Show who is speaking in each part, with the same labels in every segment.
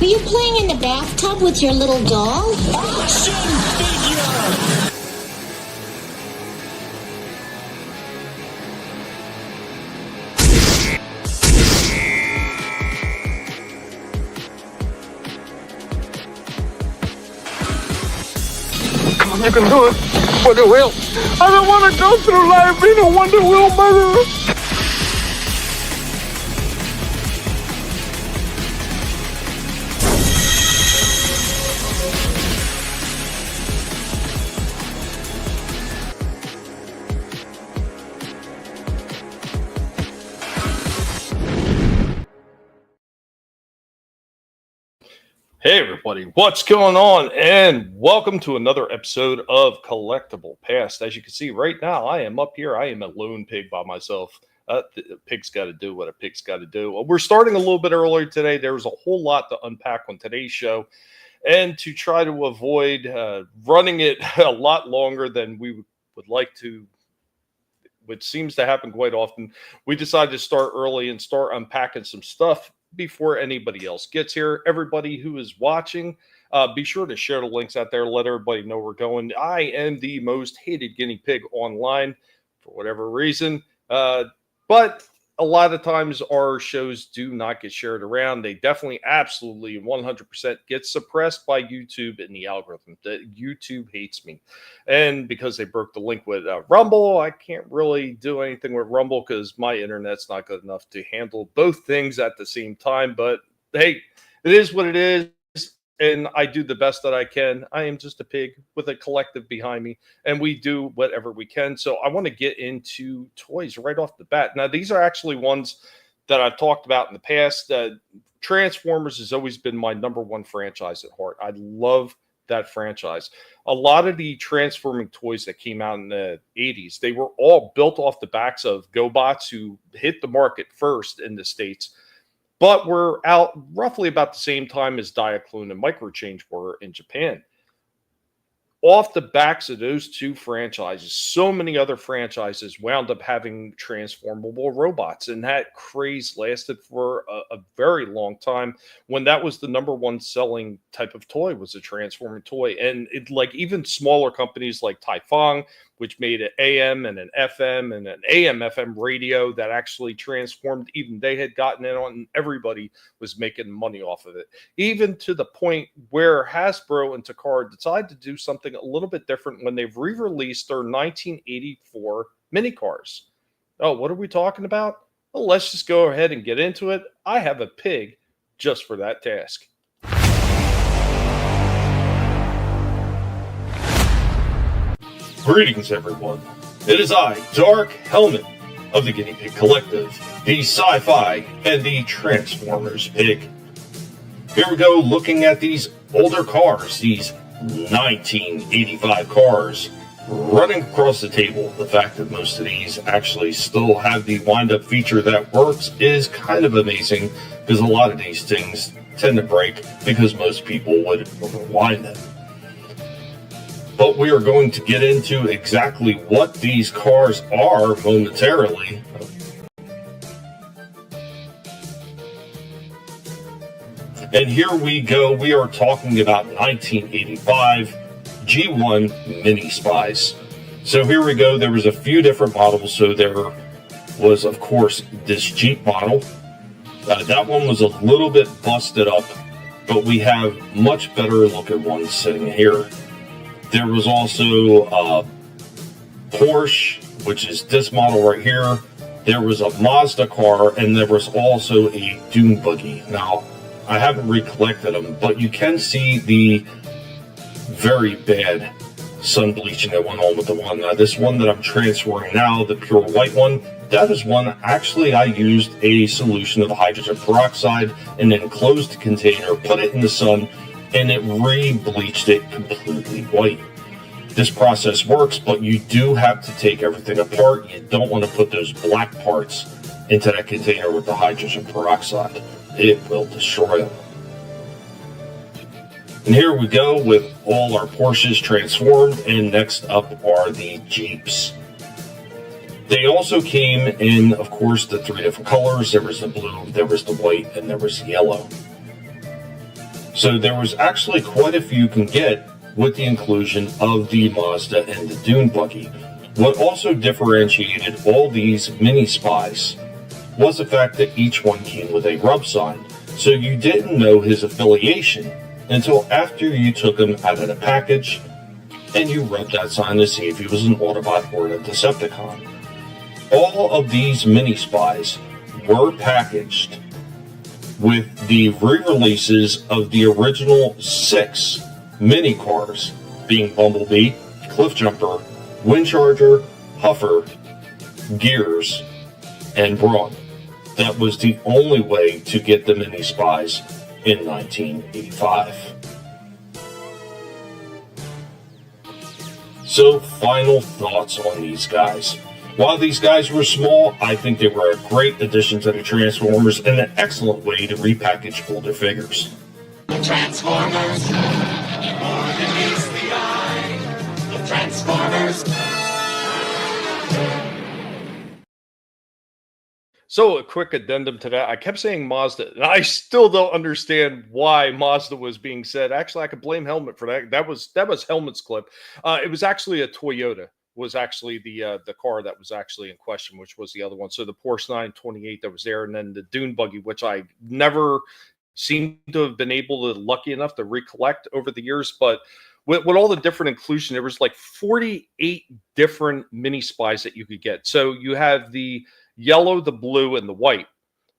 Speaker 1: Are you playing in the bathtub with your little doll?
Speaker 2: Action figure!
Speaker 3: Come on, you can do it. Wonder Wheel. I don't want to go through life being a Wonder Wheel mother.
Speaker 4: Hey everybody, what's going on? And welcome to another episode of Collectable Past. As you can see right now, I am up here. I am a lone pig by myself. The pig's got to do what a pig's got to do. We're starting a little bit earlier today. There was a whole lot to unpack on today's show. And to try to avoid running it a lot longer than we would like to, which seems to happen quite often, we decided to start early and start unpacking some stuff before anybody else gets here. Everybody who is watching, be sure to share the links out there. Let everybody know we're going. I am the most hated guinea pig online for whatever reason. But a lot of times our shows do not get shared around. They definitely, absolutely, 100% get suppressed by YouTube and the algorithm. YouTube hates me. And because they broke the link with Rumble, I can't really do anything with Rumble because my internet's not good enough to handle both things at the same time. But hey, it is what it is. And I do the best that I can. I am just a pig with a collective behind me, and we do whatever we can. So I want to get into toys right off the bat. Now, these are actually ones that I've talked about in the past. Transformers has always been my number one franchise at heart. I love that franchise. A lot of the transforming toys that came out in the 80s, they were all built off the backs of GoBots who hit the market first in the States. But we're out roughly about the same time as Diaclone and Microchange were in Japan. Off the backs of those two franchises, so many other franchises wound up having transformable robots. And that craze lasted for a very long time when that was the number one selling type of toy, was a transforming toy. And it, like, even smaller companies like Taifang, which made an AM and an FM and an AM FM radio that actually transformed, even they had gotten in on, and everybody was making money off of it. Even to the point where Hasbro and Takara decided to do something a little bit different when they've re-released their 1984 mini cars. Oh, what are we talking about? Well, let's just go ahead and get into it. I have a pig just for that task. Greetings, everyone. It is I, Dark Helmet, of the Guinea Pig Collective, the Sci-Fi, and the Transformers Pig. Here we go, looking at these older cars, these 1985 cars, running across the table. The fact that most of these actually still have the wind-up feature that works is kind of amazing, because a lot of these things tend to break because most people would rewind them. But we are going to get into exactly what these cars are momentarily. And here we go. We are talking about 1985 G1 Mini Spies. So here we go. There was a few different models. So there was, of course, this Jeep model. That one was a little bit busted up, but we have much better looking ones sitting here. There was also Porsche, which is this model right here. There was a Mazda car, and there was also a Dune buggy. Now, I haven't recollected them, but you can see the very bad sun bleaching that went on with the one. This one that I'm transferring now, the pure white one, that is one actually I used a solution of hydrogen peroxide in an enclosed container, put it in the sun, and it re-bleached it completely white. This process works, but you do have to take everything apart. You don't want to put those black parts into that container with the hydrogen peroxide. It will destroy them. And here we go with all our Porsches transformed, and next up are the Jeeps. They also came in, of course, the three different colors. There was the blue, there was the white, and there was the yellow.
Speaker 5: So there was actually quite a few you can get with the inclusion of the Mazda and the Dune buggy. What also differentiated all these mini spies was the fact that each one came with a rub sign. So you didn't know his affiliation until after you took him out of the package and you rubbed that sign to see if he was an Autobot or a Decepticon. All of these mini spies were packaged with the re-releases of the original 6 mini cars, being Bumblebee, Cliffjumper, Windcharger, Huffer, Gears, and Brawn. That was the only way to get the mini spies in 1985. So, final thoughts on these guys. While these guys were small, I think they were a great addition to the Transformers and an excellent way to repackage older figures.
Speaker 2: The Transformers, more than meets the eye. The Transformers.
Speaker 4: So a quick addendum to that. I kept saying Mazda, and I still don't understand why Mazda was being said. Actually, I could blame Helmet for that. That was Helmet's clip. It was actually a Toyota. Was actually the car that was actually in question, which was the other one. So the Porsche 928 that was there, and then the Dune buggy, which I never seem to have been able to lucky enough to recollect over the years. But with all the different inclusion, there was like 48 different mini spies that you could get. So you have the yellow, the blue, and the white.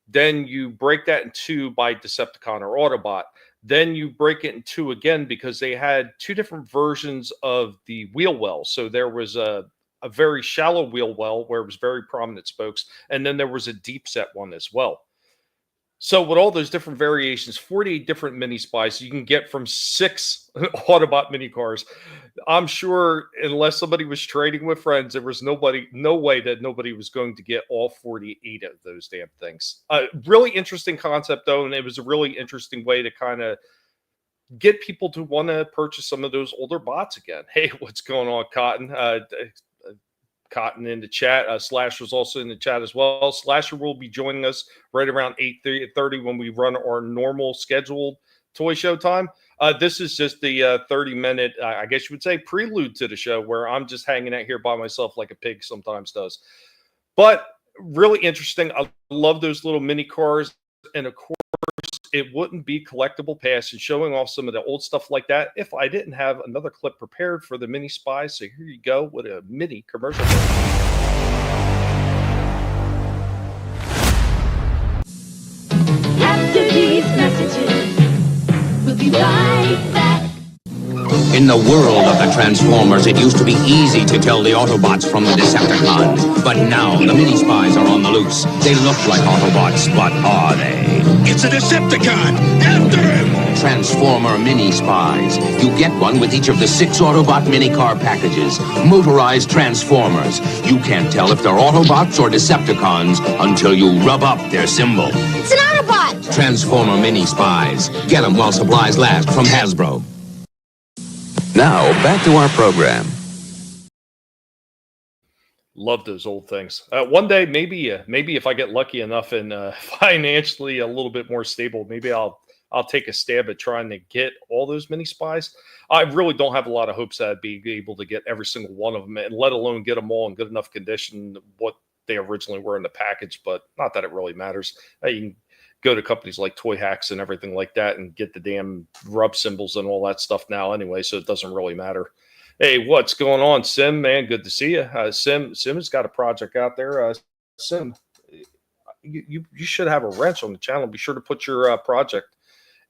Speaker 4: Then you break that in two by Decepticon or Autobot. Then you break it in two again because they had two different versions of the wheel well. So there was a very shallow wheel well where it was very prominent spokes. And then there was a deep set one as well. So with all those different variations, 48 different mini spies you can get from 6 Autobot mini cars. I'm sure unless somebody was trading with friends, there was no way that nobody was going to get all 48 of those damn things. Really interesting concept though, and it was a really interesting way to kind of get people to want to purchase some of those older bots again. Hey, what's going on, Cotton? Cotton in the chat. Slash was also in the chat as well. Slasher will be joining us right around 8:30 when we run our normal scheduled toy show time. This is just the 30-minute, I guess you would say, prelude to the show where I'm just hanging out here by myself like a pig sometimes does. But really interesting. I love those little mini cars. And of course, it wouldn't be Collectable Past and showing off some of the old stuff like that if I didn't have another clip prepared for the mini spies. So here you go with a mini commercial.
Speaker 6: After these messages, we'll be right back.
Speaker 7: In the world of the Transformers, it used to be easy to tell the Autobots from the Decepticons. But now, the mini-spies are on the loose. They look like Autobots, but are they?
Speaker 2: It's a Decepticon! After him!
Speaker 7: Transformer mini-spies. You get one with each of the 6 Autobot mini-car packages. Motorized Transformers. You can't tell if they're Autobots or Decepticons until you rub up their symbol.
Speaker 1: It's an Autobot!
Speaker 7: Transformer mini-spies. Get them while supplies last from Hasbro.
Speaker 8: Now, back to our program.
Speaker 4: Love those old things. One day, maybe if I get lucky enough and financially a little bit more stable, maybe I'll take a stab at trying to get all those mini spies. I really don't have a lot of hopes that I'd be able to get every single one of them, and let alone get them all in good enough condition what they originally were in the package. But not that it really matters. You can go to companies like Toy Hacks and everything like that and get the damn rub symbols and all that stuff now anyway, so it doesn't really matter. Hey, what's going on, Sim, man? Good to see you. Sim has got a project out there. Sim, you should have a wrench on the channel. Be sure to put your project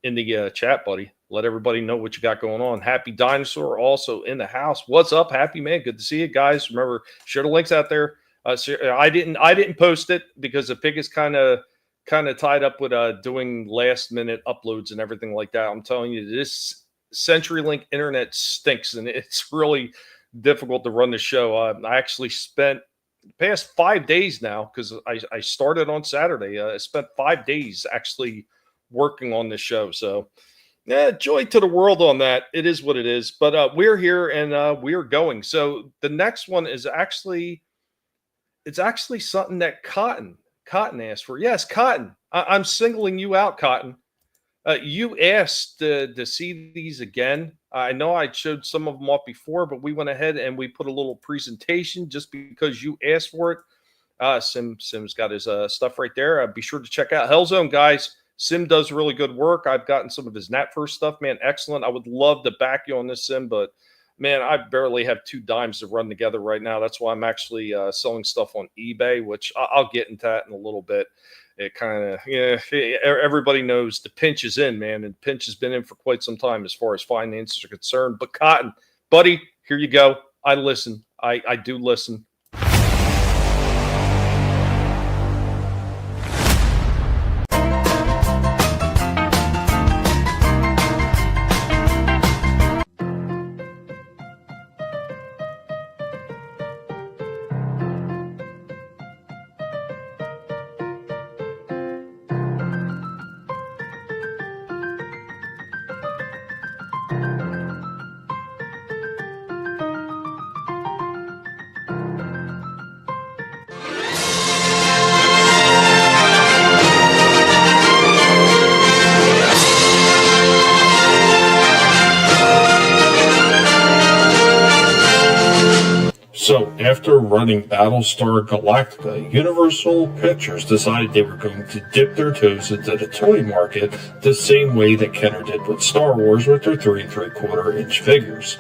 Speaker 4: in the chat, buddy. Let everybody know what you got going on. Happy Dinosaur also in the house. What's up, Happy, man? Good to see you guys. Remember, share the links out there. So I didn't post it because the pig is kind of tied up with doing last minute uploads and everything like that. I'm telling you, this CenturyLink internet stinks, and it's really difficult to run the show. I actually spent the past 5 days now, because I started on Saturday. I spent 5 days actually working on this show. So joy to the world on that. It is what it is. But we're here and we're going. So the next one is actually something that Cotton asked for. Yes, Cotton. I'm singling you out, Cotton. You asked to see these again. I know I showed some of them off before, but we went ahead and we put a little presentation just because you asked for it. Sim's got his stuff right there. Be sure to check out Hellzone, guys. Sim does really good work. I've gotten some of his Nat First stuff, man. Excellent. I would love to back you on this, Sim, but man, I barely have 2 dimes to run together right now. That's why I'm actually selling stuff on eBay, which I'll get into that in a little bit. It kind of, everybody knows the pinch is in, man, and pinch has been in for quite some time as far as finances are concerned. But Cotton, buddy, here you go. I listen. I do listen.
Speaker 5: So, after running Battlestar Galactica, Universal Pictures decided they were going to dip their toes into the toy market the same way that Kenner did with Star Wars with their 3 3/4 inch figures.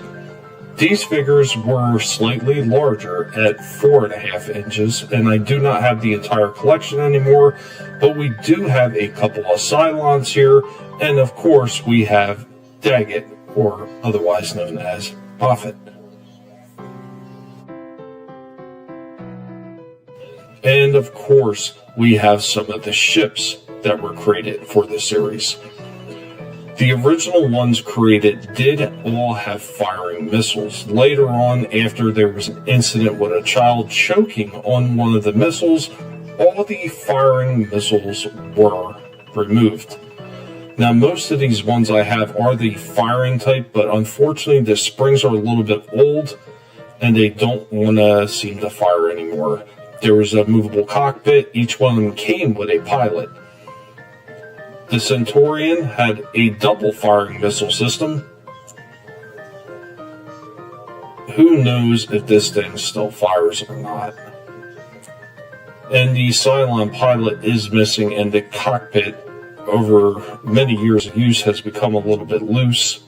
Speaker 5: These figures were slightly larger at 4.5 inches, and I do not have the entire collection anymore, but we do have a couple of Cylons here, and of course we have Daggett, or otherwise known as Moffat. And of course, we have some of the ships that were created for the series. The original ones created did all have firing missiles. Later on, after there was an incident with a child choking on one of the missiles, all the firing missiles were removed. Now, most of these ones I have are the firing type, but unfortunately the springs are a little bit old and they don't want to seem to fire anymore. There was a movable cockpit. Each one of them came with a pilot. The Centaurian had a double firing missile system. Who knows if this thing still fires or not. And the Cylon pilot is missing, and the cockpit, over many years of use, has become a little bit loose.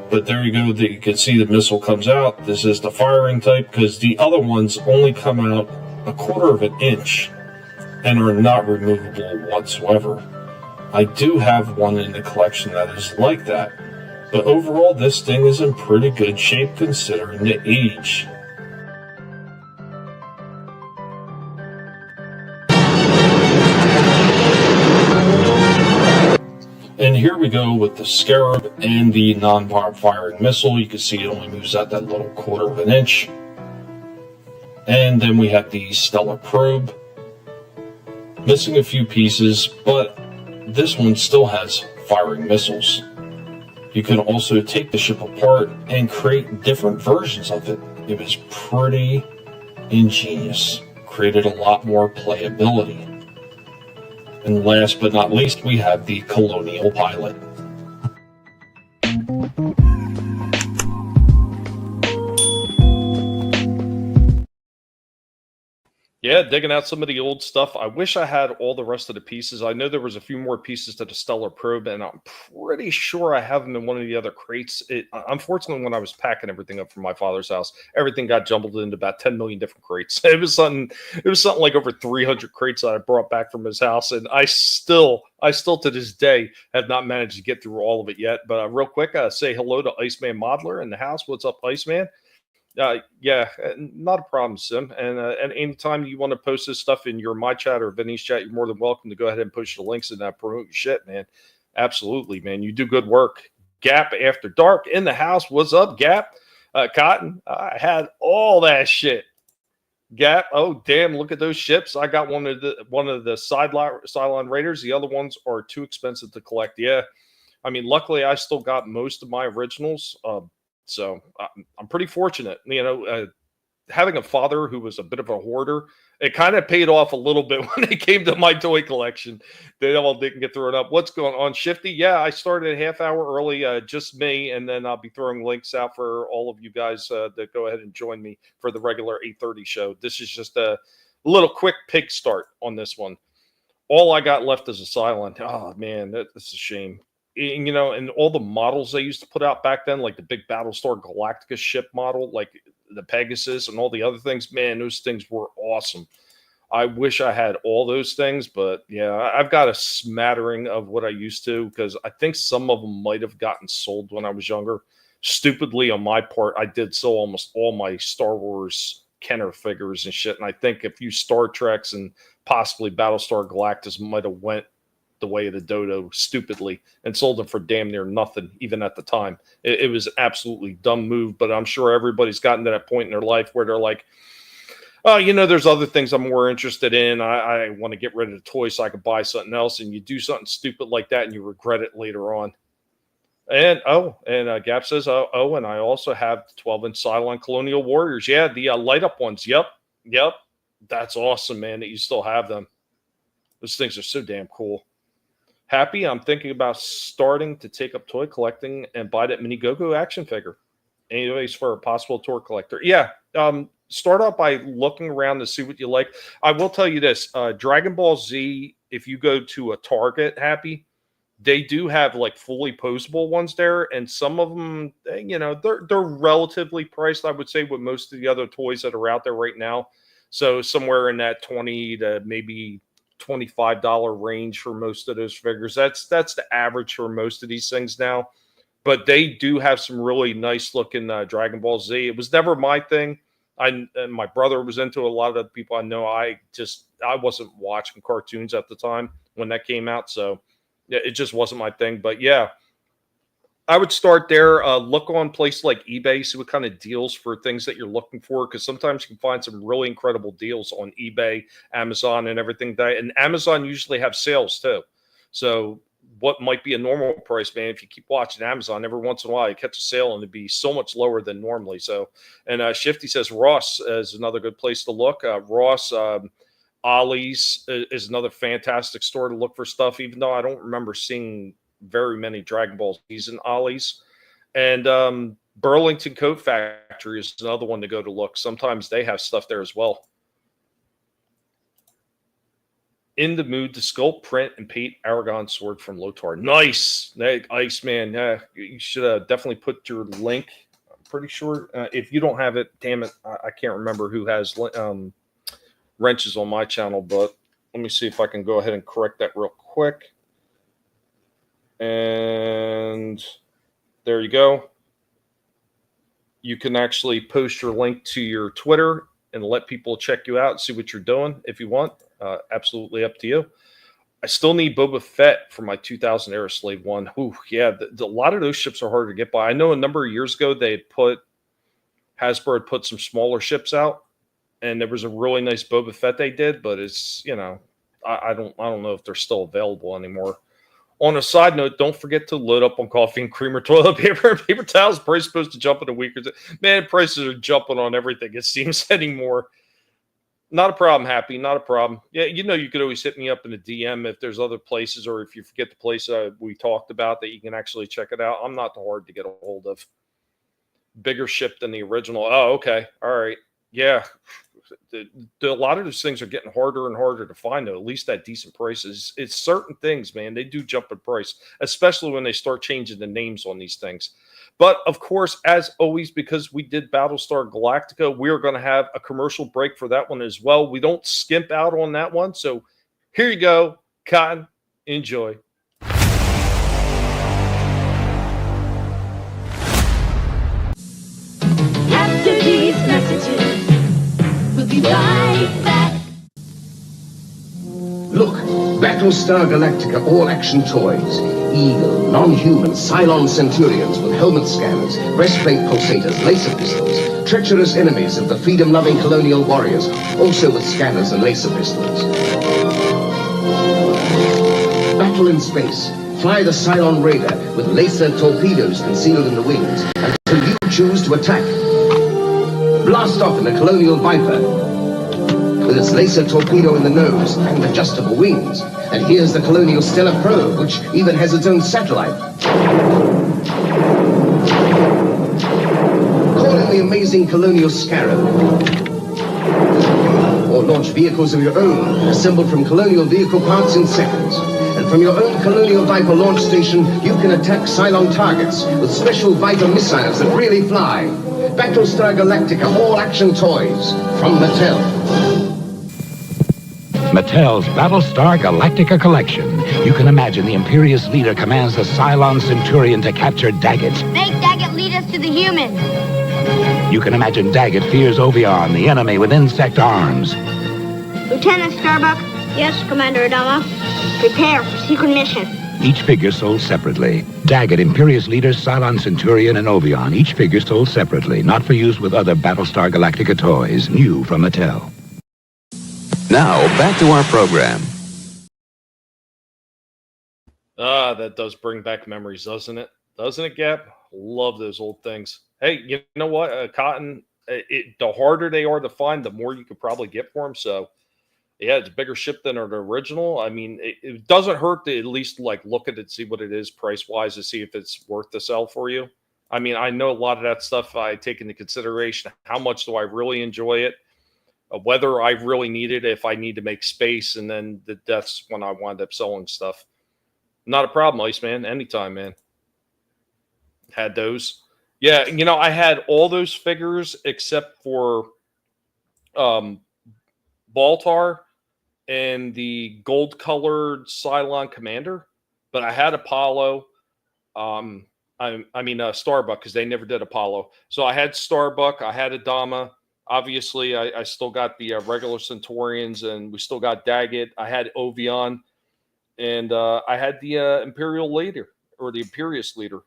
Speaker 5: But there you go, you can see the missile comes out. This is the firing type, because the other ones only come out 1/4 inch and are not removable whatsoever. I do have one in the collection that is like that, but overall this thing is in pretty good shape considering the age. And here we go with the Scarab and the non-firing missile. You can see it only moves out that little 1/4 inch. And then we have the Stellar Probe. Missing a few pieces, but this one still has firing missiles. You can also take the ship apart and create different versions of it. It was pretty ingenious. Created a lot more playability. And last but not least, we have the Colonial Pilot.
Speaker 4: Yeah, digging out some of the old stuff. I wish I had all the rest of the pieces. I know there was a few more pieces to the Stellar Probe, and I'm pretty sure I have them in one of the other crates. Unfortunately, when I was packing everything up from my father's house, everything got jumbled into about 10 million different crates. It was something like over 300 crates that I brought back from his house, and I still to this day have not managed to get through all of it yet. But real quick, say hello to Iceman Modeler in the house. What's up, Iceman? Yeah, not a problem, Sim. And anytime you want to post this stuff in your my chat or Vinnie's chat, you're more than welcome to go ahead and push the links and promote your shit, man. Absolutely, man. You do good work. Gap After Dark in the house. What's up, Gap? Cotton. I had all that shit. Gap. Oh, damn! Look at those ships. I got one of the Cylon Raiders. The other ones are too expensive to collect. Yeah, I mean, luckily I still got most of my originals. So I'm pretty fortunate. having a father who was a bit of a hoarder, it kind of paid off a little bit when it came to my toy collection. They all didn't get thrown up. What's going on, Shifty? Yeah, I started a half hour early, just me, and then I'll be throwing links out for all of you guys that go ahead and join me for the regular 8:30 show. This is just a little quick pig start on this one. All I got left is a Cylon. Oh, man, that's a shame. And, you know, and all the models they used to put out back then, like the big Battlestar Galactica ship model, like the Pegasus and all the other things, man, those things were awesome. I wish I had all those things, but yeah, I've got a smattering of what I used to, because I think some of them might have gotten sold when I was younger. Stupidly on my part, I did sell almost all my Star Wars Kenner figures and shit, and I think a few Star Treks and possibly Battlestar Galactica might have went the way of the dodo stupidly and sold them for damn near nothing, even at the time. It was an absolutely dumb move, but I'm sure everybody's gotten to that point in their life where they're like, oh, you know, there's other things I'm more interested in. I want to get rid of the toy so I can buy something else, and you do something stupid like that and you regret it later on. And Gap says, and I also have the 12-inch Cylon Colonial Warriors. Yeah, the light up ones. Yep. That's awesome, man, that you still have them. Those things are so damn cool. Happy, I'm thinking about starting to take up toy collecting and buy that Mini Go-Go action figure. Anyways, for a possible toy collector. Yeah, start out by looking around to see what you like. I will tell you this, Dragon Ball Z, if you go to a Target, Happy, they do have like fully posable ones there, and some of them, you know, they're relatively priced, I would say, with most of the other toys that are out there right now. So somewhere in that $20 to maybe $25 range for most of those figures. That's the average for most of these things now. But they do have some really nice looking Dragon Ball Z. It was never my thing. And my brother was into it. A lot of the people I know, I wasn't watching cartoons at the time when that came out, so it just wasn't my thing. But yeah, I would start there. Look on places like eBay, see what kind of deals for things that you're looking for, because sometimes you can find some really incredible deals on eBay, Amazon, and everything. And Amazon usually have sales too. So what might be a normal price, man, if you keep watching Amazon, every once in a while you catch a sale and it'd be so much lower than normally. So, and Shifty says Ross is another good place to look. Ross, Ollie's is another fantastic store to look for stuff, even though I don't remember seeing very many Dragon Ball Z's and Ollie's. And Burlington Coat Factory is another one to go to look. Sometimes they have stuff there as well. In the mood to sculpt, print, and paint Aragon sword from Lotar. Nice. Hey, Iceman. Yeah, you should definitely put your link. I'm pretty sure. If you don't have it, damn it, I can't remember who has wrenches on my channel, but let me see if I can go ahead and correct that real quick. And there you go. You can actually post your link to your Twitter and let people check you out and see what you're doing if you want. Absolutely up to you. I still need Boba Fett for my 2000 Era Slave one. Ooh, yeah, a lot of those ships are hard to get by. I know a number of years ago Hasbro had put some smaller ships out, and there was a really nice Boba Fett they did, but it's, you know, I don't know if they're still available anymore. On a side note, don't forget to load up on coffee and creamer, toilet paper, and paper towels. Price supposed to jump in a week or two. Man, prices are jumping on everything, it seems, anymore. Not a problem, Happy. Not a problem. Yeah, you know, you could always hit me up in a DM if there's other places, or if you forget the place we talked about that you can actually check it out. I'm not too hard to get a hold of. Bigger ship than the original. Oh, okay. All right. Yeah. A lot of those things are getting harder and harder to find, though, at least at decent prices. It's certain things, man. They do jump in price, especially when they start changing the names on these things. But, of course, as always, because we did Battlestar Galactica, we are going to have a commercial break for that one as well. We don't skimp out on that one. So here you go. Cotton, enjoy.
Speaker 6: After these messages, we'll be right back.
Speaker 9: Look, Battlestar Galactica all-action toys. Eagle, non-human Cylon Centurions with helmet scanners, breastplate pulsators, laser pistols, treacherous enemies of the freedom-loving colonial warriors, also with scanners and laser pistols. Battle in space. Fly the Cylon Raider with laser torpedoes concealed in the wings until you choose to attack. blast off in a Colonial Viper with its laser torpedo in the nose and adjustable wings. And here's the Colonial Stellar Probe, which even has its own satellite. Call in the amazing Colonial Scarab. Or launch vehicles of your own, assembled from Colonial vehicle parts in seconds. And from your own Colonial Viper launch station, you can attack Cylon targets with special Viper missiles that really fly. Battlestar Galactica all-action toys from Mattel.
Speaker 10: Mattel's Battlestar Galactica collection. You can imagine the Imperious leader commands the Cylon Centurion to capture Daggett.
Speaker 11: Make Daggett lead us to the humans.
Speaker 10: You can imagine Daggett fears Ovion, the enemy with insect arms.
Speaker 11: Lieutenant Starbuck. Yes, Commander Adama. Prepare for secret mission.
Speaker 10: Each figure sold separately. Daggett, Imperious leader, Cylon Centurion, and Ovion. Each figure sold separately, not for use with other Battlestar Galactica toys. New from Mattel.
Speaker 8: Now, back to our program.
Speaker 4: That does bring back memories, doesn't it? Doesn't it, Gap? Love those old things. Hey, you know what? Cotton, the harder they are to find, the more you could probably get for them. So, yeah, it's a bigger ship than an original. I mean, it doesn't hurt to at least like look at it, see what it is price-wise, to see if it's worth to sell for you. I mean, I know a lot of that stuff I take into consideration. How much do I really enjoy it? Whether I really need it, if I need to make space, and then that's when I wind up selling stuff. Not a problem, Iceman. Anytime, man. Had those. Yeah, you know, I had all those figures except for Baltar and the gold-colored Cylon Commander. But I had Apollo. Starbuck, because they never did Apollo. So I had Starbuck. I had Adama. Obviously, I still got the regular Centaurians, and we still got Daggett. I had Ovion, and I had the Imperial leader, or the Imperious leader.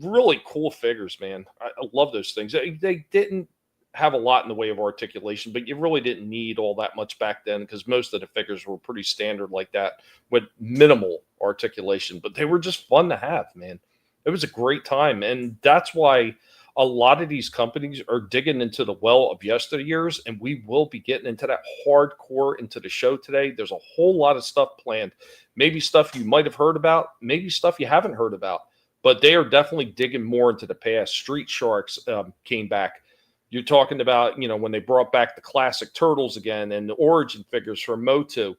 Speaker 4: Really cool figures, man. I love those things. They didn't have a lot in the way of articulation, but you really didn't need all that much back then, because most of the figures were pretty standard like that with minimal articulation. But they were just fun to have, man. It was a great time, and that's why a lot of these companies are digging into the well of yesteryears, and we will be getting into that hardcore into the show today. There's a whole lot of stuff planned. Maybe stuff you might have heard about, maybe stuff you haven't heard about, but they are definitely digging more into the past. Street Sharks came back. You're talking about, you know, when they brought back the classic Turtles again and the origin figures from Motu.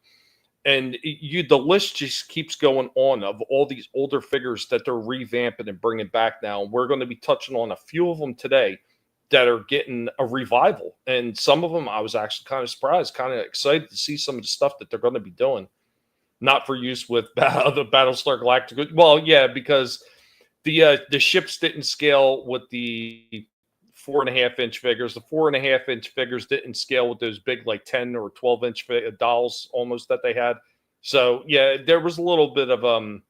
Speaker 4: And the list just keeps going on of all these older figures that they're revamping and bringing back now. And we're going to be touching on a few of them today that are getting a revival. And some of them I was actually kind of surprised, kind of excited to see some of the stuff that they're going to be doing. Not for use with the Battlestar Galactica. Well, yeah, because the ships didn't scale with the 4.5-inch figures. The 4.5-inch figures didn't scale with those big, like 10 or 12-inch dolls almost that they had. So, yeah, there was a little bit of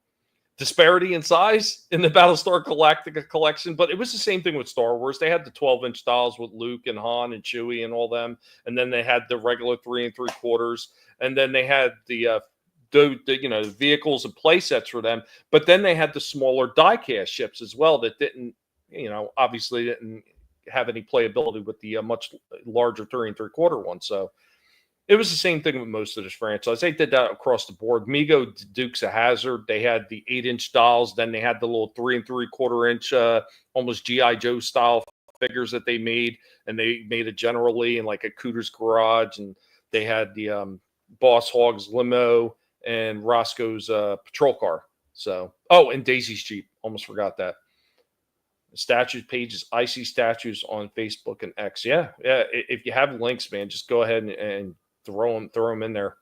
Speaker 4: disparity in size in the Battlestar Galactica collection, but it was the same thing with Star Wars. They had the 12-inch dolls with Luke and Han and Chewie and all them, and then they had the regular 3 3/4, and then they had the vehicles and play sets for them, but then they had the smaller die-cast ships as well that didn't, obviously didn't have any playability with the much larger 3 3/4 one. So it was the same thing with most of this franchise. They did that across the board. Mego Dukes of Hazzard, they had the 8-inch dolls. Then they had the little 3 3/4-inch, almost G.I. Joe style figures that they made. And they made it generally in like a Cooter's Garage. And they had the Boss Hogg's limo and Roscoe's patrol car. So, and Daisy's Jeep. Almost forgot that. Statues pages, I see statues on Facebook and X. Yeah. If you have links, man, just go ahead and throw them in there.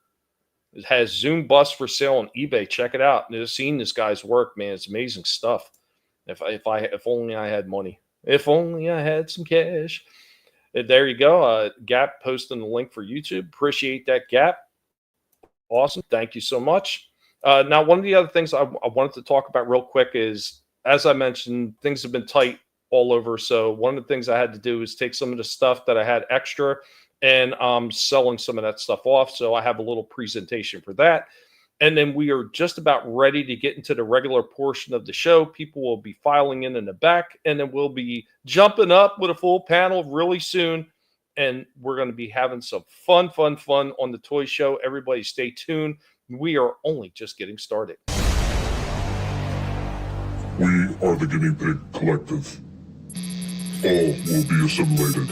Speaker 4: It has Zoom bus for sale on eBay. Check it out. I've seen this guy's work, man. It's amazing stuff. If only I had money. If only I had some cash. There you go. Gap posting the link for YouTube. Appreciate that, Gap. Awesome. Thank you so much. Now, one of the other things I wanted to talk about real quick is, as I mentioned, things have been tight all over. So one of the things I had to do is take some of the stuff that I had extra and selling some of that stuff off. So I have a little presentation for that. And then we are just about ready to get into the regular portion of the show. People will be filing in the back, and then we'll be jumping up with a full panel really soon. And we're going to be having some fun on the toy show. Everybody stay tuned. We are only just getting started.
Speaker 12: We are the Guinea Pig Collective. All will be assimilated.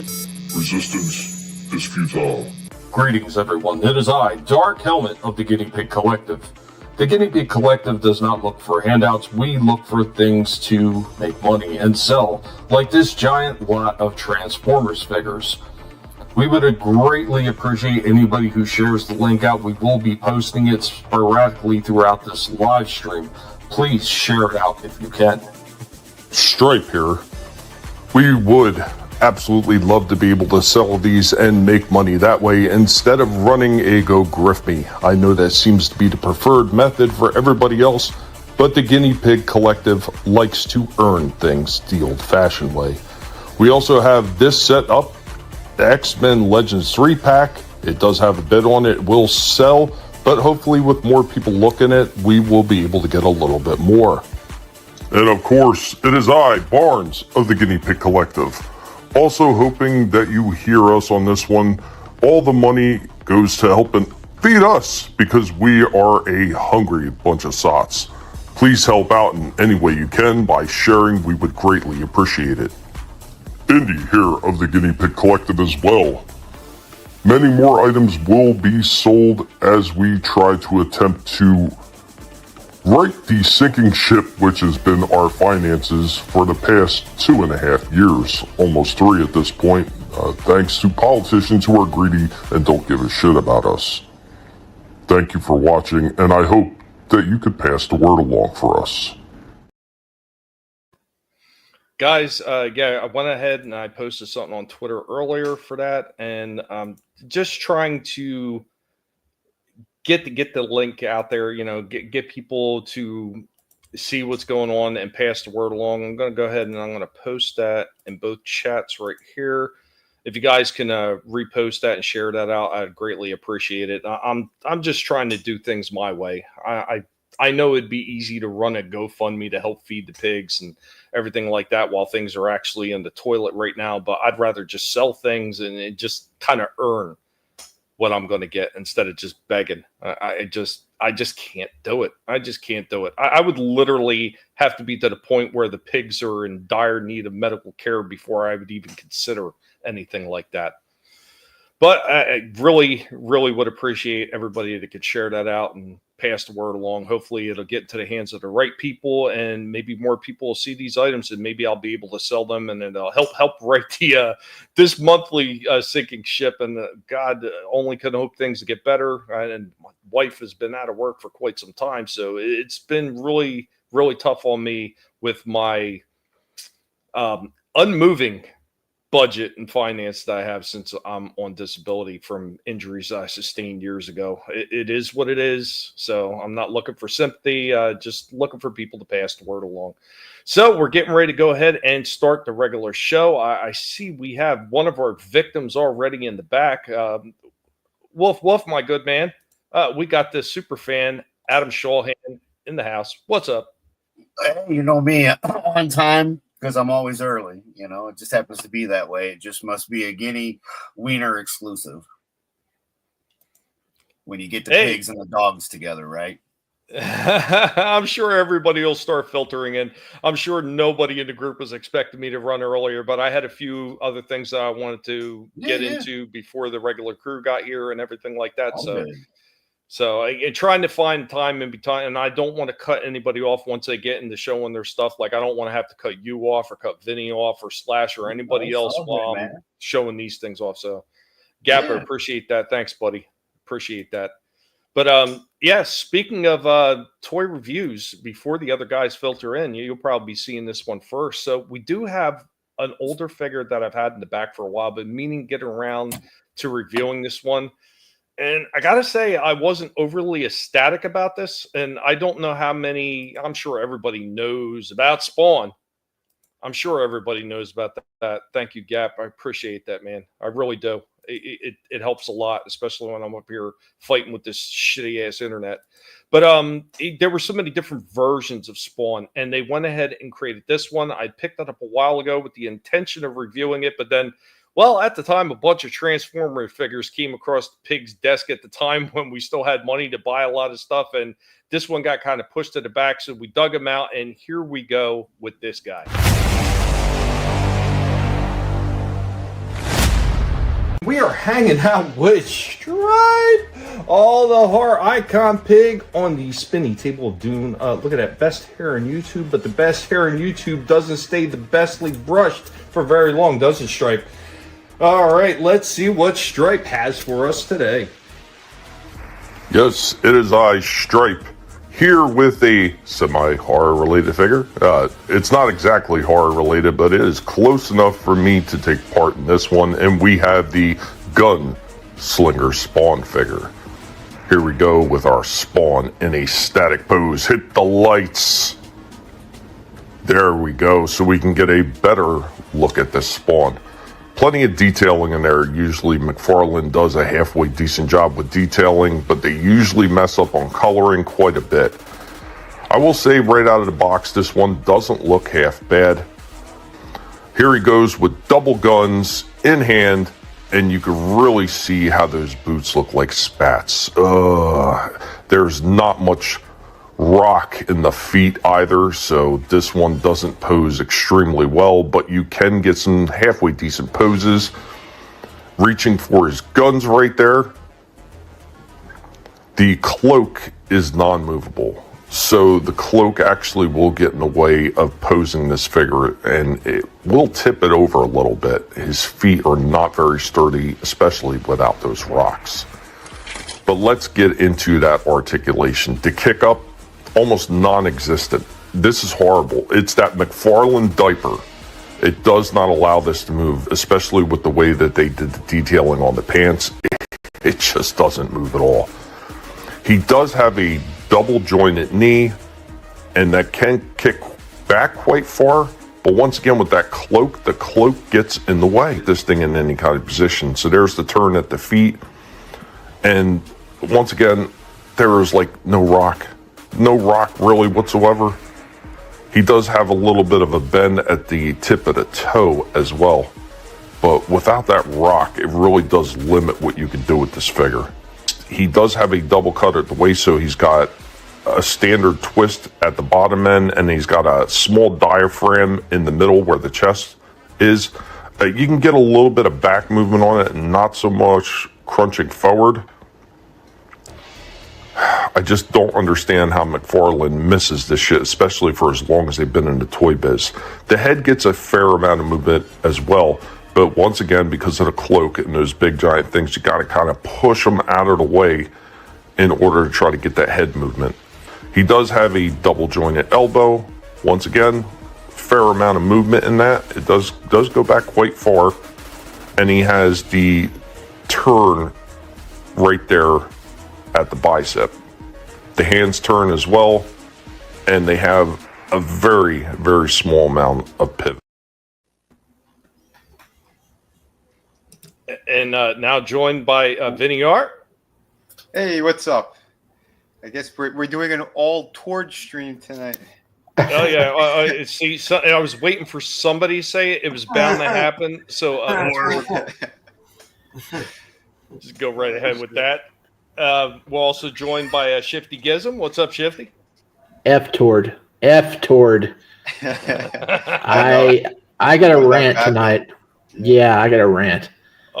Speaker 12: Resistance is futile.
Speaker 5: Greetings, everyone. It is I, Dark Helmet of the Guinea Pig Collective. The Guinea Pig Collective does not look for handouts. We look for things to make money and sell, like this giant lot of Transformers figures. We would greatly appreciate anybody who shares the link out. We will be posting it sporadically throughout this live stream. Please share it out if you can.
Speaker 12: Stripe here. We would absolutely love to be able to sell these and make money that way instead of running a go grift me. I know that seems to be the preferred method for everybody else, but the Guinea Pig Collective likes to earn things the old-fashioned way. We also have this set up, the X-Men Legends 3-pack. It does have a bid on it. It will sell, but hopefully with more people looking at it, we will be able to get a little bit more. And of course, it is I, Barnes, of the Guinea Pig Collective. Also hoping that you hear us on this one. All the money goes to helping feed us because we are a hungry bunch of sots. Please help out in any way you can by sharing. We would greatly appreciate it. Indy here of the Guinea Pig Collective as well. Many more items will be sold as we try to attempt to right the sinking ship, which has been our finances for the past 2.5 years, almost 3 at this point, thanks to politicians who are greedy and don't give a shit about us. Thank you for watching, and I hope that you could pass the word along for us.
Speaker 4: Guys, yeah, I went ahead and I posted something on Twitter earlier for that, and just trying to get the link out there, get people to see what's going on and pass the word along. I'm going to go ahead and I'm going to post that in both chats right here. If you guys can repost that and share that out, I'd greatly appreciate it. I'm just trying to do things my way. I know it'd be easy to run a GoFundMe to help feed the pigs and everything like that while things are actually in the toilet right now, but I'd rather just sell things and just kind of earn what I'm going to get instead of just begging. I just can't do it. I just can't do it. I would literally have to be to the point where the pigs are in dire need of medical care before I would even consider anything like that. But I really would appreciate everybody that could share that out and pass the word along. Hopefully it'll get into the hands of the right people, and maybe more people will see these items, and maybe I'll be able to sell them, and then they'll help right the this monthly sinking ship. And God only can hope things to get better. And my wife has been out of work for quite some time, so it's been really tough on me with my unmoving budget and finance that I have since I'm on disability from injuries I sustained years ago. It is what it is. So I'm not looking for sympathy, just looking for people to pass the word along. So we're getting ready to go ahead and start the regular show. I see we have one of our victims already in the back. Wolf, my good man. We got this super fan, Adam Shawhan, in the house. What's up?
Speaker 13: You know me, on time. Because I'm always early, it just happens to be that way. It just must be a Guinea wiener exclusive. When you get the pigs and the dogs together, right?
Speaker 4: I'm sure everybody will start filtering in. I'm sure nobody in the group was expecting me to run earlier, but I had a few other things that I wanted to get into before the regular crew got here and everything like that. So trying to find time in between, and I don't want to cut anybody off once they get into showing their stuff. Like I don't want to have to cut you off or cut Vinnie off or Slash or anybody else while I'm showing these things off. So Gapper, appreciate that. Thanks, buddy. Appreciate that. But yeah, speaking of toy reviews, before the other guys filter in, you'll probably be seeing this one first. So we do have an older figure that I've had in the back for a while, but meaning get around to reviewing this one. And I got to say, I wasn't overly ecstatic about this. And I don't know how many, I'm sure everybody knows about Spawn. I'm sure everybody knows about that. Thank you, Gap. I appreciate that, man. I really do. it helps a lot, especially when I'm up here fighting with this shitty ass internet. But there were so many different versions of Spawn, and they went ahead and created this one. I picked it up a while ago with the intention of reviewing it, but then, well, at the time, a bunch of Transformer figures came across Pig's desk at the time when we still had money to buy a lot of stuff, and this one got kind of pushed to the back, so we dug him out, and here we go with this guy. We are hanging out with Stripe, all the horror icon pig on the spinny table of doom. Look at that, best hair in YouTube, but the best hair in YouTube doesn't stay the bestly brushed for very long, does it, Stripe? All right, let's see what Stripe has for us today.
Speaker 12: Yes, it is I, Stripe, here with a semi-horror related figure. It's not exactly horror related, but it is close enough for me to take part in this one. And we have the Gunslinger Spawn figure. Here we go with our Spawn in a static pose. Hit the lights. There we go, so we can get a better look at this Spawn. Plenty of detailing in there. Usually McFarlane does a halfway decent job with detailing, but they usually mess up on coloring quite a bit. I will say right out of the box, this one doesn't look half bad. Here he goes with double guns in hand, and you can really see how those boots look like spats. There's not much rock in the feet either, so this one doesn't pose extremely well, but you can get some halfway decent poses. Reaching for his guns right there. The cloak is non-movable, so the cloak actually will get in the way of posing this figure, and it will tip it over a little bit. His feet are not very sturdy, especially without those rocks. But let's get into that articulation. To kick up, almost non-existent. This is horrible. It's that McFarlane diaper. It does not allow this to move, especially with the way that they did the detailing on the pants. It just doesn't move at all. He does have a double jointed knee, and that can kick back quite far. But once again, with that cloak, the cloak gets in the way. This thing in any kind of position. So there's the turn at the feet. And once again, there is like no rock. No rock really whatsoever. He does have a little bit of a bend at the tip of the toe as well. But without that rock, it really does limit what you can do with this figure. He does have a double cut at the waist, so he's got a standard twist at the bottom end, and he's got a small diaphragm in the middle where the chest is. You can get a little bit of back movement on it and not so much crunching forward. I just don't understand how McFarlane misses this shit, especially for as long as they've been in the toy biz. The head gets a fair amount of movement as well, but once again, because of the cloak and those big giant things, you got to kind of push them out of the way in order to try to get that head movement. He does have a double jointed elbow. Once again, fair amount of movement in that. It does go back quite far, and he has the turn right there at the bicep. The hands turn as well, and they have a very, very small amount of pivot. And now joined by Vinnie Art.
Speaker 14: Hey, what's up? I guess we're doing an all Torch stream tonight.
Speaker 4: Oh yeah, see, I was waiting for somebody to say it. It was bound to happen. So just go right ahead with that. We're also joined by Shifty Gizm. What's up, Shifty?
Speaker 15: F-Tord. I got a rant tonight. Yeah, I got a rant.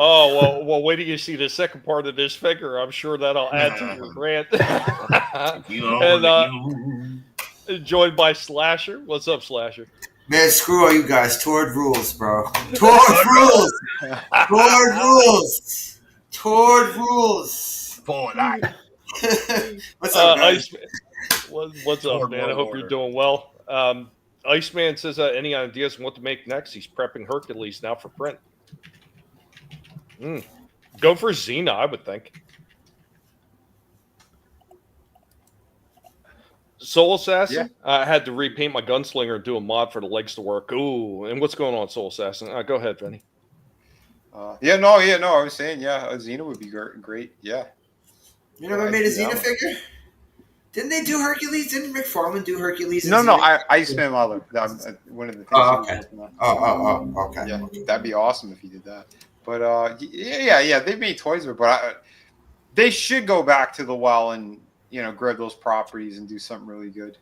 Speaker 4: Oh, well, wait till you see the second part of this figure. I'm sure that'll add to your rant. And joined by Slasher. What's up, Slasher?
Speaker 16: Man, screw all you guys. Tord rules, bro. Tord rules. Tord rules. Tord rules. What's up, guys?
Speaker 4: What's up, man? I hope you're doing well. Iceman says, any ideas on what to make next? He's prepping Hercules now for print. Go for Xena, I would think. Soul Assassin? Yeah. I had to repaint my gunslinger and do a mod for the legs to work. Ooh, and what's going on, Soul Assassin? Go ahead, Vinny.
Speaker 14: I was saying, Xena would be great. Yeah.
Speaker 16: You never made a Xena figure? Didn't they do Hercules? Didn't McFarlane do Hercules?
Speaker 14: No, I spent Mother. One of the things.
Speaker 16: Okay. Okay.
Speaker 14: Yeah, that'd be awesome if you did that. But yeah, they made toys of it, but they should go back to the well and grab those properties and do something really good.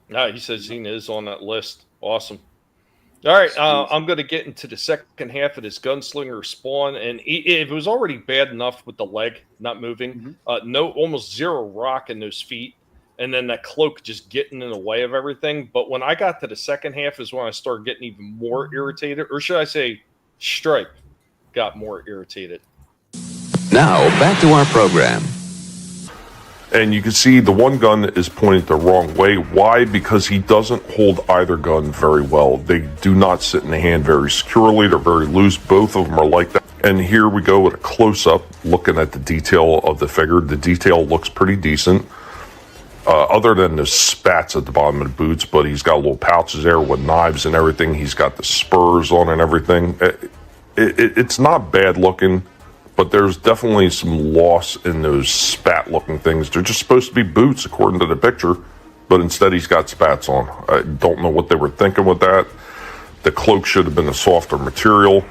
Speaker 4: He says Xena is on that list. Awesome. All right, I'm going to get into the second half of this gunslinger spawn, and it was already bad enough with the leg not moving, almost zero rock in those feet, and then that cloak just getting in the way of everything. But when I got to the second half is when I started getting even more irritated, or should I say, Stripe got more irritated.
Speaker 8: Now back to our program.
Speaker 12: And you can see the one gun is pointed the wrong way. Why? Because he doesn't hold either gun very well. They do not sit in the hand very securely. They're very loose. Both of them are like that. And here we go with a close-up looking at the detail of the figure. The detail looks pretty decent. Other than the spats at the bottom of the boots, but he's got little pouches there with knives and everything. He's got the spurs on and everything. It's not bad looking. But there's definitely some loss in those spat-looking things. They're just supposed to be boots, according to the picture, but instead he's got spats on. I don't know what they were thinking with that. The cloak should have been a softer material.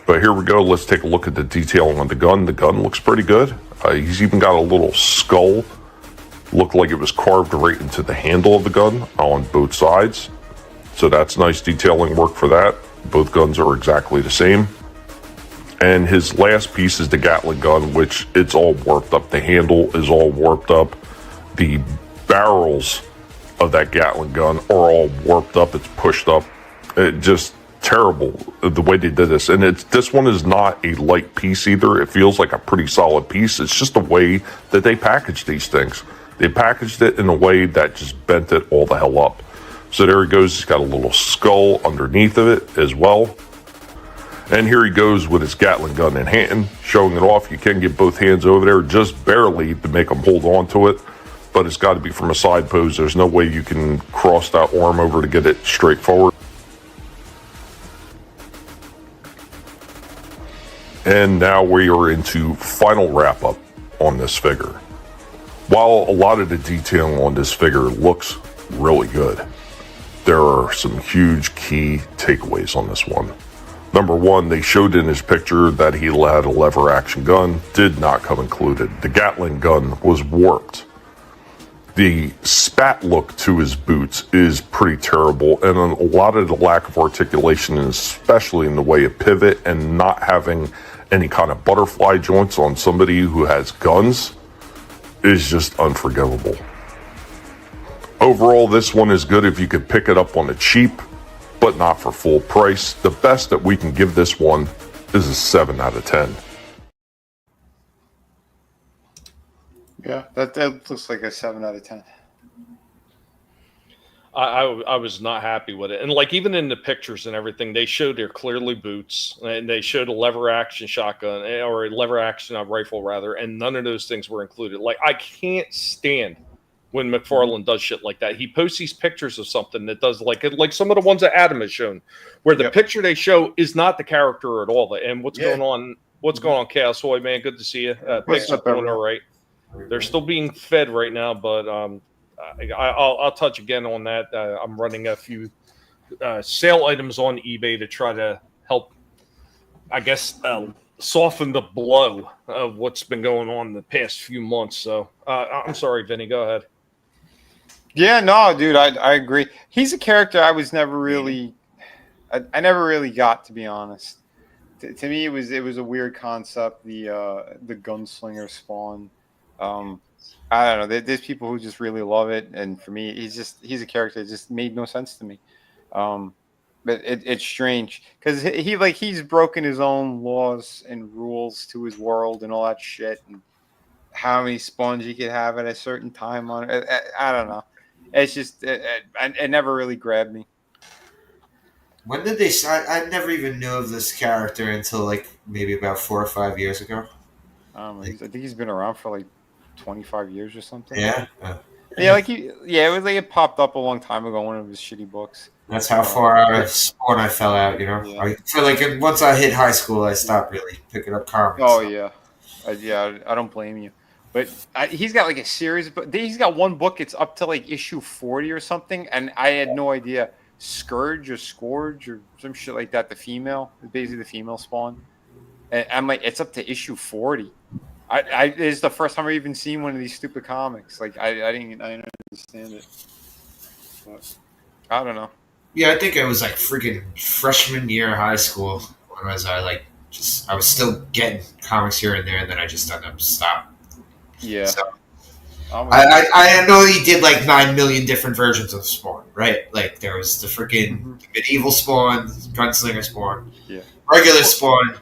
Speaker 12: But here we go. Let's take a look at the detailing on the gun. The gun looks pretty good. He's even got a little skull. Looked like it was carved right into the handle of the gun on both sides. So that's nice detailing work for that. Both guns are exactly the same. And his last piece is the Gatling gun, which it's all warped up. The handle is all warped up. The barrels of that Gatling gun are all warped up. It's pushed up. It just terrible the way they did this. And this one is not a light piece either. It feels like a pretty solid piece. It's just the way that they package these things. They packaged it in a way that just bent it all the hell up. So there he goes. He's got a little skull underneath of it as well. And here he goes with his Gatling gun in hand, showing it off. You can get both hands over there just barely to make him hold on to it, but it's got to be from a side pose. There's no way you can cross that arm over to get it straight forward. And now we are into final wrap-up on this figure. While a lot of the detailing on this figure looks really good, there are some huge key takeaways on this one. Number one, they showed in his picture that he had a lever action gun. Did not come included. The Gatling gun was warped. The spat look to his boots is pretty terrible, and a lot of the lack of articulation, especially in the way of pivot and not having any kind of butterfly joints on somebody who has guns, is just unforgivable. Overall, this one is good if you could pick it up on the cheap, but not for full price. The best that we can give this one is a 7 out of 10.
Speaker 14: Yeah, that looks like a 7 out of 10.
Speaker 4: I was not happy with it. And like even in the pictures and everything, they showed they're clearly boots, and they showed a lever action shotgun or a lever action rifle rather, and none of those things were included. Like I can't stand when McFarlane does shit like that. He posts these pictures of something that does like some of the ones that Adam has shown, where the picture they show is not the character at all. And what's going on? What's going on, Chaos Boy, man? Good to see you. Things are going all right. They're still being fed right now, but I'll touch again on that. I'm running a few sale items on eBay to try to help, I guess, soften the blow of what's been going on the past few months. So I'm sorry, Vinny, go ahead.
Speaker 14: Yeah, no, dude, I agree. He's a character I was never really, I never really got, to be honest. To me, it was a weird concept. The gunslinger spawn. I don't know. There's people who just really love it, and for me, he's a character that just made no sense to me. But it's strange because he's broken his own laws and rules to his world and all that shit, and how many spawns you could have at a certain time on it. I don't know. It's just it never really grabbed me.
Speaker 16: When did they? I never even knew of this character until like maybe about 4 or 5 years ago.
Speaker 14: I think he's been around for like 25 years or something.
Speaker 16: Yeah.
Speaker 14: Yeah, it was like it popped up a long time ago. One of his shitty books.
Speaker 16: That's how far out of Spawn I fell out.
Speaker 14: Yeah.
Speaker 16: I feel like once I hit high school, I stopped really picking up comics.
Speaker 14: Oh yeah, I don't blame you. But he's got like a series, but he's got one book. It's up to like issue 40 or something, and I had no idea. Scourge or some shit like that. The female, basically the female Spawn. And I'm like, it's up to issue 40. It's the first time I've even seen one of these stupid comics. Like I didn't understand it. But, I don't know.
Speaker 16: Yeah, I think it was like freaking freshman year of high school when I was still getting comics here and there, and then I just stopped.
Speaker 14: Yeah.
Speaker 16: So, I know he did like 9 million different versions of Spawn, right? Like there was the freaking medieval Spawn, gunslinger Spawn, regular Spawn.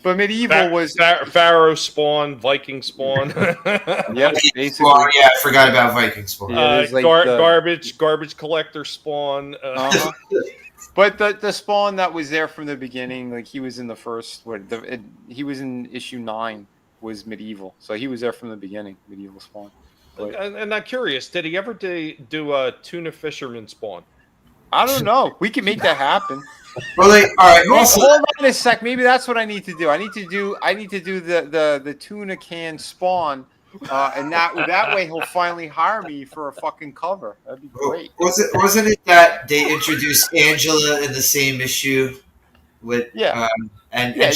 Speaker 14: But medieval was
Speaker 4: Pharaoh Spawn, Viking Spawn.
Speaker 14: Yep,
Speaker 16: Spawn, yeah, I forgot about Viking Spawn.
Speaker 14: Like
Speaker 4: garbage collector Spawn.
Speaker 14: But the Spawn that was there from the beginning, like he was in the first. He was in issue 9. Was medieval, so he was there from the beginning. Medieval Spawn. But,
Speaker 4: and I'm curious, did he ever do a tuna fisherman Spawn?
Speaker 14: I don't know. We can make that happen.
Speaker 16: Well, all right. Also,
Speaker 14: hold on a sec. Maybe that's what I need to do. I need to do the tuna can Spawn, and that way he'll finally hire me for a fucking cover. That'd be great.
Speaker 16: Wasn't it that they introduced Angela in the same issue with and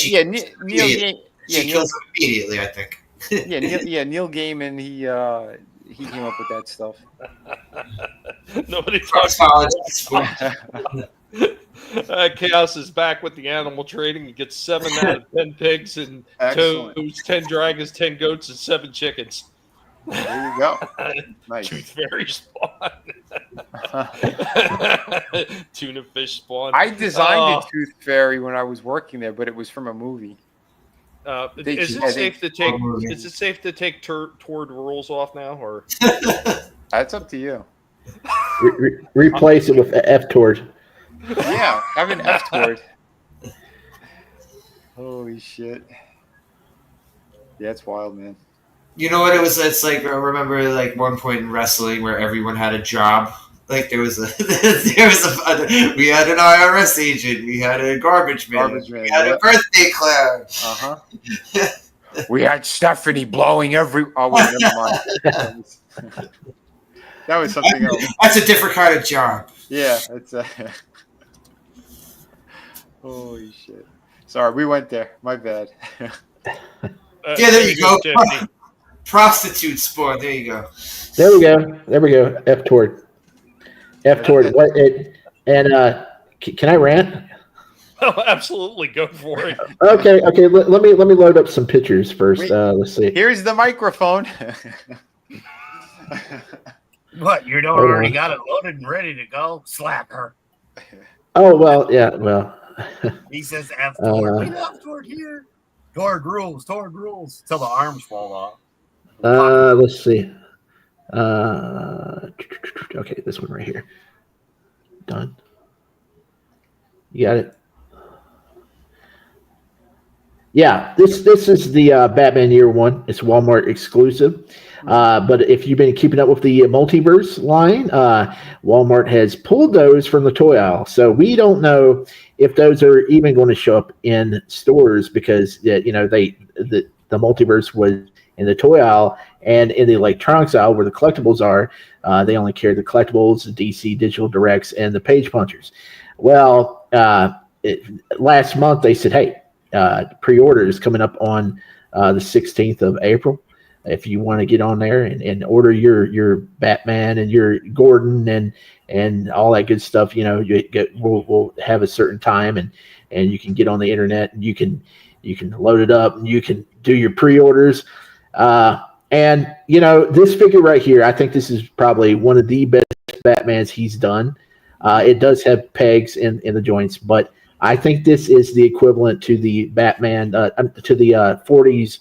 Speaker 16: she kills him immediately, I think.
Speaker 14: Neil Gaiman, he came up with that stuff.
Speaker 4: Nobody talks about Chaos is back with the animal trading. He gets 7 out of 10 pigs and toads, 10 dragons, 10 goats, and 7 chickens.
Speaker 14: There you go. Nice.
Speaker 4: Tooth fairy Spawn. Tuna fish Spawn.
Speaker 14: I designed a tooth fairy when I was working there, but it was from a movie.
Speaker 4: Is it safe to take toward rules off now, or
Speaker 14: that's up to you?
Speaker 15: Replace it with F toward.
Speaker 14: Yeah, have an F toward. Holy shit! Yeah, it's wild, man.
Speaker 16: You know what it was? It's like I remember like one point in wrestling where everyone had a job. Like we had an IRS agent, we had a garbage man, we had a birthday clown.
Speaker 14: We had Stephanie blowing every. Oh wait, never mind. That was something else.
Speaker 16: That's a different kind of job.
Speaker 14: Yeah, it's holy shit. Sorry, we went there. My bad.
Speaker 16: Yeah, there you go. Prostitute Spawn. There you go.
Speaker 15: There we go. F toward. What? Can I rant?
Speaker 4: Oh, absolutely, go for it.
Speaker 15: Okay. Let me load up some pictures first.
Speaker 14: Wait,
Speaker 15: let's see.
Speaker 14: Here's the microphone.
Speaker 13: What? You don't already got it loaded and ready to go? Slap her.
Speaker 15: Oh well, yeah, well.
Speaker 13: He says F toward. F toward here. Toward rules till the arms fall off.
Speaker 15: Let's see. Okay, this one right here. Done. You got it. Yeah, this is the Batman Year One. It's Walmart exclusive. But if you've been keeping up with the multiverse line, Walmart has pulled those from the toy aisle. So we don't know if those are even going to show up in stores because the multiverse was in the toy aisle and in the electronics aisle where the collectibles are. They only carry the collectibles, the DC Digital Directs, and the page punchers. Well, last month they said, hey, pre-order is coming up on the 16th of April. If you want to get on there and order your Batman and your Gordon and all that good stuff, we'll have a certain time and you can get on the internet and you can load it up and you can do your pre-orders. And this figure right here, I think this is probably one of the best Batmans he's done. It does have pegs in the joints, but I think this is the equivalent to the Batman, to the 40s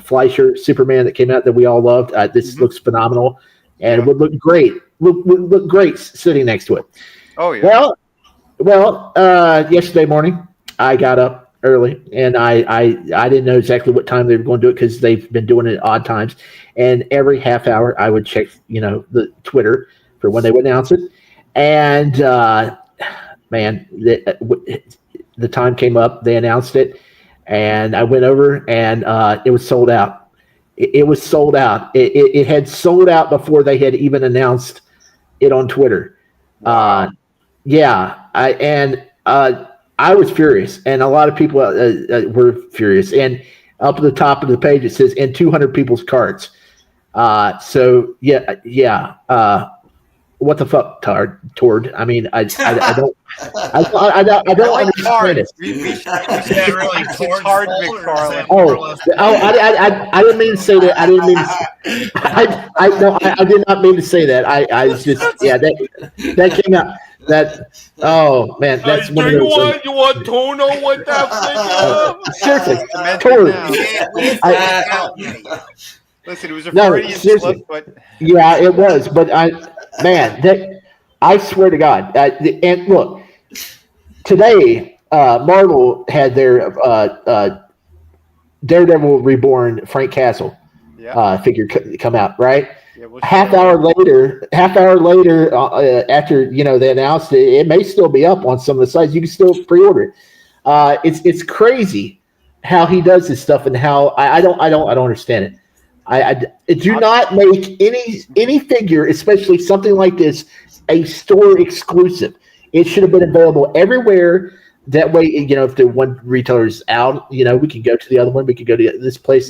Speaker 15: Fleischer Superman that came out that we all loved. This looks phenomenal and would look great. Would look great sitting next to it.
Speaker 14: Oh yeah.
Speaker 15: Well, yesterday morning I got up early, and I didn't know exactly what time they were going to do it because they've been doing it at odd times. And every half hour, I would check, the Twitter for when they would announce it. And man, the time came up, they announced it, and I went over, and it was sold out. It was sold out. It had sold out before they had even announced it on Twitter.
Speaker 14: Wow.
Speaker 15: I was furious, and a lot of people were furious. And up at the top of the page, it says, "in 200 people's carts." What the fuck, Tord? I mean, I don't understand it. I didn't mean to say that. I didn't mean to. I did not mean to say that. I was just that came out. Oh man, that's one of those.
Speaker 4: You want Tono with that
Speaker 15: seriously, Tord.
Speaker 14: Listen, it was a Freudian slip, but
Speaker 15: yeah, it was. But I swear to God, and look, today Marvel had their Daredevil Reborn Frank Castle figure come out, right? Yeah, half hour later, after they announced it, it may still be up on some of the sites. You can still pre-order it. It's crazy how he does this stuff, and how I don't understand it. I do not make any figure, especially something like this, a store exclusive. It should have been available everywhere. That way, if the one retailer is out, we can go to the other one. We can go to this place,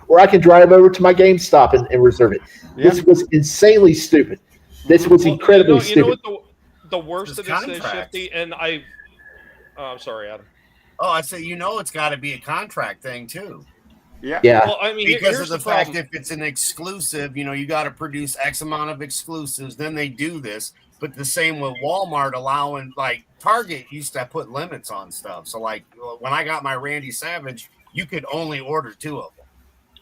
Speaker 15: or I can drive over to my GameStop and reserve it. Yeah. This was insanely stupid. This was incredibly stupid.
Speaker 4: You know what the worst of this is, Shifty, and I'm sorry, Adam.
Speaker 13: Oh, I say, it's got to be a contract thing too.
Speaker 14: Yeah.
Speaker 4: Well, I mean,
Speaker 13: because of the fact if it's an exclusive, you got to produce X amount of exclusives. Then they do this. But the same with Walmart allowing, like Target used to put limits on stuff. So like when I got my Randy Savage, you could only order 2 of them.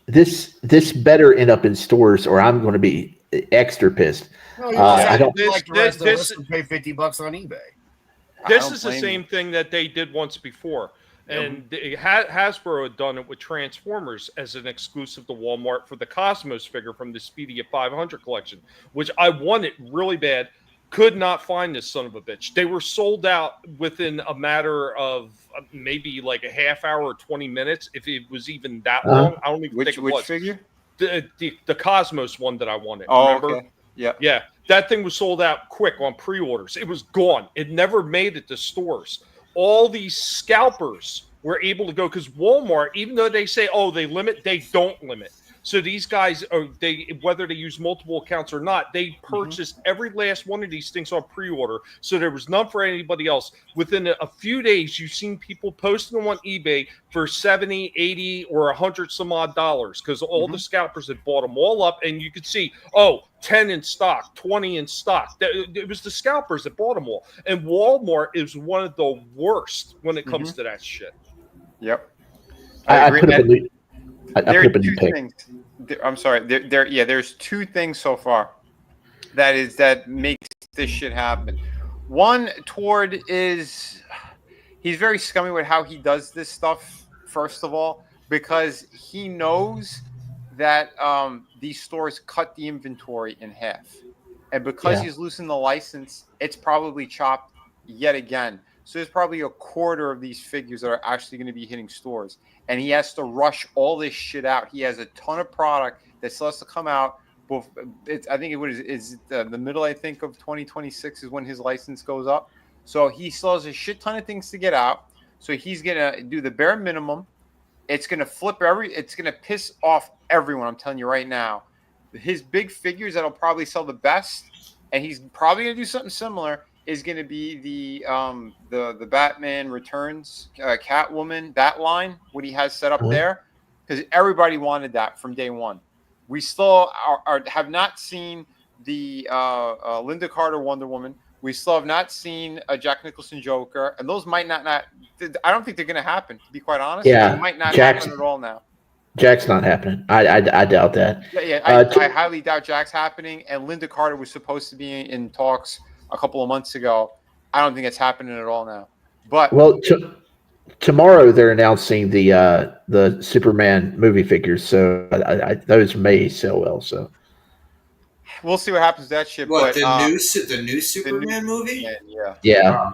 Speaker 15: This better end up in stores, or I'm going to be extra pissed.
Speaker 13: No, I don't like the rest of us and pay $50 on eBay.
Speaker 4: This is the same thing that they did once before. And Hasbro had done it with Transformers as an exclusive to Walmart for the Cosmos figure from the Speedy 500 collection, which I wanted really bad. Could not find this son of a bitch. They were sold out within a matter of maybe like a half hour or 20 minutes, if it was even that long. I don't even think it was.
Speaker 14: Which figure?
Speaker 4: The Cosmos one that I wanted.
Speaker 14: Oh,
Speaker 4: remember?
Speaker 14: okay. Yeah.
Speaker 4: Yeah. That thing was sold out quick on pre-orders. It was gone. It never made it to stores. All these scalpers were able to go, because Walmart, even though they say, they limit, they don't limit. So these guys, whether they use multiple accounts or not, they purchased every last one of these things on pre-order. So there was none for anybody else. Within a few days, you've seen people posting them on eBay for $70, $80, or $100 some odd dollars, because all the scalpers had bought them all up, and you could see, 10 in stock, 20 in stock. It was the scalpers that bought them all. And Walmart is one of the worst when it comes to that shit.
Speaker 14: Yep.
Speaker 15: I agree. There are 2 things.
Speaker 14: I'm sorry. There's 2 things so far that makes this shit happen. One, Tord he's very scummy with how he does this stuff, first of all, because he knows that these stores cut the inventory in half. And because he's losing the license, it's probably chopped yet again. So there's probably a quarter of these figures that are actually going to be hitting stores. And he has to rush all this shit out. He has a ton of product that still has to come out. I think the middle, of 2026 is when his license goes up. So he still has a shit ton of things to get out. So he's going to do the bare minimum. It's going to it's going to piss off everyone. I'm telling you right now. His big figures that'll probably sell the best, and he's probably going to do something similar, is going to be the Batman Returns, Catwoman, that line, what he has set up there, because everybody wanted that from day one. We still have not seen the Linda Carter Wonder Woman. We still have not seen a Jack Nicholson Joker, and those might not. I don't think they're going to happen. To be quite honest, they might not happen at all now.
Speaker 15: Jack's not happening. I doubt that.
Speaker 14: I highly doubt Jack's happening. And Linda Carter was supposed to be in talks a couple of months ago. I don't think it's happening at all now. But
Speaker 15: tomorrow they're announcing the Superman movie figures, so those may sell well. So
Speaker 14: we'll see what happens to that shit.
Speaker 16: What,
Speaker 14: but
Speaker 16: the new Superman movie?
Speaker 14: Yeah.
Speaker 15: Yeah.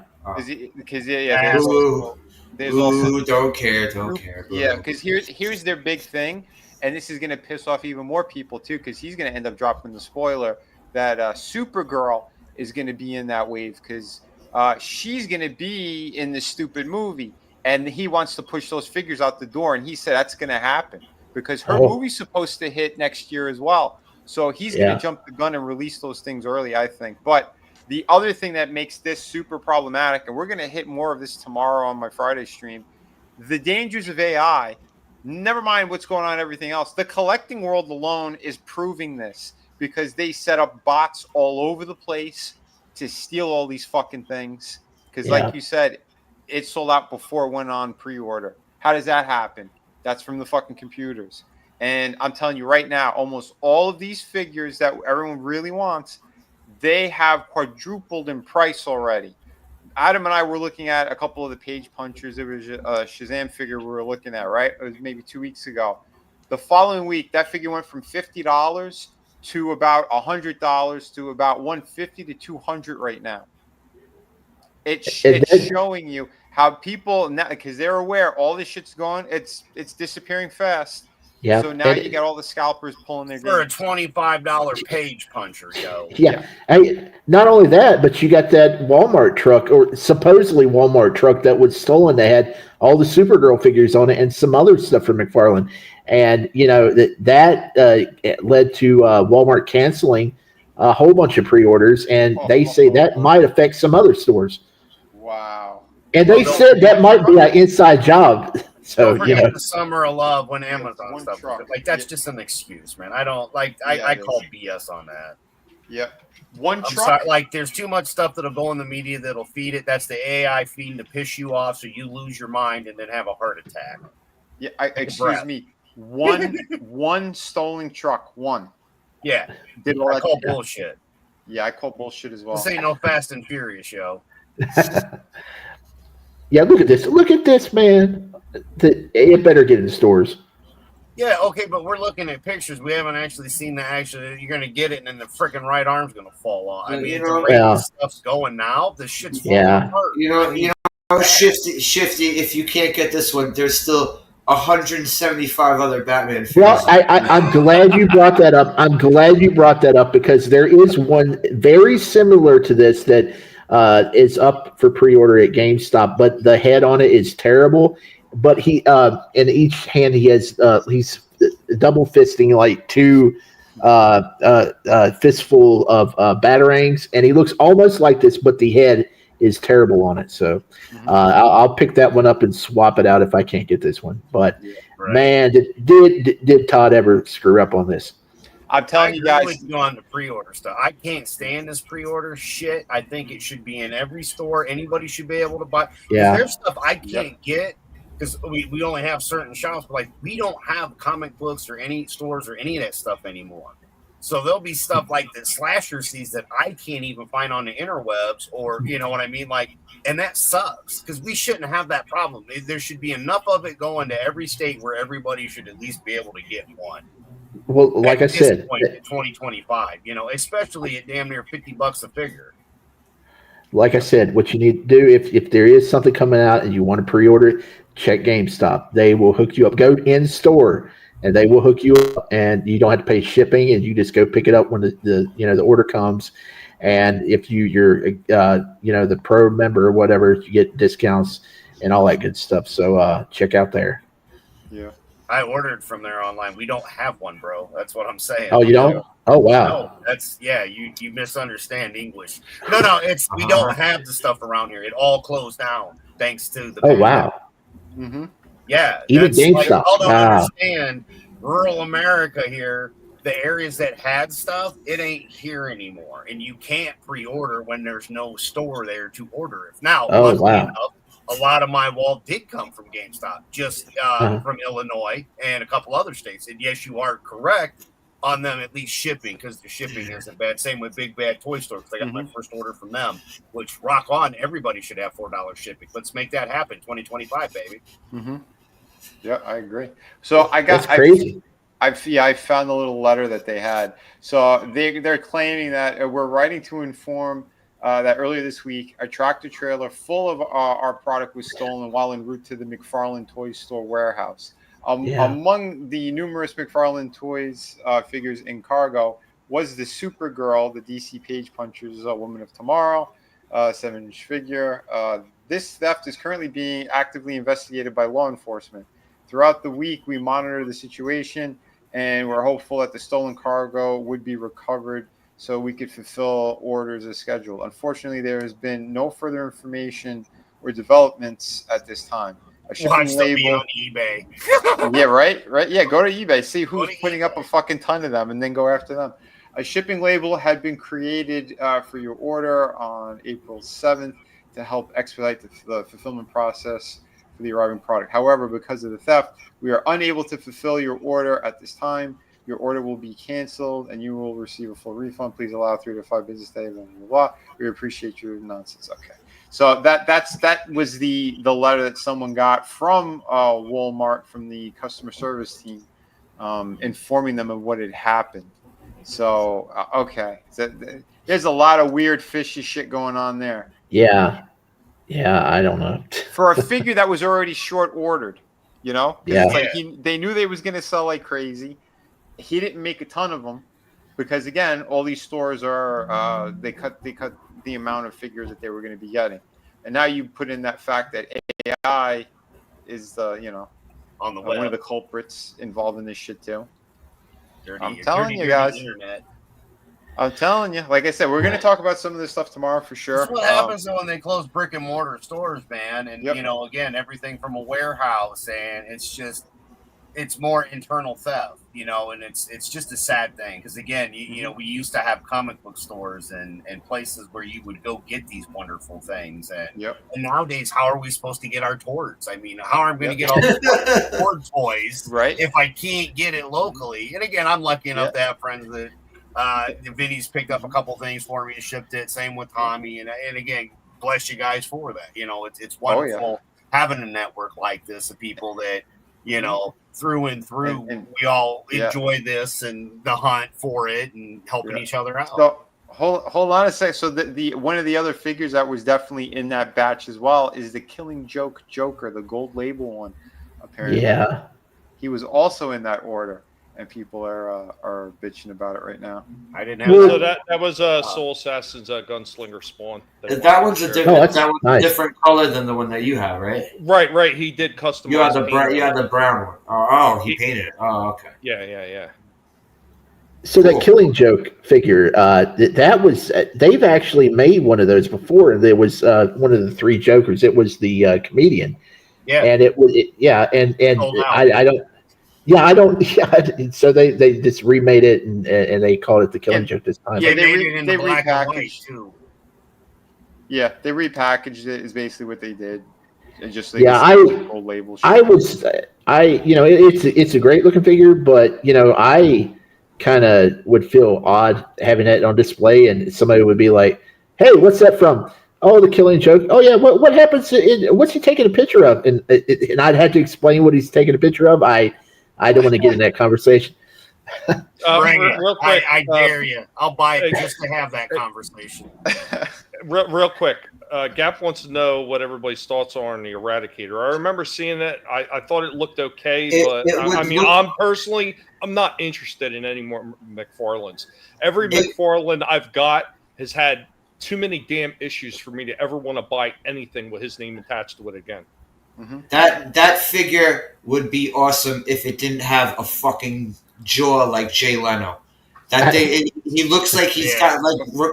Speaker 14: Because there's also
Speaker 16: don't care. Bro.
Speaker 14: Yeah, because here's their big thing, and this is gonna piss off even more people too, because he's gonna end up dropping the spoiler that Supergirl is gonna be in that wave, because she's gonna be in this stupid movie, and he wants to push those figures out the door, and he said that's gonna happen because her movie's supposed to hit next year as well. So he's gonna jump the gun and release those things early, I think. But the other thing that makes this super problematic, and we're going to hit more of this tomorrow on my Friday stream, the dangers of AI, never mind what's going on, everything else. The collecting world alone is proving this because they set up bots all over the place to steal all these fucking things. Because like you said, it sold out before it went on pre-order. How does that happen? That's from the fucking computers. And I'm telling you right now, almost all of these figures that everyone really wants, they have quadrupled in price already. Adam and I were looking at a couple of the page punchers. It was a Shazam figure we were looking at, right? It was maybe 2 weeks ago. The following week, that figure went from $50 to about $100 to about $150 to $200 right now. It's showing you how people, because they're aware all this shit's going, it's disappearing fast.
Speaker 15: Yeah.
Speaker 14: So now you got all the scalpers pulling their
Speaker 13: for
Speaker 14: games.
Speaker 13: a $25 page puncher, yo.
Speaker 15: Yeah. Not only that, but you got that Walmart truck, or supposedly Walmart truck, that was stolen. They had all the Supergirl figures on it and some other stuff from McFarlane. And, you know, that led to Walmart canceling a whole bunch of pre-orders. And they say that might affect some other stores.
Speaker 14: Wow.
Speaker 15: And they said that might be an inside job. So,
Speaker 13: don't forget the summer of love when Amazon stuff. Like, that's just an excuse, man. I don't like. I call BS on that.
Speaker 14: Yep.
Speaker 13: I'm sorry, like, there's too much stuff that'll go in the media that'll feed it. That's the AI feeding to piss you off, so you lose your mind and then have a heart attack.
Speaker 14: Yeah. Excuse me. One stolen truck. One.
Speaker 13: Yeah.
Speaker 14: Did all
Speaker 13: I
Speaker 14: that
Speaker 13: call bullshit.
Speaker 14: Yeah, I call bullshit as well.
Speaker 13: This ain't no Fast and Furious, yo.
Speaker 15: Yeah, look at this. Look at this, man. It better get in the stores.
Speaker 13: Yeah, okay, but we're looking at pictures. We haven't actually seen the action. You're going to get it, and then the freaking right arm's going to fall off. I mean, the rate this stuff's going now, the shit's falling apart.
Speaker 16: You know, Shifty, if you can't get this one, there's still 175 other Batman figures.
Speaker 15: Well, I'm glad you brought that up. I'm glad you brought that up because there is one very similar to this that is up for pre-order at GameStop, but the head on it is terrible. But he, in each hand, he has he's double fisting like two fistful of batarangs, and he looks almost like this, but the head is terrible on it. So I'll pick that one up and swap it out if I can't get this one. But man, did Todd ever screw up on this?
Speaker 14: I'm telling you guys,
Speaker 13: go on the pre-order stuff. I can't stand this pre-order shit. I think it should be in every store. Anybody should be able to buy.
Speaker 15: Yeah,
Speaker 13: there's stuff I can't get because we only have certain shops. But like, we don't have comic books or any stores or any of that stuff anymore. So there'll be stuff like that Slasher sees that I can't even find on the interwebs, or you know what I mean, like, and that sucks because we shouldn't have that problem. There should be enough of it going to every state where everybody should at least be able to get one.
Speaker 15: Well, like I said,
Speaker 13: point, 2025, you know, especially at damn near $50 a figure.
Speaker 15: Like I said, what you need to do if there is something coming out and you want to pre-order it, check GameStop. They will hook you up. Go in store and they will hook you up, and you don't have to pay shipping, and you just go pick it up when the order comes. And if you're the pro member or whatever, you get discounts and all that good stuff. So check out there.
Speaker 14: Yeah.
Speaker 13: I ordered from there online. We don't have one, bro. That's what I'm saying.
Speaker 15: Oh, you don't? Oh, wow.
Speaker 13: No, that's you misunderstand English. No, we don't have the stuff around here. It all closed down thanks to the
Speaker 15: pandemic. Wow.
Speaker 14: Mm-hmm.
Speaker 13: Yeah.
Speaker 15: Even GameStop.
Speaker 13: Like, y'all don't understand rural America here. The areas that had stuff, it ain't here anymore. And you can't pre-order when there's no store there to order it. Now, enough, a lot of my wall did come from GameStop, just from Illinois and a couple other states. And yes, you are correct. on them at least shipping, because the shipping isn't bad. Same with Big Bad Toy Store, because I got my first order from them, which rock on. Everybody should have $4 shipping. Let's make that happen. 2025, baby.
Speaker 14: Yeah, I agree. So
Speaker 15: That's crazy.
Speaker 14: I found the little letter that they had. So they're claiming that we're writing to inform that earlier this week, a tractor trailer full of our product was stolen while en route to the McFarlane Toy Store warehouse. Among the numerous McFarlane Toys figures in cargo was the Supergirl, the DC Page Punchers Woman of Tomorrow, 7-inch figure. This theft is currently being actively investigated by law enforcement. Throughout the week, we monitor the situation, and we're hopeful that the stolen cargo would be recovered so we could fulfill orders as scheduled. Unfortunately, there has been no further information or developments at this time. A shipping label
Speaker 13: on eBay.
Speaker 14: Yeah, right. Yeah, go to eBay, see who's putting up a fucking ton of them, and then go after them. A shipping label had been created for your order on April 7th to help expedite the fulfillment process for the arriving product. However, because of the theft, we are unable to fulfill your order at this time. Your order will be canceled, and you will receive a full refund. Please allow 3 to 5 business days. Blah, blah, blah. We appreciate your nonsense. Okay. So that was the letter that someone got from Walmart, from the customer service team, informing them of what had happened. So okay, there's a lot of weird fishy shit going on there.
Speaker 15: Yeah, I don't know.
Speaker 14: For a figure that was already short ordered, you know,
Speaker 15: yeah,
Speaker 14: it's like they knew they was going to sell like crazy. He didn't make a ton of them because again, all these stores are they cut the amount of figures that they were going to be getting, and now you put in that fact that AI is
Speaker 13: on the
Speaker 14: one
Speaker 13: web.
Speaker 14: of the culprits involved in this shit too. I'm
Speaker 13: Dirty
Speaker 14: telling you guys.
Speaker 13: Internet.
Speaker 14: I'm telling you. Like I said, we're going to talk about some of this stuff tomorrow for sure.
Speaker 13: That's what happens when they close brick and mortar stores, man. And again, everything from a warehouse, and it's more internal theft, and it's just a sad thing because again, we used to have comic book stores and places where you would go get these wonderful things, and nowadays, how are we supposed to get our toys? I mean, how am I going to get all the Tord toys if I can't get it locally? And again, I'm lucky enough to have friends that Vinnie's picked up a couple things for me and shipped it. Same with Tommy, and again, bless you guys for that. It's wonderful having a network like this of people that through and through, and we all enjoy this and the hunt for it and helping each other out.
Speaker 14: So hold on a sec. So the one of the other figures that was definitely in that batch as well is the Killing Joke Joker, the gold label one. Apparently, he was also in that order, and people are bitching about it right now.
Speaker 13: I didn't have
Speaker 4: so that was Soul Assassin's Gunslinger Spawn.
Speaker 16: That one's a different. That one's a different color than the one that you have, right?
Speaker 4: Right. He did customize.
Speaker 16: You had the brown one. Oh, he painted it. Oh, okay.
Speaker 4: Yeah.
Speaker 15: So that Killing Joke figure, that was they've actually made one of those before. There was one of the 3 Jokers. It was the comedian. Yeah, and it was I don't. Yeah, I don't. Yeah, so they just remade it and they called it the Killing Joke this time.
Speaker 14: Yeah, they repackaged too. Yeah, they repackaged it. Is basically what they did. And just old label.
Speaker 15: It's a great looking figure, but I kind of would feel odd having that on display, and somebody would be like, "Hey, what's that from?" Oh, the Killing Joke. Oh yeah, what happens? What's he taking a picture of? And I'd have to explain what he's taking a picture of. I don't want to get in that conversation.
Speaker 13: Real quick, I dare you. I'll buy it just to have that conversation.
Speaker 4: Real quick, Gap wants to know what everybody's thoughts are on the Eradicator. I remember seeing it. I thought it looked okay, but I'm not interested in any more McFarlanes. Every McFarlane I've got has had too many damn issues for me to ever want to buy anything with his name attached to it again.
Speaker 16: Mm-hmm. That figure would be awesome if it didn't have a fucking jaw like Jay Leno. He looks like he's got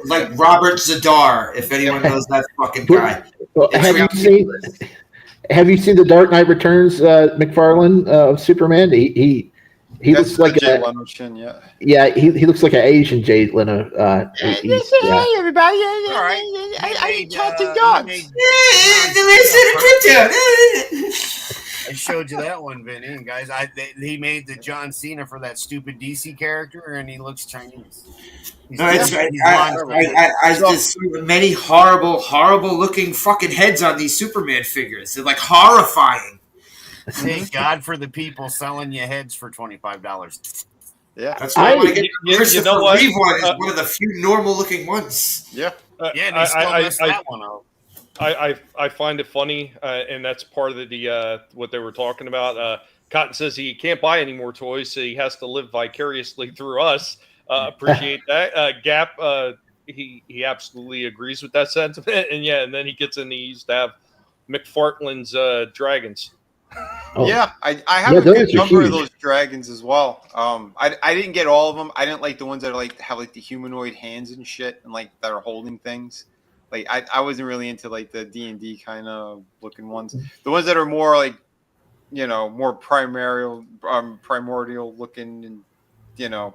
Speaker 16: like Robert Zadar. If anyone knows that fucking guy.
Speaker 15: Well, have you seen the Dark Knight Returns McFarlane of Superman? He looks like
Speaker 14: Jay Leno chin,
Speaker 15: he looks like an Asian Jay Leno.
Speaker 14: Hey everybody! All right, I eat cats and dogs.
Speaker 13: I showed you that one, Vinny. And guys, he made the John Cena for that stupid DC character, and he looks Chinese.
Speaker 16: No, it's I just see many horrible looking fucking heads on these Superman figures. They're like horrifying.
Speaker 13: Thank God for the people selling you heads for $25.
Speaker 14: Yeah,
Speaker 16: that's why I want to get
Speaker 4: you know what?
Speaker 16: Reeve one is one of the few normal looking ones.
Speaker 14: Yeah,
Speaker 13: yeah, they still messed that one up.
Speaker 4: I find it funny, and that's part of the what they were talking about. Cotton says he can't buy any more toys, so he has to live vicariously through us. Appreciate that. Gap, he absolutely agrees with that sentiment, and then he gets in. He used to have McFarlane's dragons.
Speaker 14: Oh. Yeah, I have a good number of those dragons as well. I didn't get all of them. I didn't like the ones that are like have like the humanoid hands and shit, and like that are holding things. Like I wasn't really into like the D&D kind of looking ones. The ones that are more like, more primordial looking, and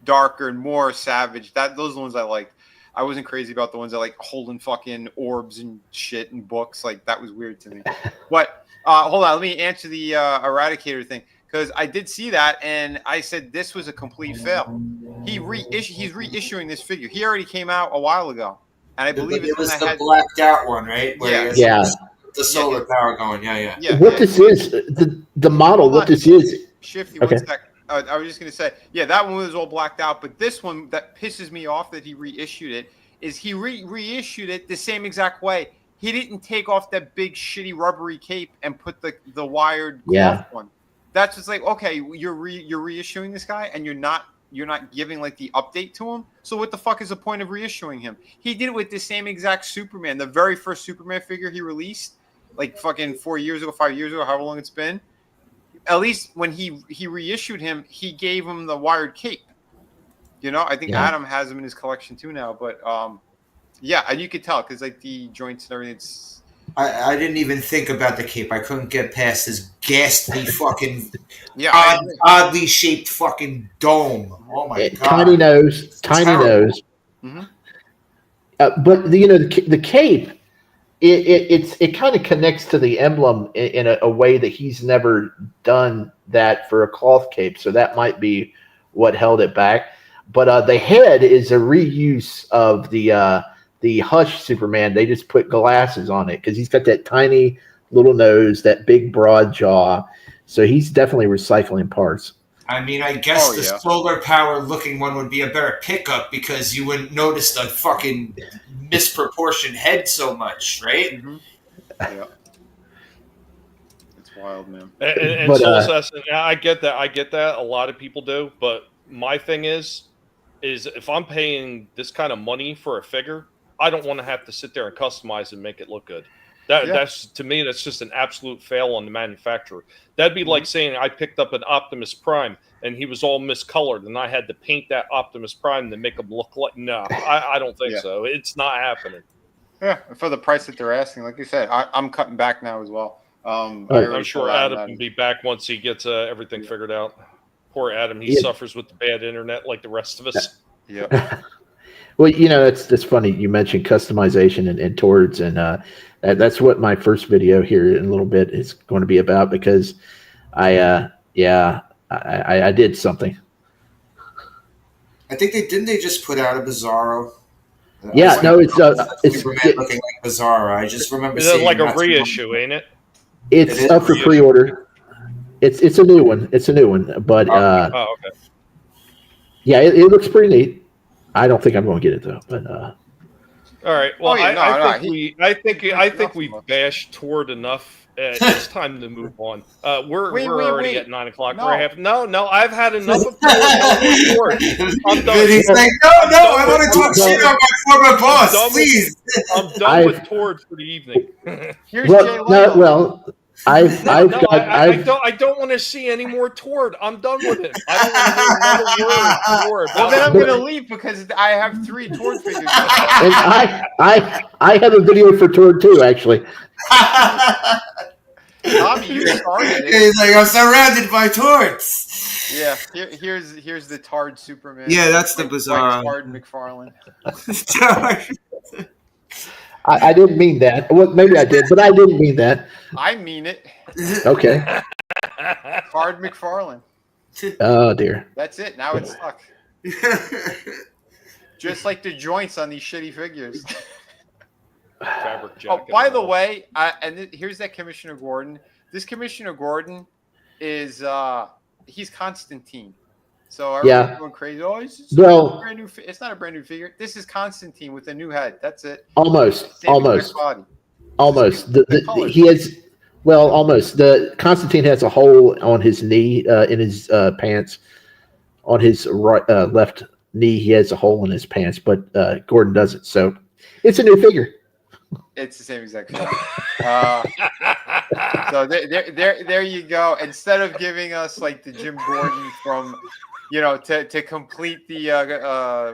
Speaker 14: darker and more savage. Those are the ones I liked. I wasn't crazy about the ones that like holding fucking orbs and shit and books. Like that was weird to me. But hold on, let me answer the Eradicator thing, because I did see that and I said this was a complete fail. He's reissuing this figure. He already came out a while ago. And I believe
Speaker 16: it was the blacked out one, right? Where the solar power going. Yeah.
Speaker 15: What this is, the model, what this is.
Speaker 14: Shifty, okay. 1 sec. I was just going to say, that one was all blacked out. But this one that pisses me off that he reissued it is he reissued it the same exact way. He didn't take off that big shitty rubbery cape and put the wired cloth one. That's just like, okay, you're reissuing this guy and you're not giving like the update to him. So what the fuck is the point of reissuing him? He did it with the same exact Superman, the very first Superman figure he released, like fucking 4 years ago, 5 years ago, however long it's been. At least when he reissued him, he gave him the wired cape. I think Adam has him in his collection too now. But and you could tell because like the joints and everything.
Speaker 16: I didn't even think about the cape. I couldn't get past his ghastly fucking oddly shaped fucking dome. Oh my god!
Speaker 15: Tiny nose. Mm-hmm. But the cape, it kind of connects to the emblem in a way that he's never done that for a cloth cape. So that might be what held it back. But the head is a reuse of the Hush Superman. They just put glasses on it because he's got that tiny little nose, that big broad jaw. So he's definitely recycling parts.
Speaker 16: I mean, I guess the solar power looking one would be a better pickup because you wouldn't notice the fucking misproportioned head so much, right?
Speaker 14: Mm-hmm. Yeah. It's wild, man.
Speaker 4: And Soul Assassin, I get that. A lot of people do. But my thing is if I'm paying this kind of money for a figure, I don't want to have to sit there and customize and make it look good. That's to me, that's just an absolute fail on the manufacturer. That'd be like saying I picked up an Optimus Prime and he was all miscolored and I had to paint that Optimus Prime to make him look like. No, I don't think so. It's not happening.
Speaker 14: Yeah, for the price that they're asking, like you said, I'm cutting back now as well.
Speaker 4: I'm sure Adam can be back once he gets everything figured out. Poor Adam, he suffers with the bad internet like the rest of us.
Speaker 14: Yeah.
Speaker 15: Well, that's funny. You mentioned customization and Tords, and that's what my first video here in a little bit is going to be about because I did something.
Speaker 16: I think they just put out a Bizarro.
Speaker 15: It's
Speaker 16: Superman looking like Bizarro. I just remember seeing
Speaker 4: like a reissue, ain't it?
Speaker 15: It's up for pre-order. It's a new one. But
Speaker 4: okay.
Speaker 15: Yeah, it looks pretty neat. I don't think I'm going to get it though. But
Speaker 4: all right. Well, I think we bashed Tord enough. It's time to move on. We're already at 9 o'clock. No. I've had enough of Tord. I'm done.
Speaker 16: He's like, no. I want to talk shit about my former boss, please.
Speaker 4: I'm done with Tord for the evening.
Speaker 15: I
Speaker 4: don't want to see any more Tord. I'm done with it. I don't want to hear another word.
Speaker 14: Well, then I'm going to leave because I have 3 Tord figures.
Speaker 15: And I have a video for Tord too, actually.
Speaker 14: Tommy, you started it.
Speaker 16: He's like, I'm surrounded by Tords.
Speaker 14: Yeah, here's the Tard Superman.
Speaker 16: Yeah, that's the Bizarro.
Speaker 14: Tard McFarlane.
Speaker 15: I didn't mean that. Well, maybe I did, but I didn't mean that.
Speaker 14: I mean it.
Speaker 15: Okay.
Speaker 14: Hard McFarlane.
Speaker 15: Oh dear.
Speaker 14: That's it. Now it's stuck. Just like the joints on these shitty figures.
Speaker 4: Fabric
Speaker 14: Oh,
Speaker 4: jacket.
Speaker 14: by the way, here's that Commissioner Gordon. This Commissioner Gordon is he's Constantine. So everyone's going crazy. Oh, it's
Speaker 15: well,
Speaker 14: brand new. It's not a brand new figure. This is Constantine with a new head. That's it.
Speaker 15: Almost.
Speaker 14: Body.
Speaker 15: Almost. He has. Well, almost. The Constantine has a hole on his knee in his pants. On his right, left knee, he has a hole in his pants, but Gordon doesn't. So it's a new figure.
Speaker 14: It's the same exact thing. So there you go. Instead of giving us like the Jim Gordon from, to complete the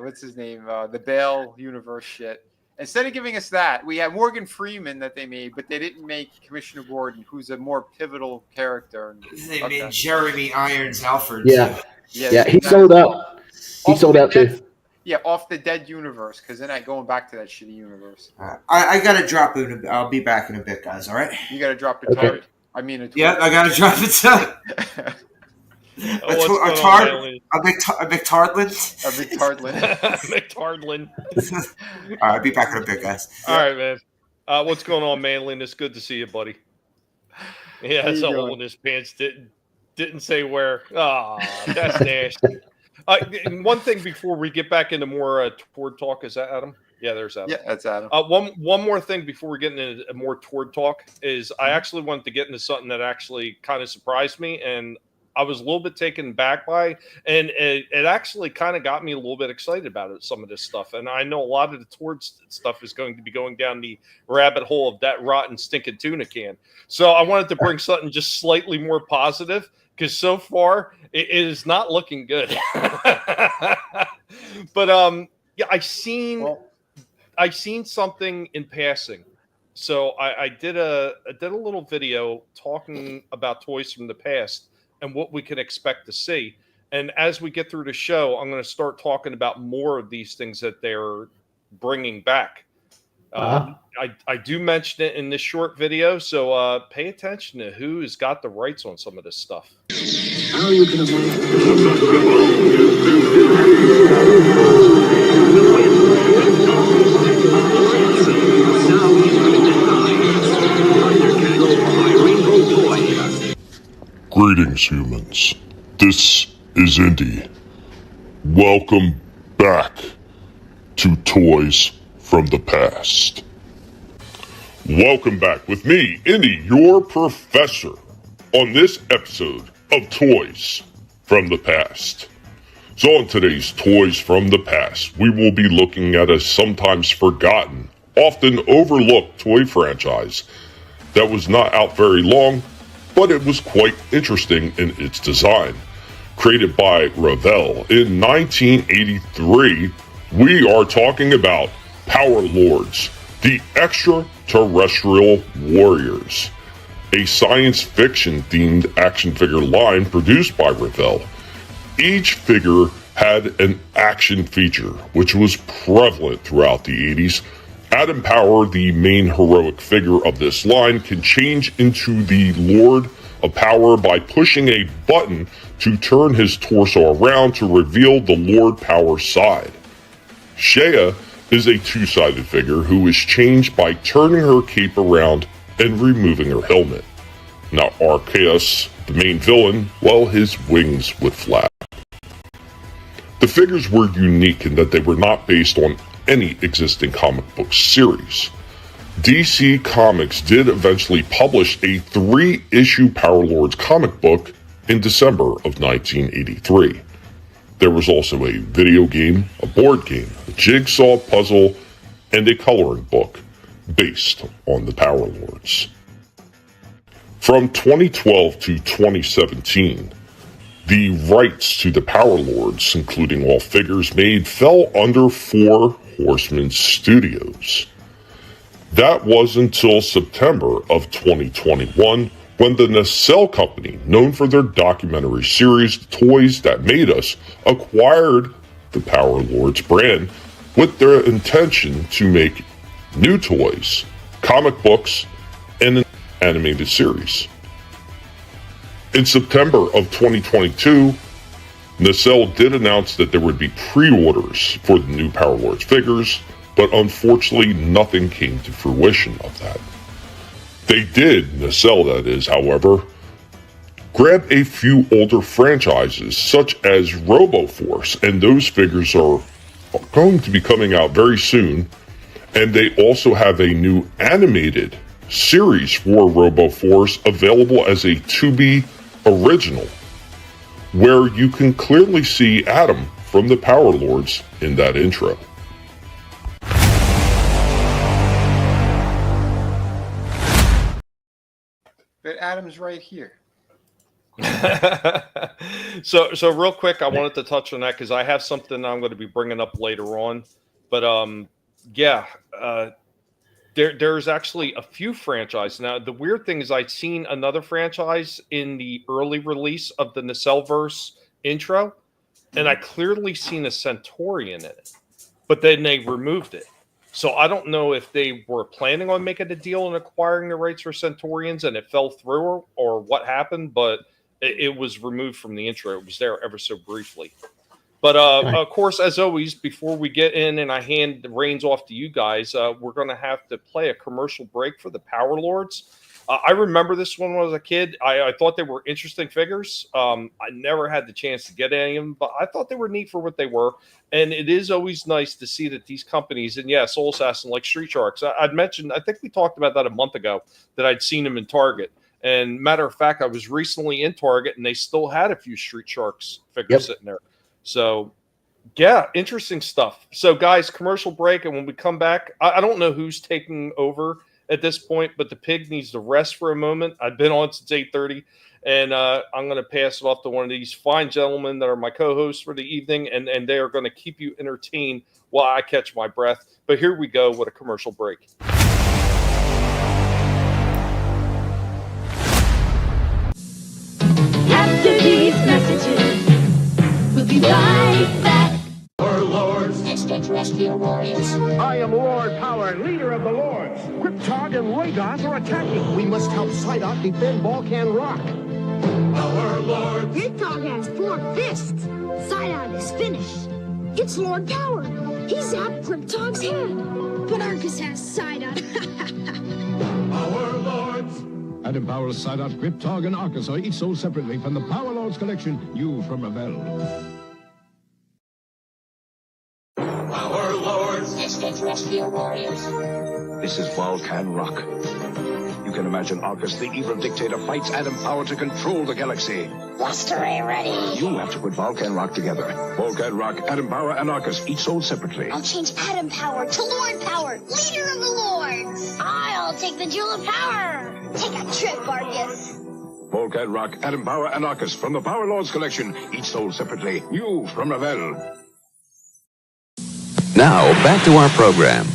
Speaker 14: what's his name, the Bale universe shit. Instead of giving us that, we have Morgan Freeman that they made, but they didn't make Commissioner Gordon, who's a more pivotal character.
Speaker 16: They made Jeremy Irons Alfred.
Speaker 15: Yeah, he sold out. He sold out too.
Speaker 14: Yeah, off the Dead universe, because then I'm going back to that shitty universe.
Speaker 16: I gotta drop it. I'll be back in a bit, guys. All right.
Speaker 14: You gotta drop the tart. I mean, a
Speaker 16: yeah, I gotta drop it. A McTardlin.
Speaker 14: A McTardlin.
Speaker 4: McTardlin.
Speaker 16: All right, I'll be back in a bit, guys.
Speaker 4: All right, man. What's going on, Manlin? It's good to see you, buddy. Yeah, that's a hole in his pants. Didn't say where. Ah, that's nasty. One thing before we get back into more Toward talk, is that Adam? Yeah, there's Adam.
Speaker 14: Yeah, that's Adam.
Speaker 4: One more thing before we get into more Toward talk is I actually wanted to get into something that actually kind of surprised me, and I was a little bit taken back by, and it actually kind of got me a little bit excited about it, some of this stuff. And I know a lot of the Toward stuff is going to be going down the rabbit hole of that rotten stinking tuna can. So I wanted to bring something just slightly more positive, because so far it is not looking good. But yeah, I seen something in passing. So I did a little video talking about toys from the past and what we can expect to see. And as we get through the show, I'm going to start talking about more of these things that they're bringing back. I do mention it in this short video, so pay attention to who has got the rights on some of this stuff.
Speaker 2: How you can
Speaker 12: Greetings, humans. This is Indy. Welcome back to Toys from the Past. Welcome back with me, Indy, your professor, on this episode of Toys from the Past. So on today's Toys from the Past, we will be looking at a sometimes forgotten, often overlooked toy franchise that was not out very long, but it was quite interesting in its design. Created by Revell in 1983, we are talking about Power Lords, the Extraterrestrial Warriors, a science fiction themed action figure line produced by Revell. Each figure had an action feature, which was prevalent throughout the 80s. Adam Power, the main heroic figure of this line, can change into the Lord of Power by pushing a button to turn his torso around to reveal the Lord Power side. Shea is a two-sided figure who is changed by turning her cape around and removing her helmet. Now Arceus, the main villain, well, his wings would flap. The figures were unique in that they were not based on any existing comic book series. DC Comics did eventually publish a 3-issue Power Lords comic book in December of 1983. There was also a video game, a board game, a jigsaw puzzle, and a coloring book based on the Power Lords. From 2012 to 2017, the rights to the Power Lords, including all figures made, fell under Four Horsemen Studios. That was until September of 2021, when the Nacelle Company, known for their documentary series Toys That Made Us, acquired the Power Lords brand with their intention to make new toys, comic books, and an animated series. In September of 2022, Nacelle did announce that there would be pre-orders for the new Power Lords figures, but unfortunately nothing came to fruition of that. They did, Nacelle that is, however, grab a few older franchises such as RoboForce, and those figures are going to be coming out very soon, and they also have a new animated series for RoboForce available as a to-be original, where you can clearly see Adam from the Power Lords in that intro.
Speaker 14: But Adam's right here.
Speaker 4: So real quick, I wanted to touch on that because I have something I'm going to be bringing up later on. But there's actually a few franchises. Now, the weird thing is I'd seen another franchise in the early release of the Nacelleverse intro, and I clearly seen a Centaurian in it, but then they removed it. So I don't know if they were planning on making a deal and acquiring the rights for Centaurians and it fell through or what happened, but it was removed from the intro. It was there ever so briefly. But of course, as always, before we get in and I hand the reins off to you guys, we're going to have to play a commercial break for the Power Lords. I remember this one when I was a kid. I thought they were interesting figures. I never had the chance to get any of them, but I thought they were neat for what they were. And it is always nice to see that these companies, and Soul Assassin, like Street Sharks, I'd mentioned, I think we talked about that a month ago, that I'd seen them in Target. And matter of fact, I was recently in Target and they still had a few Street Sharks figures sitting there. So, yeah, interesting stuff. So, guys, commercial break. And when we come back, I don't know who's taking over at this point, but the pig needs to rest for a moment. I've been on since 8:30, and I'm going to pass it off to one of these fine gentlemen that are my co-hosts for the evening, and they are going to keep you entertained while I catch my breath. But here we go with a commercial break.
Speaker 6: After these messages, we'll be right back.
Speaker 2: Our lords, extraterrestrial warriors.
Speaker 3: I am Lord Power, leader of the Lords. Cryptog and Rhaegar are attacking. We must help Psyduck defend Vulcan Rock.
Speaker 2: Our lords.
Speaker 11: Cryptog has 4 fists. Psyduck is finished. It's Lord Power. He's zapped Cryptog's head. But Arcus has Psyduck.
Speaker 2: Our lords.
Speaker 17: Adam Power, Psyduck, Cryptog, and Arcus are each sold separately from the Power Lords collection, new from Ravel.
Speaker 2: Our lords, extraterrestrial warriors.
Speaker 10: This is Vulcan Rock. You can imagine Arcus, the evil dictator, fights Adam Power to control the galaxy.
Speaker 1: Blast array ready.
Speaker 10: You have to put Vulcan Rock together. Vulcan Rock, Adam Power, and Arcus, each sold separately.
Speaker 1: I'll change Adam Power to Lord Power, leader of the Lords. I'll take the Jewel of Power. Take a trip, Arcus.
Speaker 10: Vulcan Rock, Adam Power, and Arcus from the Power Lords collection, each sold separately, new from Ravel.
Speaker 8: Now, back to our program.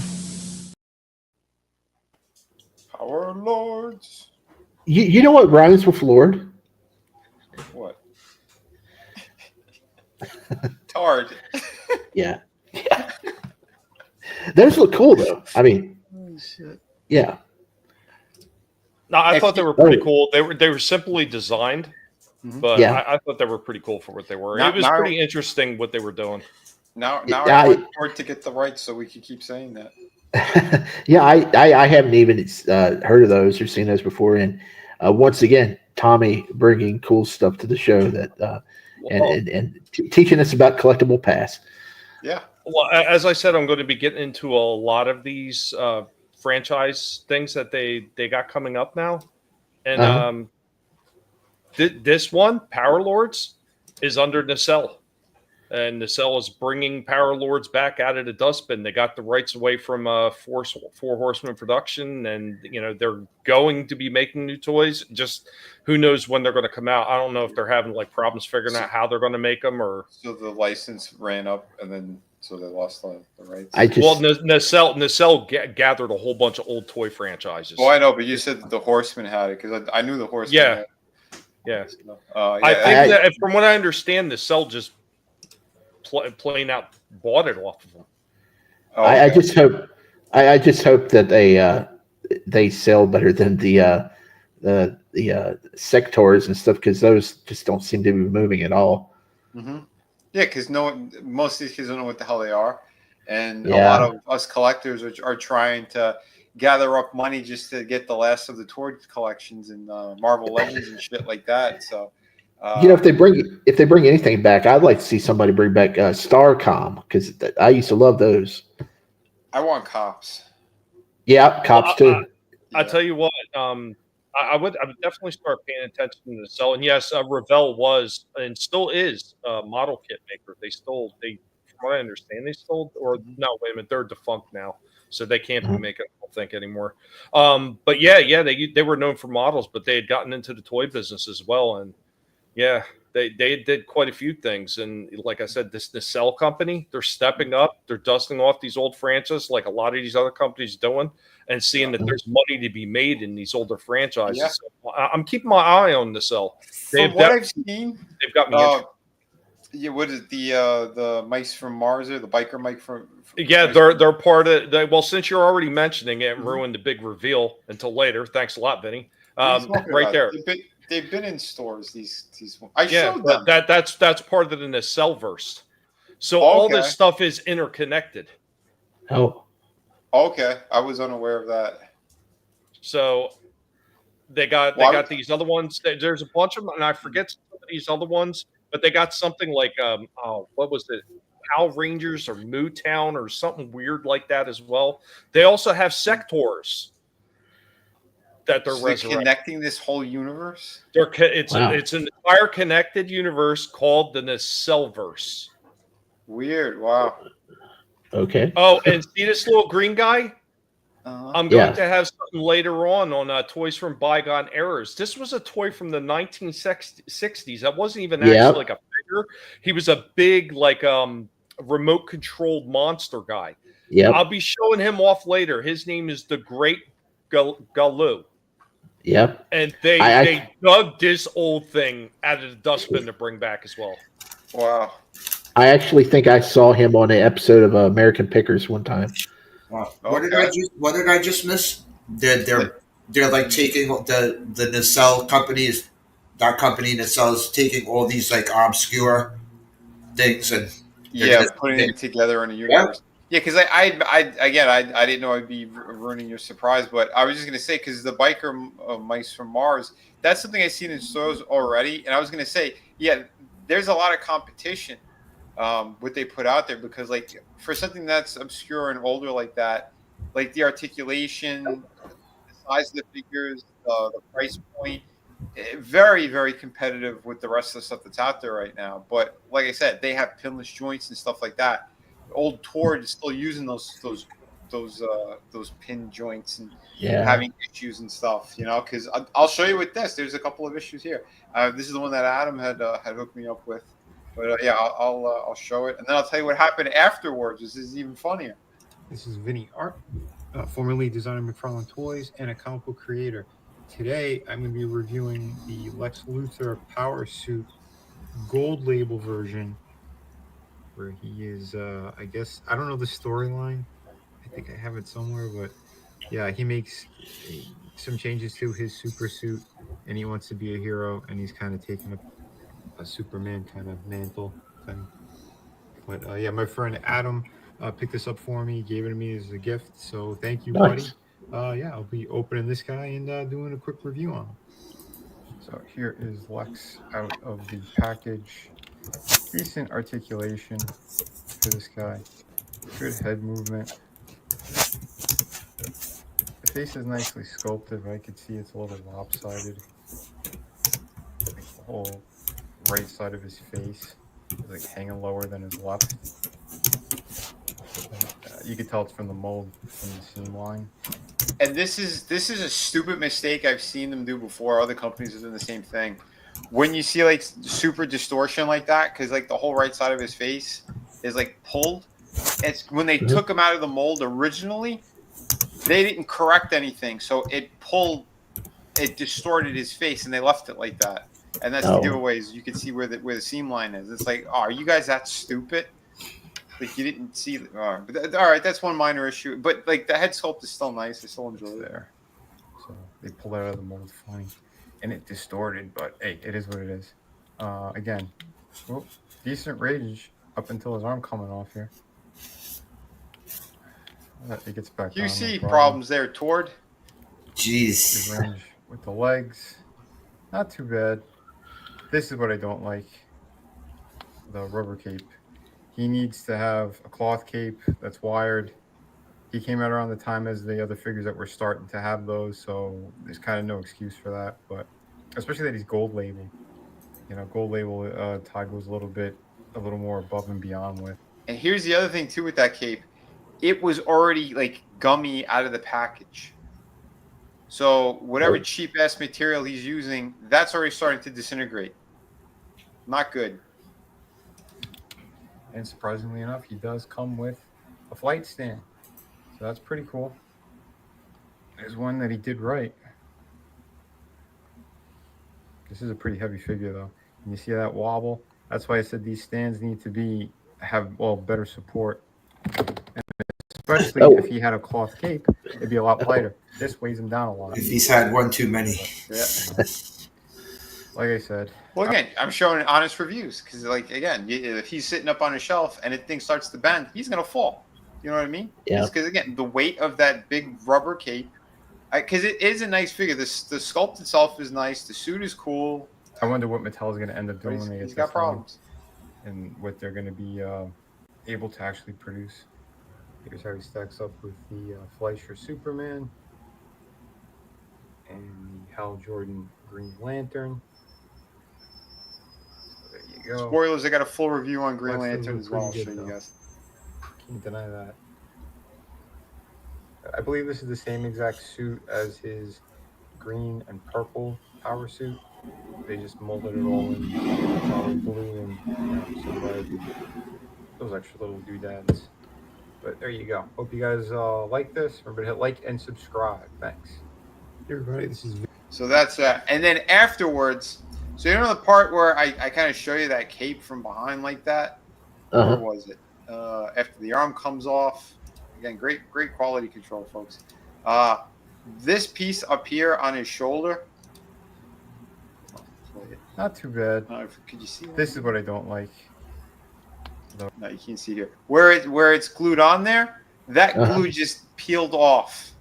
Speaker 14: Power Lords.
Speaker 15: You know what rhymes with Lord?
Speaker 14: What? Tard.
Speaker 15: Yeah. Those look cool, though. I mean, yeah.
Speaker 4: No, I thought they were pretty cool. They were simply designed, but I thought they were pretty cool for what they were. It was pretty interesting what they were doing.
Speaker 14: Now I look forward to get the rights so we can keep saying that.
Speaker 15: Yeah, I haven't even heard of those or seen those before. And once again, Tommy bringing cool stuff to the show that and teaching us about Collectable Past.
Speaker 14: Yeah.
Speaker 4: Well, as I said, I'm going to be getting into a lot of these franchise things that they got coming up now, and this one, Power Lords, is under Nacelle. And Nacelle is bringing Power Lords back out of the dustbin. They got the rights away from Four Horsemen Production, and they're going to be making new toys. Just who knows when they're going to come out? I don't know if they're having problems figuring out how they're going to make them, or
Speaker 14: so the license ran up, and then so they lost the rights.
Speaker 4: Nacelle gathered a whole bunch of old toy franchises.
Speaker 14: Oh, I know, but you said that the Horsemen had it because I knew the Horsemen.
Speaker 4: Yeah,
Speaker 14: had it.
Speaker 4: Yeah.
Speaker 14: I
Speaker 4: think that from what I understand, Nacelle just plain out bought it off of them.
Speaker 15: I just hope I just hope that they sell better than the sectors and stuff, because those just don't seem to be moving at all.
Speaker 14: Mm-hmm. Yeah, because most of these kids don't know what the hell they are, and a
Speaker 15: Yeah.
Speaker 14: lot of us collectors are trying to gather up money just to get the last of the toy collections and Marvel Legends and shit like that. So,
Speaker 15: If they bring anything back, I'd like to see somebody bring back Starcom, because I used to love those.
Speaker 14: I want cops.
Speaker 15: Yeah, cops too.
Speaker 4: I tell you what, I would definitely start paying attention to the cell. And yes, Revell was and still is a model kit maker. From what I understand, they stole, or no, wait a minute, they're defunct now, so they can't be making, I don't think, anymore. But yeah, they were known for models, but they had gotten into the toy business as well, and yeah, they did quite a few things. And like I said, this Nacelle company, they're stepping up, they're dusting off these old franchises like a lot of these other companies doing, and seeing that there's money to be made in these older franchises.
Speaker 14: Yeah.
Speaker 4: So I'm keeping my eye on Nacelle.
Speaker 14: From what I've seen,
Speaker 4: they've got me interested.
Speaker 14: Yeah, what is it, the mice from Mars, or the biker Mike from
Speaker 4: Yeah, they're part of. Well, since you're already mentioning it, and ruined the big reveal until later. Thanks a lot, Vinny. Right there.
Speaker 14: They've been in stores. These
Speaker 4: showed them. That's part of the Nacelle-verse. So all this stuff is interconnected.
Speaker 15: Oh.
Speaker 14: Okay, I was unaware of that.
Speaker 4: So they got these other ones. There's a bunch of them, and I forget some of these other ones, but they got something like what was it? Power Rangers or Mootown or something weird like that as well. They also have sectors that they're
Speaker 14: connecting this whole universe.
Speaker 4: It's an entire connected universe called the Nacelle-verse.
Speaker 14: Weird. Wow.
Speaker 15: Okay.
Speaker 4: Oh, and see this little green guy? I'm going to have something later on Toys from Bygone Eras. This was a toy from the 1960s. That wasn't even actually like a figure. He was a big, like, remote controlled monster guy.
Speaker 15: Yeah.
Speaker 4: I'll be showing him off later. His name is the Great Galoo.
Speaker 15: Yep.
Speaker 4: And they dug this old thing out of the dustbin to bring back as well.
Speaker 14: Wow.
Speaker 15: I actually think I saw him on an episode of American Pickers one time.
Speaker 16: Wow. What did I just miss? They're like taking the Nacelle companies, that company Nacelle is taking all these like obscure things and
Speaker 14: putting it together in a universe. Yeah, because I didn't know I'd be ruining your surprise, but I was just going to say, because the biker mice from Mars, that's something I've seen in stores already, and I was going to say, yeah, there's a lot of competition what they put out there, because like for something that's obscure and older like that, like the articulation, the size of the figures, the price point, very, very competitive with the rest of the stuff that's out there right now. But like I said, they have pinless joints and stuff like that. Old Tord is still using those pin joints and having issues and stuff, because I'll show you with this. There's a couple of issues here. This is the one that Adam had hooked me up with, but I'll show it, and then I'll tell you what happened afterwards. This is even funnier.
Speaker 18: This is Vinnie Art, formerly designer McFarlane Toys and a comic book creator. Today I'm going to be reviewing the Lex Luthor Power Suit Gold Label version, where he is, I guess, I don't know the storyline. I think I have it somewhere, but yeah, he makes some changes to his super suit, and he wants to be a hero, and he's kind of taking a Superman kind of mantle thing. But my friend Adam picked this up for me, gave it to me as a gift, so thank you, buddy. I'll be opening this guy and doing a quick review on him. So here is Lex out of the package. Decent articulation for this guy. Good head movement. The face is nicely sculpted, but I could see it's a little lopsided. Like the whole right side of his face is like hanging lower than his left. You can tell it's from the mold, from the seam line.
Speaker 14: And this is a stupid mistake I've seen them do before. Other companies have done the same thing. When you see like super distortion like that, because like the whole right side of his face is like pulled. It's when they took him out of the mold originally, they didn't correct anything, so it distorted his face, and they left it like that. And that's the giveaways. You can see where the seam line is. It's like, oh, are you guys that stupid? Like you didn't see. All right, that's one minor issue. But like the head sculpt is still nice. I still enjoy it.
Speaker 18: There. So they pulled it out of the mold funny, and it distorted. But hey, it is what it is. Again, decent range up until his arm coming off here. It gets back.
Speaker 14: You see problems there, Tord?
Speaker 16: Jeez.
Speaker 18: The range with the legs, not too bad. This is what I don't like. The rubber cape. He needs to have a cloth cape that's wired. He came out around the time as the other figures that were starting to have those, so there's kind of no excuse for that. But especially that he's gold label. You know, gold label Tide goes a little more above and beyond with.
Speaker 14: And here's the other thing too with that cape. It was already like gummy out of the package. So whatever cheap ass material he's using, that's already starting to disintegrate. Not good.
Speaker 18: And surprisingly enough, he does come with a flight stand. So that's pretty cool. There's one that he did right. This is a pretty heavy figure though. And you see that wobble? That's why I said these stands need to have better support. And especially if he had a cloth cape, it'd be a lot lighter. This weighs him down a lot.
Speaker 16: If he's had one too many.
Speaker 14: Yeah.
Speaker 18: Like I said.
Speaker 14: Well, again, I'm showing honest reviews because, like, again, if he's sitting up on a shelf and the thing starts to bend, he's gonna fall. You know what I mean?
Speaker 15: Yeah.
Speaker 14: Because again, the weight of that big rubber cape, because it is a nice figure. The sculpt itself is nice. The suit is cool.
Speaker 18: I wonder what Mattel's going to end up doing when they get
Speaker 14: He's got problems,
Speaker 18: and what they're going to be able to actually produce. Here's how he stacks up with the Fleischer Superman and the Hal Jordan Green Lantern. So there you go.
Speaker 14: Spoilers, I got a full review on Green Lantern as well. I'll show you guys.
Speaker 18: Can't deny that. I believe this is the same exact suit as his green and purple power suit. They just molded it all in blue and some red. Those extra little doodads. But there you go. Hope you guys like this. Remember to hit like and subscribe. Thanks. Hey everybody, this is
Speaker 14: So that's that. And then afterwards, so you know the part where I kind of show you that cape from behind like that? Where was it? After the arm comes off. Again, great quality control, folks. This piece up here on his shoulder.
Speaker 18: not too bad.
Speaker 14: Could you see that?
Speaker 18: This is what I don't like.
Speaker 14: No, you can't see here. Where it's glued on there, that glue just peeled off.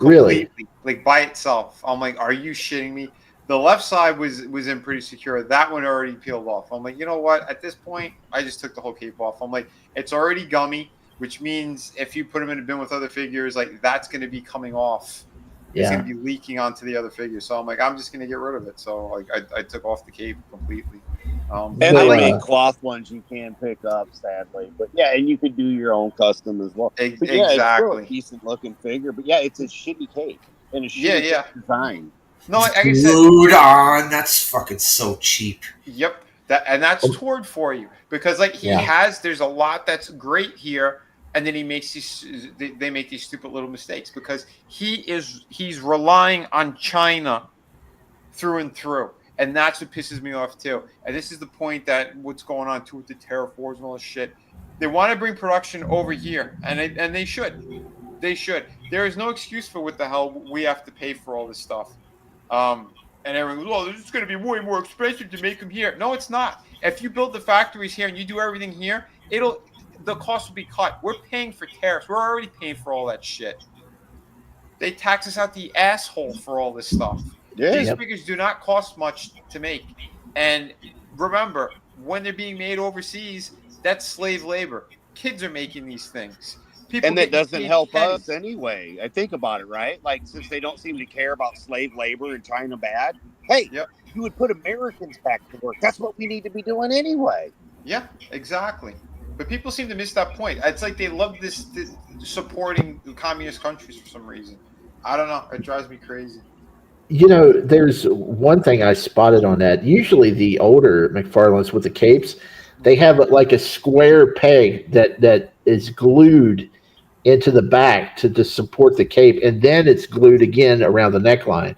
Speaker 15: Really?
Speaker 14: Like by itself. I'm like, are you shitting me? The left side was in pretty secure. That one already peeled off. I'm like, you know what? At this point, I just took the whole cape off. I'm like, it's already gummy, which means if you put them in a bin with other figures, like that's going to be coming off. It's going to be leaking onto the other figures. So I'm like, I'm just going to get rid of it. So like, I took off the cape completely.
Speaker 19: And they make cloth ones you can pick up, sadly. But yeah, and you could do your own custom as well. But yeah, it's still a decent looking figure. But yeah, it's a shitty cape and a shitty design.
Speaker 14: No, like I said,
Speaker 16: glued on. That's fucking so cheap.
Speaker 14: Yep, that's Tord for you because like there's a lot that's great here, and then he makes these. They make these stupid little mistakes because he's relying on China through and through, and that's what pisses me off too. And this is the point that what's going on too with the Terra Force and all this shit. They want to bring production over here, and they should. They should. There is no excuse for what the hell we have to pay for all this stuff. And everyone goes, oh, this is going to be way more expensive to make them here. No, it's not. If you build the factories here and you do everything here, the cost will be cut. We're paying for tariffs. We're already paying for all that shit. They tax us out the asshole for all this stuff. These figures do not cost much to make. And remember, when they're being made overseas, that's slave labor. Kids are making these things.
Speaker 19: And that doesn't help us anyway. I think about it, right? Like, since they don't seem to care about slave labor in China bad, hey, you would put Americans back to work. That's what we need to be doing anyway.
Speaker 14: Yeah, exactly. But people seem to miss that point. It's like they love this supporting the communist countries for some reason. I don't know. It drives me crazy.
Speaker 15: You know, there's one thing I spotted on that. Usually the older McFarlanes with the capes, they have like a square peg that is glued into the back to support the cape, and then it's glued again around the neckline.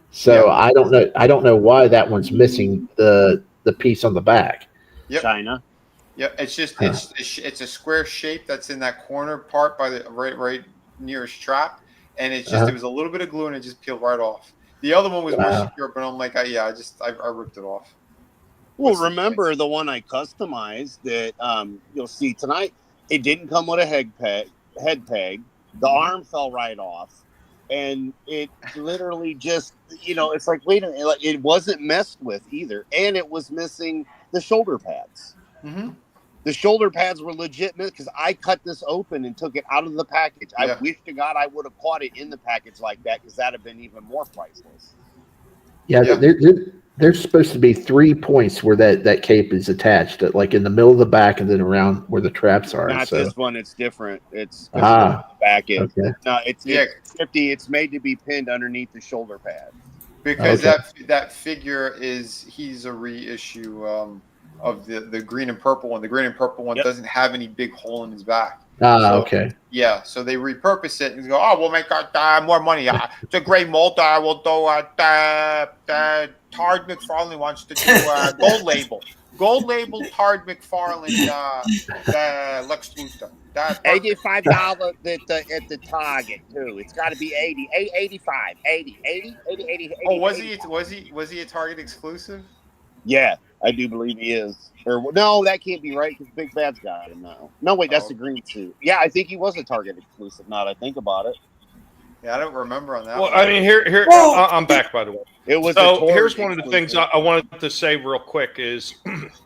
Speaker 15: So I don't know why that one's missing the piece on the back.
Speaker 19: China.
Speaker 14: Yeah, it's just it's a square shape that's in that corner part by the right near his strap, and it's just it was a little bit of glue and it just peeled right off. The other one was more secure, but I'm like, I ripped it off.
Speaker 19: Well, remember the one I customized that you'll see tonight? It didn't come with a head peg. The arm fell right off, and it literally just it's like, wait a minute, like, it wasn't messed with either, and it was missing the shoulder pads.
Speaker 14: Mm-hmm.
Speaker 19: The shoulder pads were legit because I cut this open and took it out of the package. I wish to God I would have caught it in the package like that, because that'd have been even more priceless.
Speaker 15: Yeah, there's supposed to be 3 points where that cape is attached, like in the middle of the back and then around where the traps are.
Speaker 19: Not this one; it's different. It's
Speaker 15: the
Speaker 19: back end.
Speaker 15: Okay.
Speaker 19: No, it's 50. It's made to be pinned underneath the shoulder pad.
Speaker 14: Because that figure he's a reissue of the green and purple one. The green and purple one doesn't have any big hole in his back.
Speaker 15: Okay.
Speaker 14: Yeah, so they repurpose it and go, oh, we'll make more money. It's a gray mold. We'll do Tard McFarlane wants to do gold label. Gold label Tard McFarlane Lex Luthor.
Speaker 19: $85 at the Target too. It's got to be 80, 85, 80.
Speaker 14: Oh, was he a Target exclusive?
Speaker 19: Yeah, I do believe he is. Or no, that can't be right because Big Bad's got him now. No, wait, that's the green suit. Yeah, I think he was a Target exclusive. Now that I think about it.
Speaker 14: Yeah, I don't remember on that.
Speaker 4: Well,
Speaker 14: one.
Speaker 4: I mean, I'm back, by the way.
Speaker 19: It was
Speaker 4: so. Here's one of the things I wanted to say real quick is,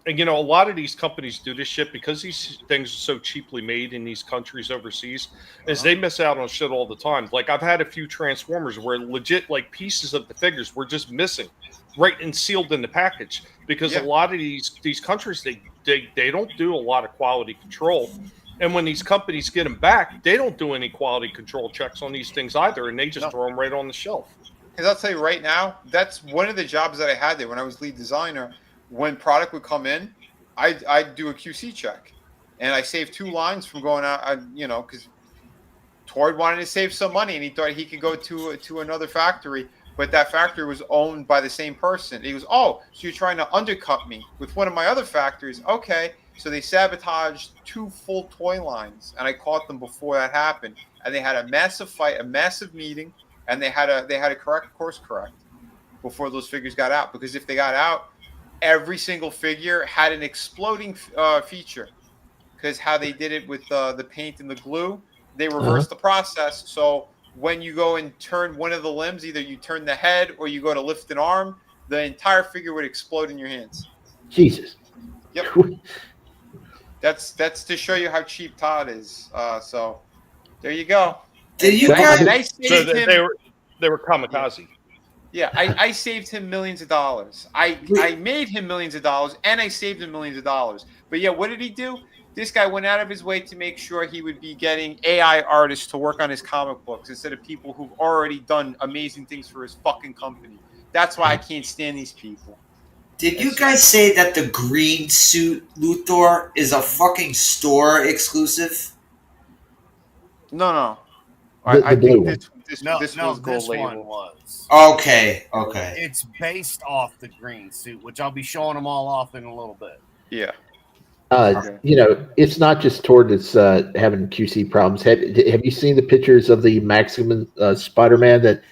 Speaker 4: a lot of these companies do this shit because these things are so cheaply made in these countries overseas, is they miss out on shit all the time. Like I've had a few Transformers where legit like pieces of the figures were just missing, right, and sealed in the package because a lot of these countries they don't do a lot of quality control. And when these companies get them back, they don't do any quality control checks on these things either, and they just throw them right on the shelf.
Speaker 14: Because I'll tell you right now, that's one of the jobs that I had there when I was lead designer. When product would come in, I'd do a QC check, and I saved 2 lines from going out. Because Tord wanted to save some money, and he thought he could go to another factory, but that factory was owned by the same person. He goes, "Oh, so you're trying to undercut me with one of my other factories?" Okay. So they sabotaged 2 full toy lines, and I caught them before that happened. And they had a massive fight, a massive meeting, and they had to course correct before those figures got out. Because if they got out, every single figure had an exploding feature. Because how they did it with the paint and the glue, they reversed the process. So when you go and turn one of the limbs, either you turn the head or you go to lift an arm, the entire figure would explode in your hands.
Speaker 15: Jesus.
Speaker 14: Yep. That's to show you how cheap Todd is. So there you go.
Speaker 16: Did you guys?
Speaker 4: So they were kamikaze.
Speaker 14: Yeah, I saved him millions of dollars. I made him millions of dollars, and I saved him millions of dollars. But yeah, what did he do? This guy went out of his way to make sure he would be getting AI artists to work on his comic books instead of people who've already done amazing things for his fucking company. That's why I can't stand these people.
Speaker 16: Did you guys say that the green suit Luthor is a fucking store exclusive?
Speaker 14: No.
Speaker 15: I think
Speaker 14: this was gold label.
Speaker 19: One was.
Speaker 16: Okay.
Speaker 19: It's based off the green suit, which I'll be showing them all off in a little bit.
Speaker 14: Yeah.
Speaker 15: It's not just Tord that's having QC problems. Have you seen the pictures of the Maximum Spider-Man that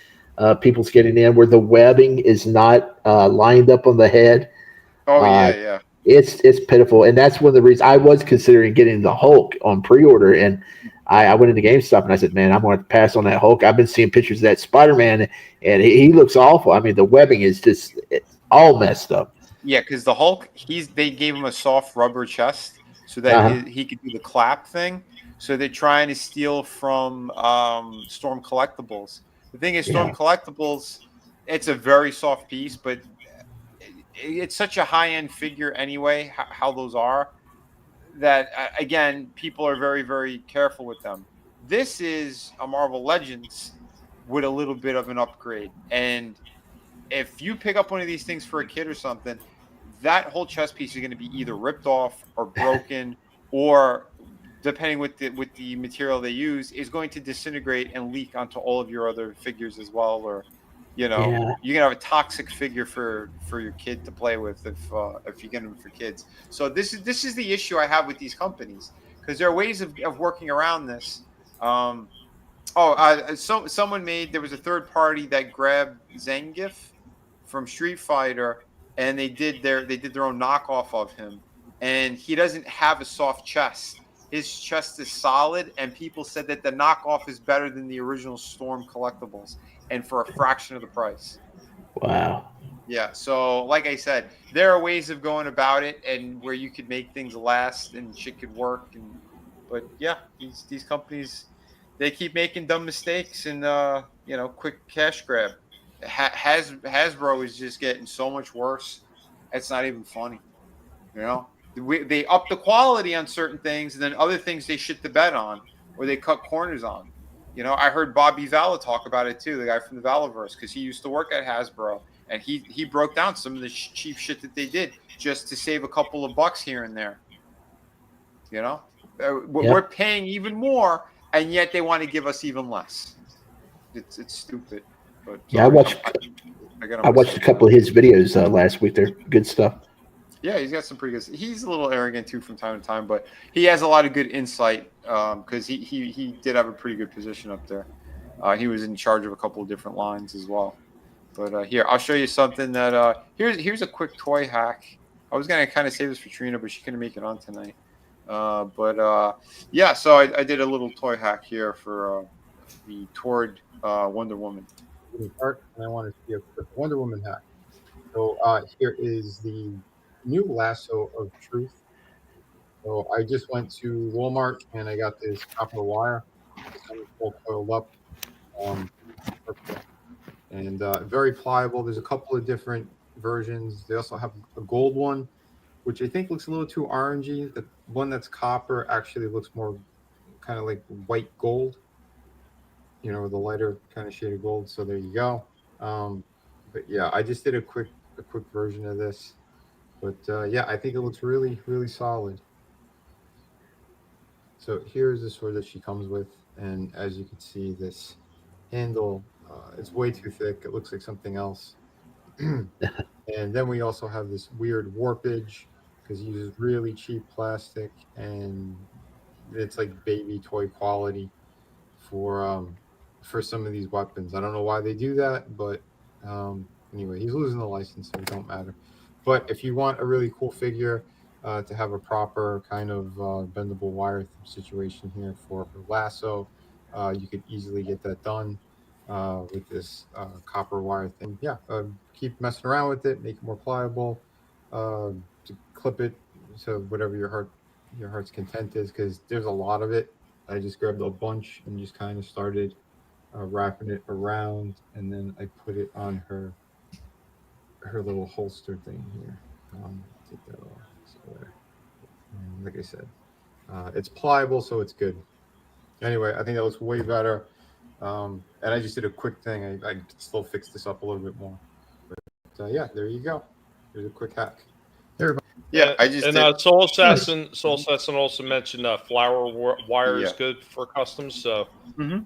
Speaker 15: people's getting in, where the webbing is not lined up on the head?
Speaker 14: Oh yeah.
Speaker 15: It's pitiful, and that's one of the reasons I was considering getting the Hulk on pre-order. And I went into GameStop and I said, "Man, I'm going to pass on that Hulk." I've been seeing pictures of that Spider-Man, and he looks awful. I mean, the webbing is just all messed up.
Speaker 14: Yeah, because the Hulk, they gave him a soft rubber chest so that he could do the clap thing. So they're trying to steal from Storm Collectibles. The thing is, Storm Collectibles, it's a very soft piece, but it's such a high-end figure anyway, how those are, that, again, people are very, very careful with them. This is a Marvel Legends with a little bit of an upgrade. And if you pick up one of these things for a kid or something, that whole chest piece is going to be either ripped off or broken, or depending with the material they use, is going to disintegrate and leak onto all of your other figures as well, or You know,
Speaker 15: Yeah.
Speaker 14: you can have a toxic figure for your kid to play with if you get them for kids. So this is the issue I have with these companies, because there are ways of working around this. Someone there was a third party that grabbed Zangief from Street Fighter, and they did their own knockoff of him, and he doesn't have a soft chest. His chest is solid, and people said that the knockoff is better than the original Storm collectibles, and for a fraction of the price.
Speaker 15: Wow.
Speaker 14: Yeah, so like I said, there are ways of going about it, and where you could make things last and shit could work. But yeah, these companies, they keep making dumb mistakes and quick cash grab. Hasbro is just getting so much worse. It's not even funny. You know, they up the quality on certain things, and then other things they shit the bed on, or they cut corners on. You know, I heard Bobby Valla talk about it too, the guy from the Valaverse, because he used to work at Hasbro, and he broke down some of the cheap shit that they did just to save a couple of bucks here and there. You know, we're paying even more, and yet they want to give us even less. It's stupid. But
Speaker 15: yeah, I watched a couple of his videos last week. They're good stuff.
Speaker 14: Yeah, he's got some pretty good. He's a little arrogant too from time to time, but he has a lot of good insight because he did have a pretty good position up there. He was in charge of a couple of different lines as well. But here, I'll show you something that here's a quick toy hack. I was gonna kind of save this for Trina, but she couldn't make it on tonight. Yeah, so I did a little toy hack here for the Toward Wonder Woman.
Speaker 18: And I wanted to be a quick Wonder Woman hack. So here is the new lasso of truth. So I just went to Walmart and I got this copper wire. It's all coiled up. And very pliable. There's a couple of different versions. They also have a gold one, which I think looks a little too orangey. The one that's copper actually looks more kind of like white gold, you know, the lighter kind of shade of gold. So there you go. But yeah, I just did a quick version of this. But yeah, I think it looks really, really solid. So here's the sword that she comes with. And as you can see, this handle, it's way too thick. It looks like something else. And then we also have this weird warpage because he uses really cheap plastic, and it's like baby toy quality for some of these weapons. I don't know why they do that, but anyway, he's losing the license, so it don't matter. But if you want a really cool figure to have a proper kind of bendable wire situation here for her lasso, you could easily get that done with this copper wire thing. Yeah, keep messing around with it, make it more pliable, to clip it to whatever your heart's content is, because there's a lot of it. I just grabbed a bunch and just kind of started wrapping it around, and then I put it on her little holster thing here. Take that off. So there. And like I said, it's pliable, so it's good. Anyway, I think that looks way better. And I just did a quick thing. I still fixed this up a little bit more. But yeah, there you go. There's a quick hack. Everybody.
Speaker 14: Yeah, I just
Speaker 4: did. Soul Assassin also mentioned flower wire is good for customs. So.
Speaker 14: Mm-hmm.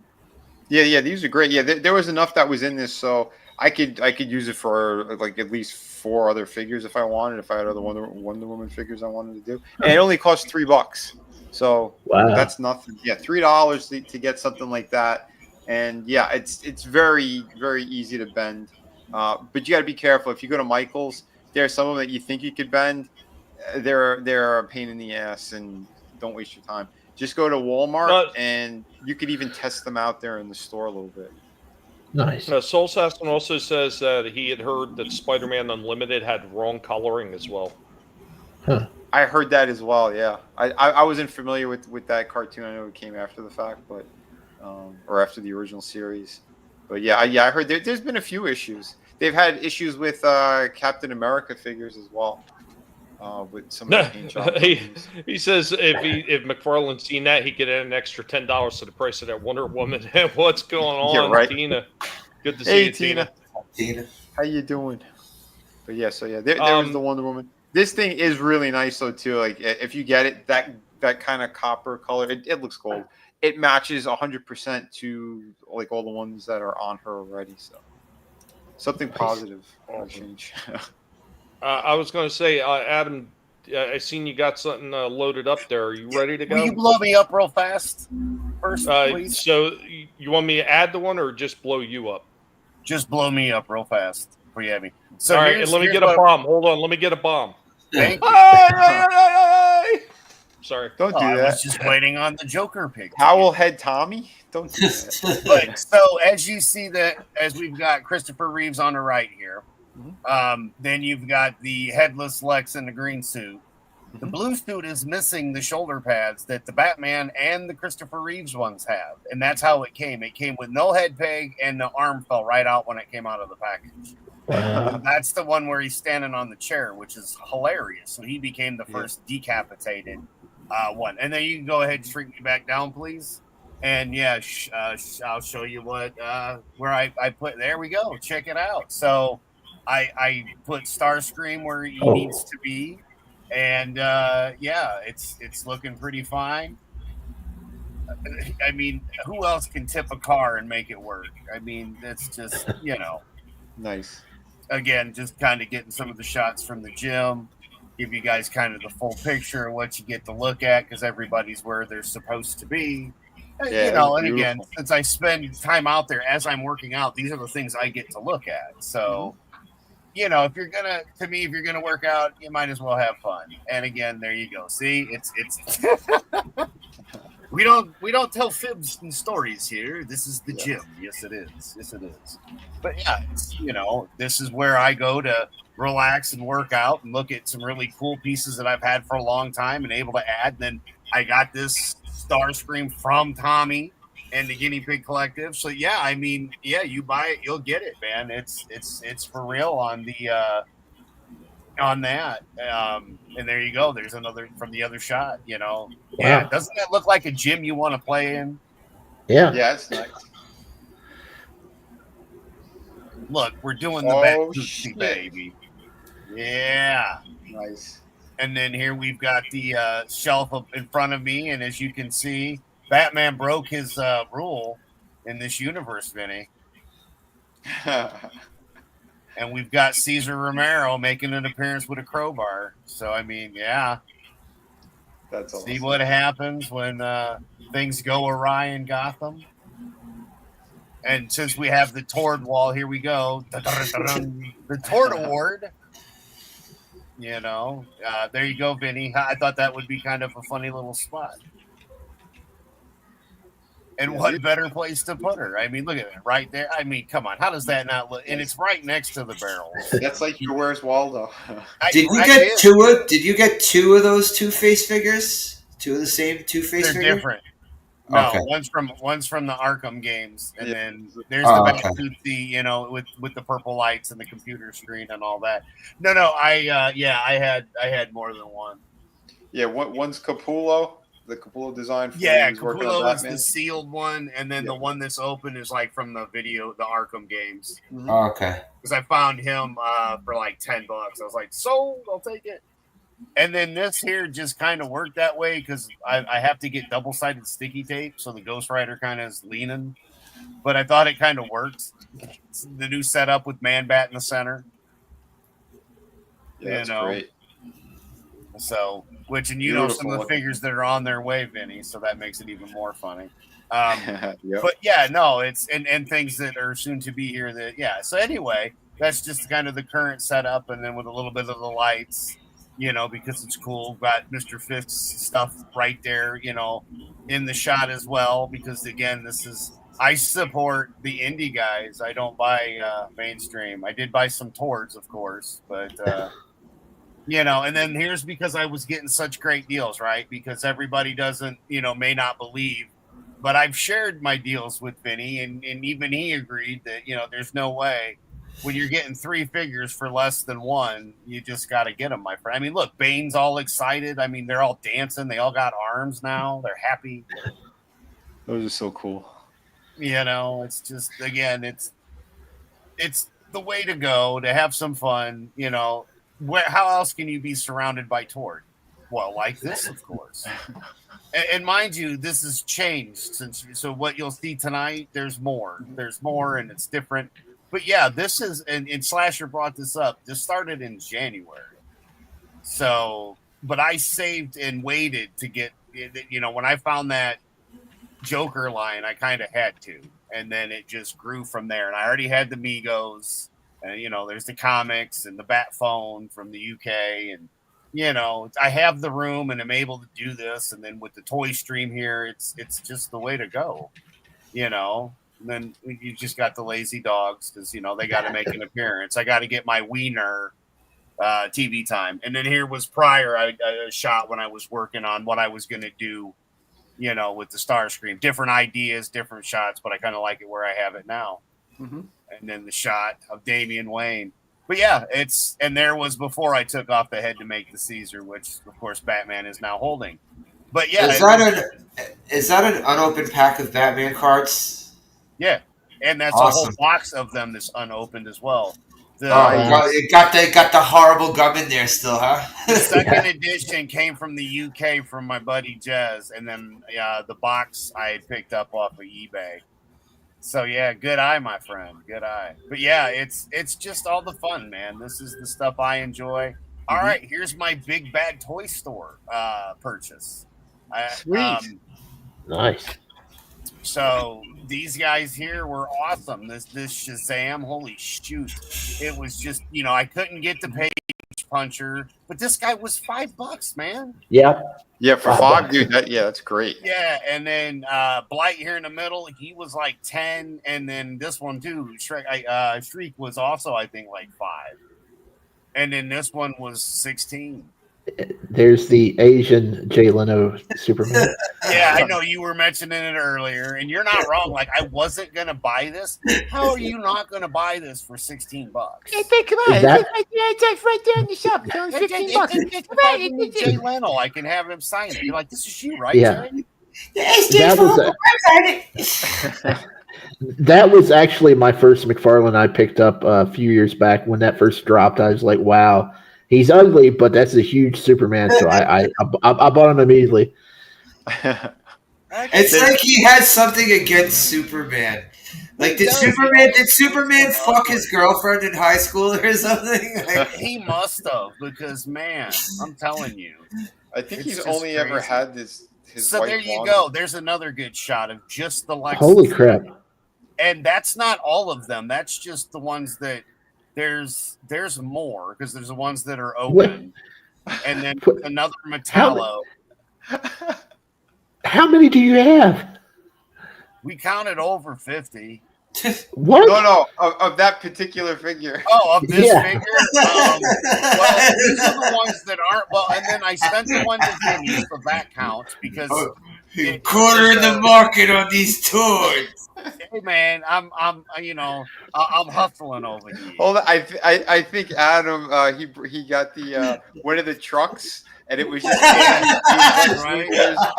Speaker 14: Yeah, these are great. Yeah, there was enough that was in this, so I could use it for like at least 4 other figures if I wanted. If I had other Wonder Woman figures I wanted to do, and it only cost $3. So that's nothing. Yeah, $3 to get something like that. And yeah, it's very, very easy to bend. But you got to be careful. If you go to Michael's, there are some of them that you think you could bend. They're a pain in the ass, and don't waste your time. Just go to Walmart, and you could even test them out there in the store a little bit.
Speaker 15: Nice.
Speaker 4: Soul Assassin also says that he had heard that Spider-Man Unlimited had wrong coloring as well.
Speaker 15: Huh.
Speaker 14: I heard that as well. Yeah, I wasn't familiar with that cartoon. I know it came after the fact, but or after the original series. But yeah, I heard there's been a few issues. They've had issues with Captain America figures as well. With some of the paint job
Speaker 4: he says if McFarlane's seen that, he could add an extra $10 to the price of that Wonder Woman. What's going on,
Speaker 14: yeah, right.
Speaker 4: Tina? Good to see you,
Speaker 14: Tina. How you doing? But yeah, so yeah, there was the Wonder Woman. This thing is really nice though too. Like if you get it, that kind of copper color, it looks gold. It matches 100% to like all the ones that are on her already. So Something positive will change.
Speaker 4: I was going to say, Adam, I seen you got something loaded up there. Are you ready to go?
Speaker 13: Will you blow me up real fast first, please?
Speaker 4: So you want me to add the one or just blow you up?
Speaker 13: Just blow me up real fast before you have me. So
Speaker 4: all right, and let me get a bomb. Hold on, let me get a bomb.
Speaker 13: Thank you.
Speaker 4: Sorry.
Speaker 14: Don't do that.
Speaker 13: I was just waiting on the Joker pick.
Speaker 14: Towelhead Tommy? Don't do that.
Speaker 13: But so as you see that, as we've got Christopher Reeves on the right here, then you've got the headless Lex in the green suit. The blue suit is missing the shoulder pads that the Batman and the Christopher Reeves ones have. And that's how it came. It came with no head peg and the arm fell right out when it came out of the package. That's the one where he's standing on the chair, which is hilarious. So he became the first decapitated one. And then you can go ahead and shrink me back down, please. And yeah, I'll show you what where I put. There we go. Check it out. So I put Starscream where he needs to be, and yeah, it's looking pretty fine. I mean, who else can tip a car and make it work? I mean, it's just
Speaker 14: nice.
Speaker 13: Again, just kind of getting some of the shots from the gym. Give you guys kind of the full picture of what you get to look at because everybody's where they're supposed to be.
Speaker 14: Yeah,
Speaker 13: and again, since I spend time out there as I'm working out, these are the things I get to look at. So, if you're gonna work out, you might as well have fun. And again, there you go. See, it's we don't tell fibs and stories here. This is the gym. Yes, it is. Yes, it is. But yeah, this is where I go to relax and work out and look at some really cool pieces that I've had for a long time and able to add. And then I got this Starscream from Tommy and the Guinea Pig Collective. So yeah, I mean, yeah, you buy it, you'll get it, man. It's for real on the on that. And there you go. There's another from the other shot.
Speaker 15: Wow.
Speaker 13: Yeah, doesn't that look like a gym you want to play in?
Speaker 15: Yeah.
Speaker 14: Yeah, it's nice.
Speaker 13: Look, we're doing the Batsuit, baby. Yeah.
Speaker 14: Nice.
Speaker 13: And then here we've got the shelf up in front of me. And as you can see, Batman broke his rule in this universe, Vinny. And we've got Cesar Romero making an appearance with a crowbar. So, I mean, yeah.
Speaker 14: That's awesome.
Speaker 13: See what happens when things go awry in Gotham. And since we have the Tord wall, here we go. The Tord Award. There you go, Vinny. I thought that would be kind of a funny little spot. And what better place to put her? I mean, look at it right there. I mean, come on. How does that not look? And it's right next to the barrels.
Speaker 14: That's like your Where's Waldo?
Speaker 16: Did you get two of those Two-Face figures? Two of the same Two-Face figures?
Speaker 13: They're different. No,
Speaker 16: okay.
Speaker 13: one's from the Arkham games, and then there's the Batsuit, with the purple lights and the computer screen and all that. No, I had more than one.
Speaker 14: Yeah, one's Capullo, the Capullo design.
Speaker 13: Capullo is the sealed one, and then the one that's open is like from the Arkham games.
Speaker 16: Oh, okay.
Speaker 13: Because I found him for like $10. I was like, sold, I'll take it. And then this here just kind of worked that way because I have to get double-sided sticky tape, so the Ghost Rider kind of is leaning. But I thought it kind of worked. It's the new setup with Man-Bat in the center.
Speaker 14: Yeah, that's great.
Speaker 13: So, some of the figures that are on their way, Vinny, so that makes it even more funny.
Speaker 14: Yep.
Speaker 13: But yeah, no, it's and things that are soon to be here that, yeah. So anyway, that's just kind of the current setup, and then with a little bit of the lights. Because it's cool. Got Mr. Fisk's stuff right there, in the shot as well. Because again, I support the indie guys. I don't buy mainstream. I did buy some Tords, of course, but and then here's because I was getting such great deals, right? Because everybody doesn't, may not believe, but I've shared my deals with Vinny, and even he agreed that there's no way. When you're getting 3 figures for less than one, you just got to get them, my friend. I mean, look, Bane's all excited. I mean, they're all dancing. They all got arms now. They're happy.
Speaker 14: Those are so cool.
Speaker 13: It's just, again, it's the way to go, to have some fun. How else can you be surrounded by Tord? Well, like this, of course. And mind you, this has changed. So what you'll see tonight, there's more. There's more, and it's different. But yeah, this is and Slasher brought this up. This started in January. So, but I saved and waited to get, when I found that Joker line, I kind of had to, and then it just grew from there. And I already had the Migos, and there's the comics and the Bat Phone from the UK, and I have the room and I'm able to do this. And then with the toy stream here, it's just the way to go, And then you just got the lazy dogs because they got to make an appearance. I got to get my Wiener TV time, and then here was prior I shot when I was working on what I was going to do, with the Starscream. Different ideas, different shots, but I kind of like it where I have it now.
Speaker 14: Mm-hmm.
Speaker 13: And then the shot of Damian Wayne. But yeah, and there was before I took off the head to make the Caesar, which of course Batman is now holding. But yeah,
Speaker 16: is that an unopened pack of Batman cards?
Speaker 13: Yeah, and that's
Speaker 16: awesome.
Speaker 13: A whole box of them that's unopened as well.
Speaker 16: It got the horrible gum in there still, huh?
Speaker 13: The second edition came from the UK from my buddy Jez, and then the box I had picked up off of eBay. So yeah, good eye, my friend, good eye. But yeah, it's just all the fun, man. This is the stuff I enjoy. All right, here's my big bad toy store purchase.
Speaker 15: Sweet, nice.
Speaker 13: So these guys here were awesome. This Shazam, holy shoot! It was just I couldn't get the page puncher, but this guy was $5, man.
Speaker 15: Yeah,
Speaker 14: for $5, dude. That's great.
Speaker 13: Yeah, and then Blight here in the middle, he was like 10, and then this one too, Shriek was also I think like 5, and then this one was 16.
Speaker 15: There's the Asian Jay Leno Superman.
Speaker 13: Yeah, I know you were mentioning it earlier, and you're not wrong. Like, I wasn't gonna buy this. How are you not gonna buy this for $16?
Speaker 20: Hey, come on, it's right there in the shop. It's only $15.
Speaker 13: Jay Leno, I can have him sign it. You're like, this is you, right?
Speaker 15: Yeah.
Speaker 13: Jay?
Speaker 15: That was actually my first McFarlane I picked up a few years back when that first dropped. I was like, wow. He's ugly, but that's a huge Superman. So I bought him immediately.
Speaker 16: It's like he had something against Superman. Like did Superman fuck his girlfriend in high school or something?
Speaker 13: He must have, because man, I'm telling you.
Speaker 14: I think he's only ever had his
Speaker 13: So there you go. There's another good shot of just the Lexus.
Speaker 15: Holy crap.
Speaker 13: And that's not all of them. That's just the ones that there's more, because there's the ones that are open, and then another Metallo.
Speaker 15: How many do you have?
Speaker 13: We counted over 50.
Speaker 15: What?
Speaker 14: No, of that particular figure.
Speaker 13: Oh, of this figure? Well, these are the ones that aren't. Well, and then I sent the one to Vinnie, so that counts, because
Speaker 16: corner in the market on these toys.
Speaker 13: Hey man, I'm hustling over here.
Speaker 14: Hold on, I think Adam he got the one of the trucks, and it was just
Speaker 13: right.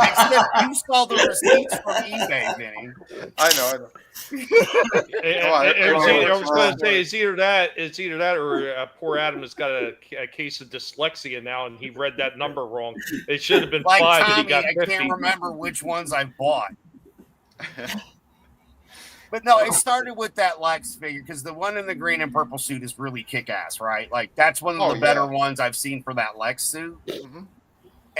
Speaker 13: Except you saw the receipts from eBay, Vinny.
Speaker 14: I know.
Speaker 4: I was going to say it's either that or poor Adam has got a case of dyslexia now, and he read that number wrong. It should have been
Speaker 13: like
Speaker 4: 5,
Speaker 13: Tommy,
Speaker 4: and he got 50.
Speaker 13: I can't remember which ones I bought. But no, it started with that Lex figure, because the one in the green and purple suit is really kick-ass, right? Like, that's one of the better ones I've seen for that Lex suit.
Speaker 14: Mm-hmm.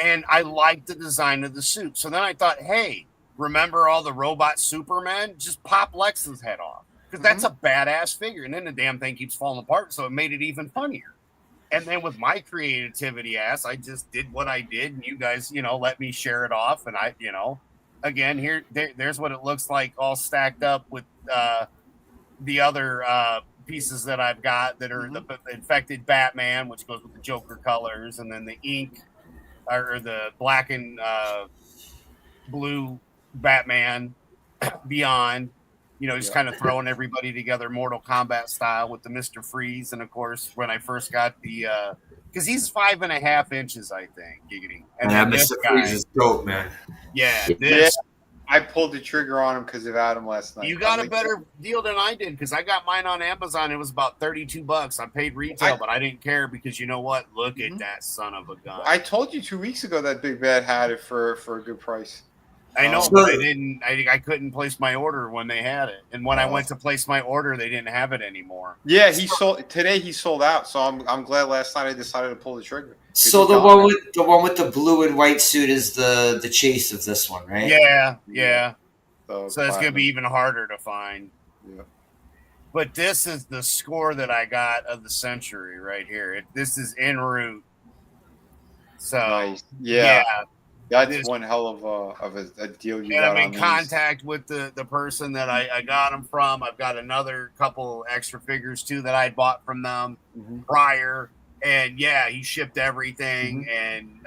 Speaker 13: And I liked the design of the suit. So then I thought, hey, remember all the robot Supermen? Just pop Lex's head off, because that's a badass figure. And then the damn thing keeps falling apart, so it made it even funnier. And then with my creativity ass, I just did what I did, and you guys, let me share it off. And I, again, there's what it looks like all stacked up with the other pieces that I've got that are the infected Batman, which goes with the Joker colors, and then the ink or the black and blue Batman Beyond, just kind of throwing everybody together Mortal Kombat style with the Mr. Freeze. And of course, when I first got the because he's 5.5 inches, I think, giggity. And
Speaker 16: that Mr. Freeze is dope, man.
Speaker 13: Yeah,
Speaker 14: I pulled the trigger on him because of Adam last night.
Speaker 13: You got a better deal than I did, because I got mine on Amazon. It was about $32. I paid retail, but I didn't care, because you know what? Look at that son of a gun.
Speaker 14: I told you 2 weeks ago that Big Bad had it for a good price.
Speaker 13: I know, but I didn't. I couldn't place my order when they had it, and when I went to place my order, they didn't have it anymore.
Speaker 14: Yeah, he sold out. So I'm glad last night I decided to pull the trigger.
Speaker 16: So the one with the blue and white suit is the chase of this one, right?
Speaker 13: Yeah. So it's gonna be even harder to find.
Speaker 14: Yeah.
Speaker 13: But this is the score that I got of the century right here. This is en route. So
Speaker 14: nice. Yeah. That's one hell of a deal you got.
Speaker 13: I'm in contact with the person that I got them from. I've got another couple extra figures too that I bought from them prior. And yeah, he shipped everything and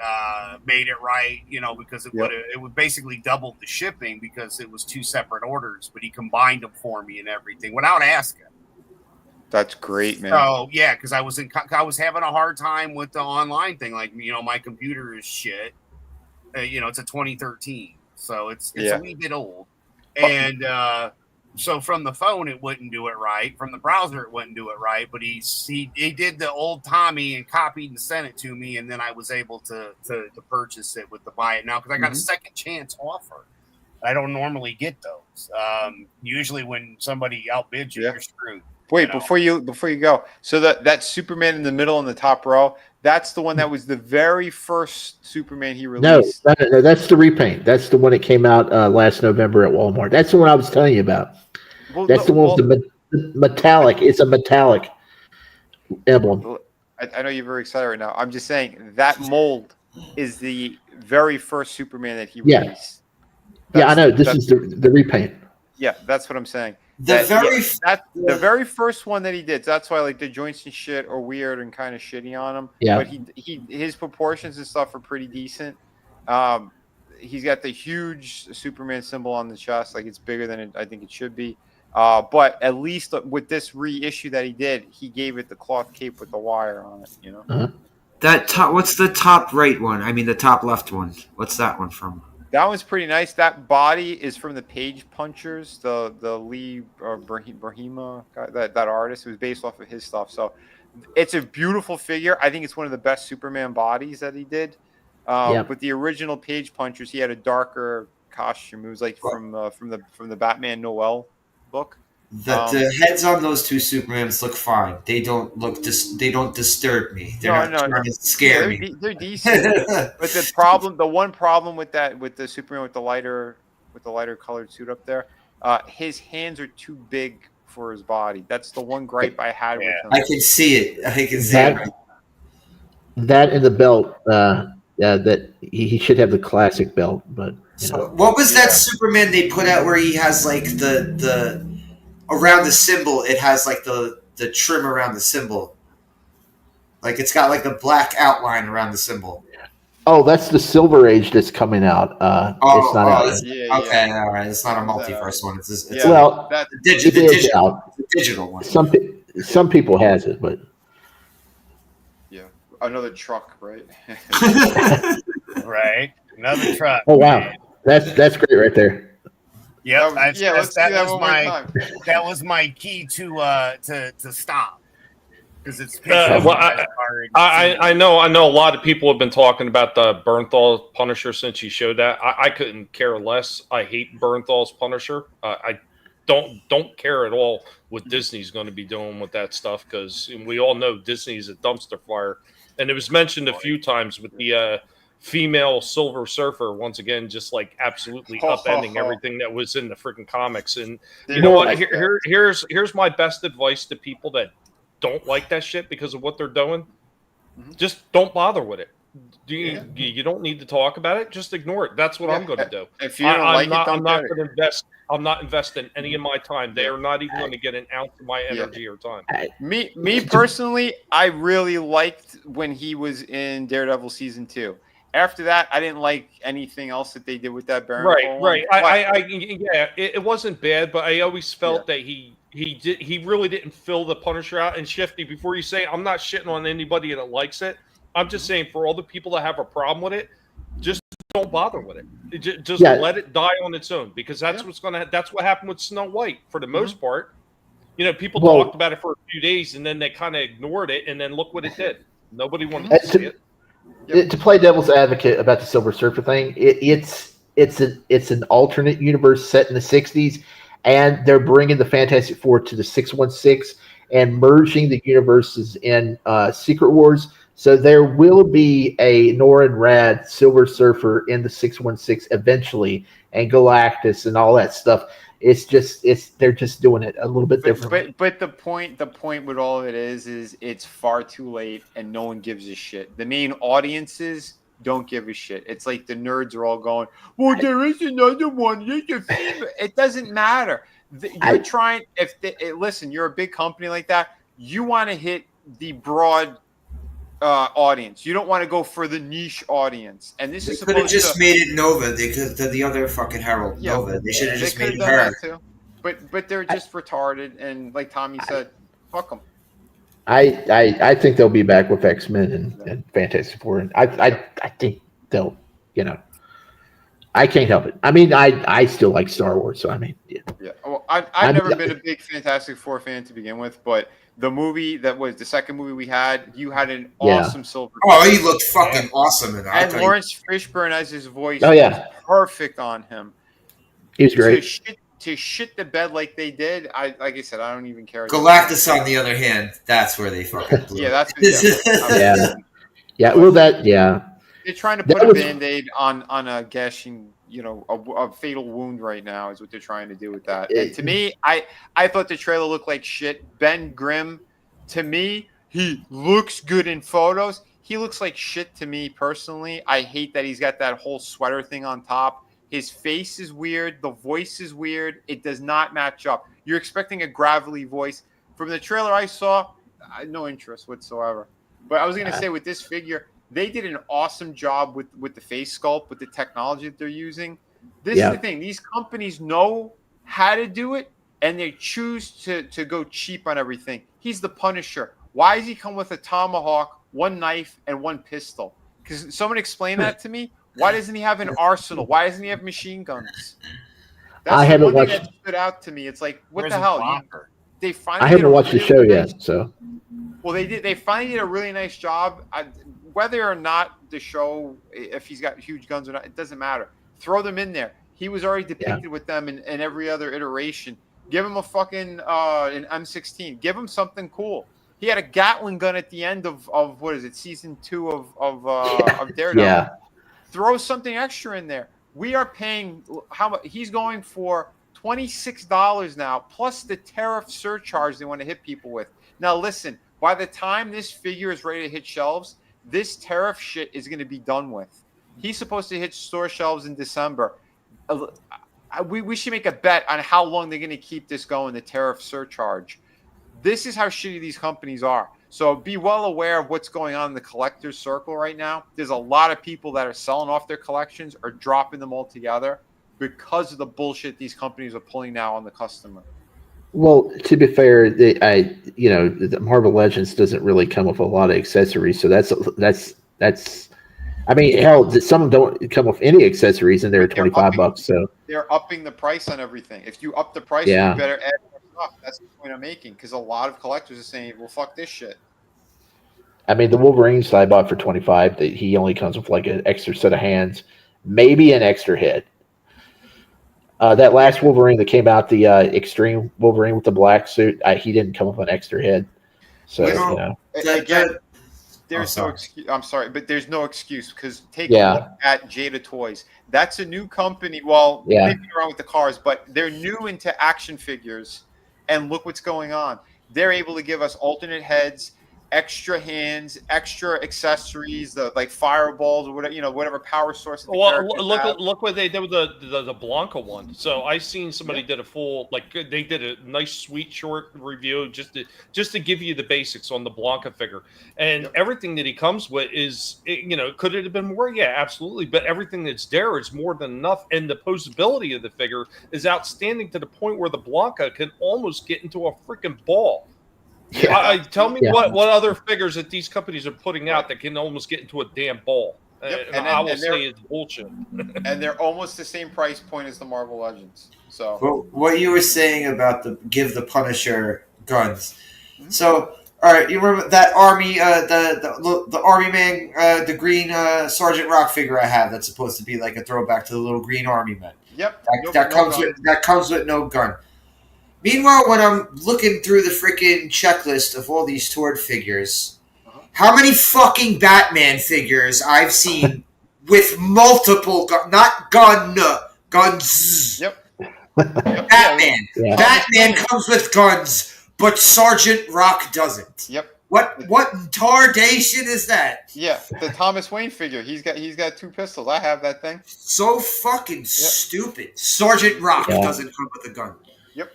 Speaker 13: made it right, because it would basically double the shipping because it was 2 separate orders, but he combined them for me and everything without asking.
Speaker 14: That's great, man.
Speaker 13: So yeah, because I was having a hard time with the online thing. Like, my computer is shit. It's a 2013, so it's a wee bit old. And so from the phone, it wouldn't do it right. From the browser, it wouldn't do it right. But he did the old Tommy and copied and sent it to me, and then I was able to purchase it with the buy it now because I got a second chance offer. I don't normally get those. Usually, when somebody outbids you, you're screwed.
Speaker 14: Wait, before you go, so that Superman in the middle in the top row, that's the one that was the very first Superman he released.
Speaker 15: No, that's the repaint. That's the one that came out last November at Walmart. That's the one I was telling you about. That's the one with the metallic. It's a metallic emblem.
Speaker 14: I know you're very excited right now. I'm just saying that mold is the very first Superman that he released.
Speaker 15: Yeah, I know. This is the repaint.
Speaker 14: Yeah, that's what I'm saying.
Speaker 16: The
Speaker 14: very first one that he did. That's why the joints and shit are weird and kind of shitty on him.
Speaker 15: Yeah.
Speaker 14: But his proportions and stuff are pretty decent. He's got the huge Superman symbol on the chest, like it's bigger than I think it should be. But at least with this reissue that he did, he gave it the cloth cape with the wire on it.
Speaker 16: That top. What's the top right one? I mean, the top left one. What's that one from?
Speaker 14: That one's pretty nice. That body is from the Page Punchers, the Lee Brahima guy, that artist. It was based off of his stuff. So it's a beautiful figure. I think it's one of the best Superman bodies that he did. With the original Page Punchers, he had a darker costume. It was like from the Batman Noel book.
Speaker 16: The heads on those 2 Supermans look fine. They don't disturb me. They're not trying to scare me.
Speaker 14: They're decent. But the one problem with the Superman with the lighter colored suit up there, his hands are too big for his body. That's the one gripe I had with him.
Speaker 16: I can see it. I can see it.
Speaker 15: That and the belt. That he should have the classic belt. But
Speaker 16: what was that Superman they put out where he has like the around the symbol, it has like the trim around the symbol. Like it's got like a black outline around the symbol.
Speaker 15: Oh, that's the Silver Age that's coming out. It's not out.
Speaker 16: Okay, all right. It's not a multiverse one. It's
Speaker 15: the
Speaker 16: digital one.
Speaker 15: Some people has it, but
Speaker 14: another truck, right?
Speaker 13: Right, another truck.
Speaker 15: Oh wow, that's great right there.
Speaker 13: Yep, that was my key to stop because it's.
Speaker 4: I know a lot of people have been talking about the Bernthal Punisher since you showed that. I couldn't care less. I hate Bernthal's Punisher. I don't care at all what Disney's going to be doing with that stuff because we all know Disney's a dumpster fire, and it was mentioned a few times with the. Female Silver Surfer once again, just like absolutely upending everything that was in the freaking comics. And you know what? Here's my best advice to people that don't like that shit because of what they're doing. Just don't bother with it. You don't need to talk about it. Just ignore it. That's what I'm going to do.
Speaker 14: If you don't like it,
Speaker 4: I'm not going to invest. I'm not investing any of my time. They are not even going to get an ounce of my energy or time.
Speaker 14: Me personally, I really liked when he was in Daredevil season 2. After that, I didn't like anything else that they did with that Baron.
Speaker 4: Right. It wasn't bad, but I always felt that he really didn't fill the Punisher out. And Shifty, before you say, I'm not shitting on anybody that likes it. I'm just saying for all the people that have a problem with it, just don't bother with it. Just let it die on its own because that's that's what happened with Snow White for the most part. People talked about it for a few days and then they kind of ignored it, and then look what it did. Nobody wanted to see it.
Speaker 15: To play devil's advocate about the Silver Surfer thing, it's it's an alternate universe set in the 60s, and they're bringing the Fantastic Four to the 616 and merging the universes in Secret Wars. So there will be a Nora and Rad Silver Surfer in the 616 eventually, and Galactus and all that stuff. They're just doing it a little bit differently.
Speaker 14: But the point with all of it is it's far too late and no one gives a shit. The main audiences don't give a shit. It's like the nerds are all going, well, there is another one. It doesn't matter. You're trying. Listen, you're a big company like that. You want to hit the broad audience. You don't want to go for the niche audience. And this is
Speaker 16: could have just made it Nova. They could the other fucking Herald Nova. They should have just made her.
Speaker 14: Too. But they're just retarded. And like Tommy said, fuck them.
Speaker 15: I think they'll be back with X-Men and Fantastic Four. And I think they'll, I can't help it. I mean, I still like Star Wars, so I mean, yeah.
Speaker 14: Well, I've never been a big Fantastic Four fan to begin with, but the movie that was the second movie we had, you had an awesome Silver.
Speaker 16: Oh, he looked fucking awesome in that.
Speaker 14: And Lawrence Fishburne as his voice
Speaker 15: was
Speaker 14: perfect on him.
Speaker 15: He was great.
Speaker 14: To shit the bed like they did, like I said, I don't even care.
Speaker 16: Galactus, on the other hand, that's where they fucking blew.
Speaker 14: That's
Speaker 15: Well,
Speaker 14: they're trying to put a Band-Aid on a gashing, a fatal wound right now is what they're trying to do with that. And to me, I thought the trailer looked like shit. Ben Grimm, to me, he looks good in photos. He looks like shit to me personally. I hate that he's got that whole sweater thing on top. His face is weird. The voice is weird. It does not match up. You're expecting a gravelly voice. From the trailer I saw, no interest whatsoever. But I was going to say with this figure, they did an awesome job with the face sculpt, with the technology that they're using. This is the thing. These companies know how to do it, and they choose to go cheap on everything. He's the Punisher. Why does he come with a tomahawk, one knife, and one pistol? Because someone explain that to me. Why doesn't he have an arsenal? Why doesn't he have machine guns? That's the one thing that stood out to me. It's like, what the hell?
Speaker 15: I haven't watched the show yet, so.
Speaker 14: Well, they did. They finally did a really nice job. Whether or not the show, if he's got huge guns or not, it doesn't matter. Throw them in there. He was already depicted with them in every other iteration. Give him a fucking an M16. Give him something cool. He had a Gatling gun at the end of what is it, season 2 of Daredevil.
Speaker 15: Yeah.
Speaker 14: Throw something extra in there. We are paying how much? He's going for $26 now, plus the tariff surcharge they want to hit people with. Now, listen. By the time this figure is ready to hit shelves, this tariff shit is going to be done with. He's supposed to hit store shelves in December. We should make a bet on how long they're going to keep this going, the tariff surcharge. This is how shitty these companies are. So be well aware of what's going on in the collector's circle right now. There's a lot of people that are selling off their collections or dropping them altogether because of the bullshit these companies are pulling now on the customer.
Speaker 15: Well, to be fair, the Marvel Legends doesn't really come with a lot of accessories, so that's. I mean, hell, some don't come with any accessories, and they're $25. So
Speaker 14: they're upping the price on everything. If you up the price, you better add more stuff. That's the point I'm making, because a lot of collectors are saying, "Well, fuck this shit."
Speaker 15: I mean, the Wolverine I bought for $25. That he only comes with like an extra set of hands, maybe an extra head. That last Wolverine that came out, the Extreme Wolverine with the black suit, he didn't come with an extra head. So,
Speaker 14: again, there's no excuse. I'm sorry, but there's no excuse, because take a look at Jada Toys. That's a new company. Well, they've been around with the cars, but they're new into action figures. And look what's going on. They're able to give us alternate heads, extra hands, extra accessories, like fireballs or whatever, whatever power source.
Speaker 4: Well, look what they did with the Blanca one. So I seen somebody did a full, they did a nice sweet short review just to give you the basics on the Blanca figure, and everything that he comes with is, could it have been more? Yeah, absolutely. But everything that's there is more than enough, and the posability of the figure is outstanding to the point where the Blanca can almost get into a freaking ball. Tell me what other figures that these companies are putting out that can almost get into a damn ball. And I will say it's bullshit.
Speaker 14: And they're almost the same price point as the Marvel Legends. So
Speaker 16: what you were saying about give the Punisher guns. So All right, you remember that army, the army man, the green Sergeant Rock figure I have that's supposed to be like a throwback to the little green army man.
Speaker 14: Yep.
Speaker 16: That comes with no gun. Meanwhile, when I'm looking through the freaking checklist of all these Tord figures, how many fucking Batman figures I've seen with multiple guns.
Speaker 14: Yep.
Speaker 16: Batman.
Speaker 15: Yeah.
Speaker 16: Batman comes with guns, but Sergeant Rock doesn't.
Speaker 14: Yep.
Speaker 16: What tardation is that?
Speaker 14: Yeah, the Thomas Wayne figure. He's got 2 pistols. I have that thing.
Speaker 16: So fucking stupid. Sergeant Rock doesn't come with a gun.
Speaker 14: Yep.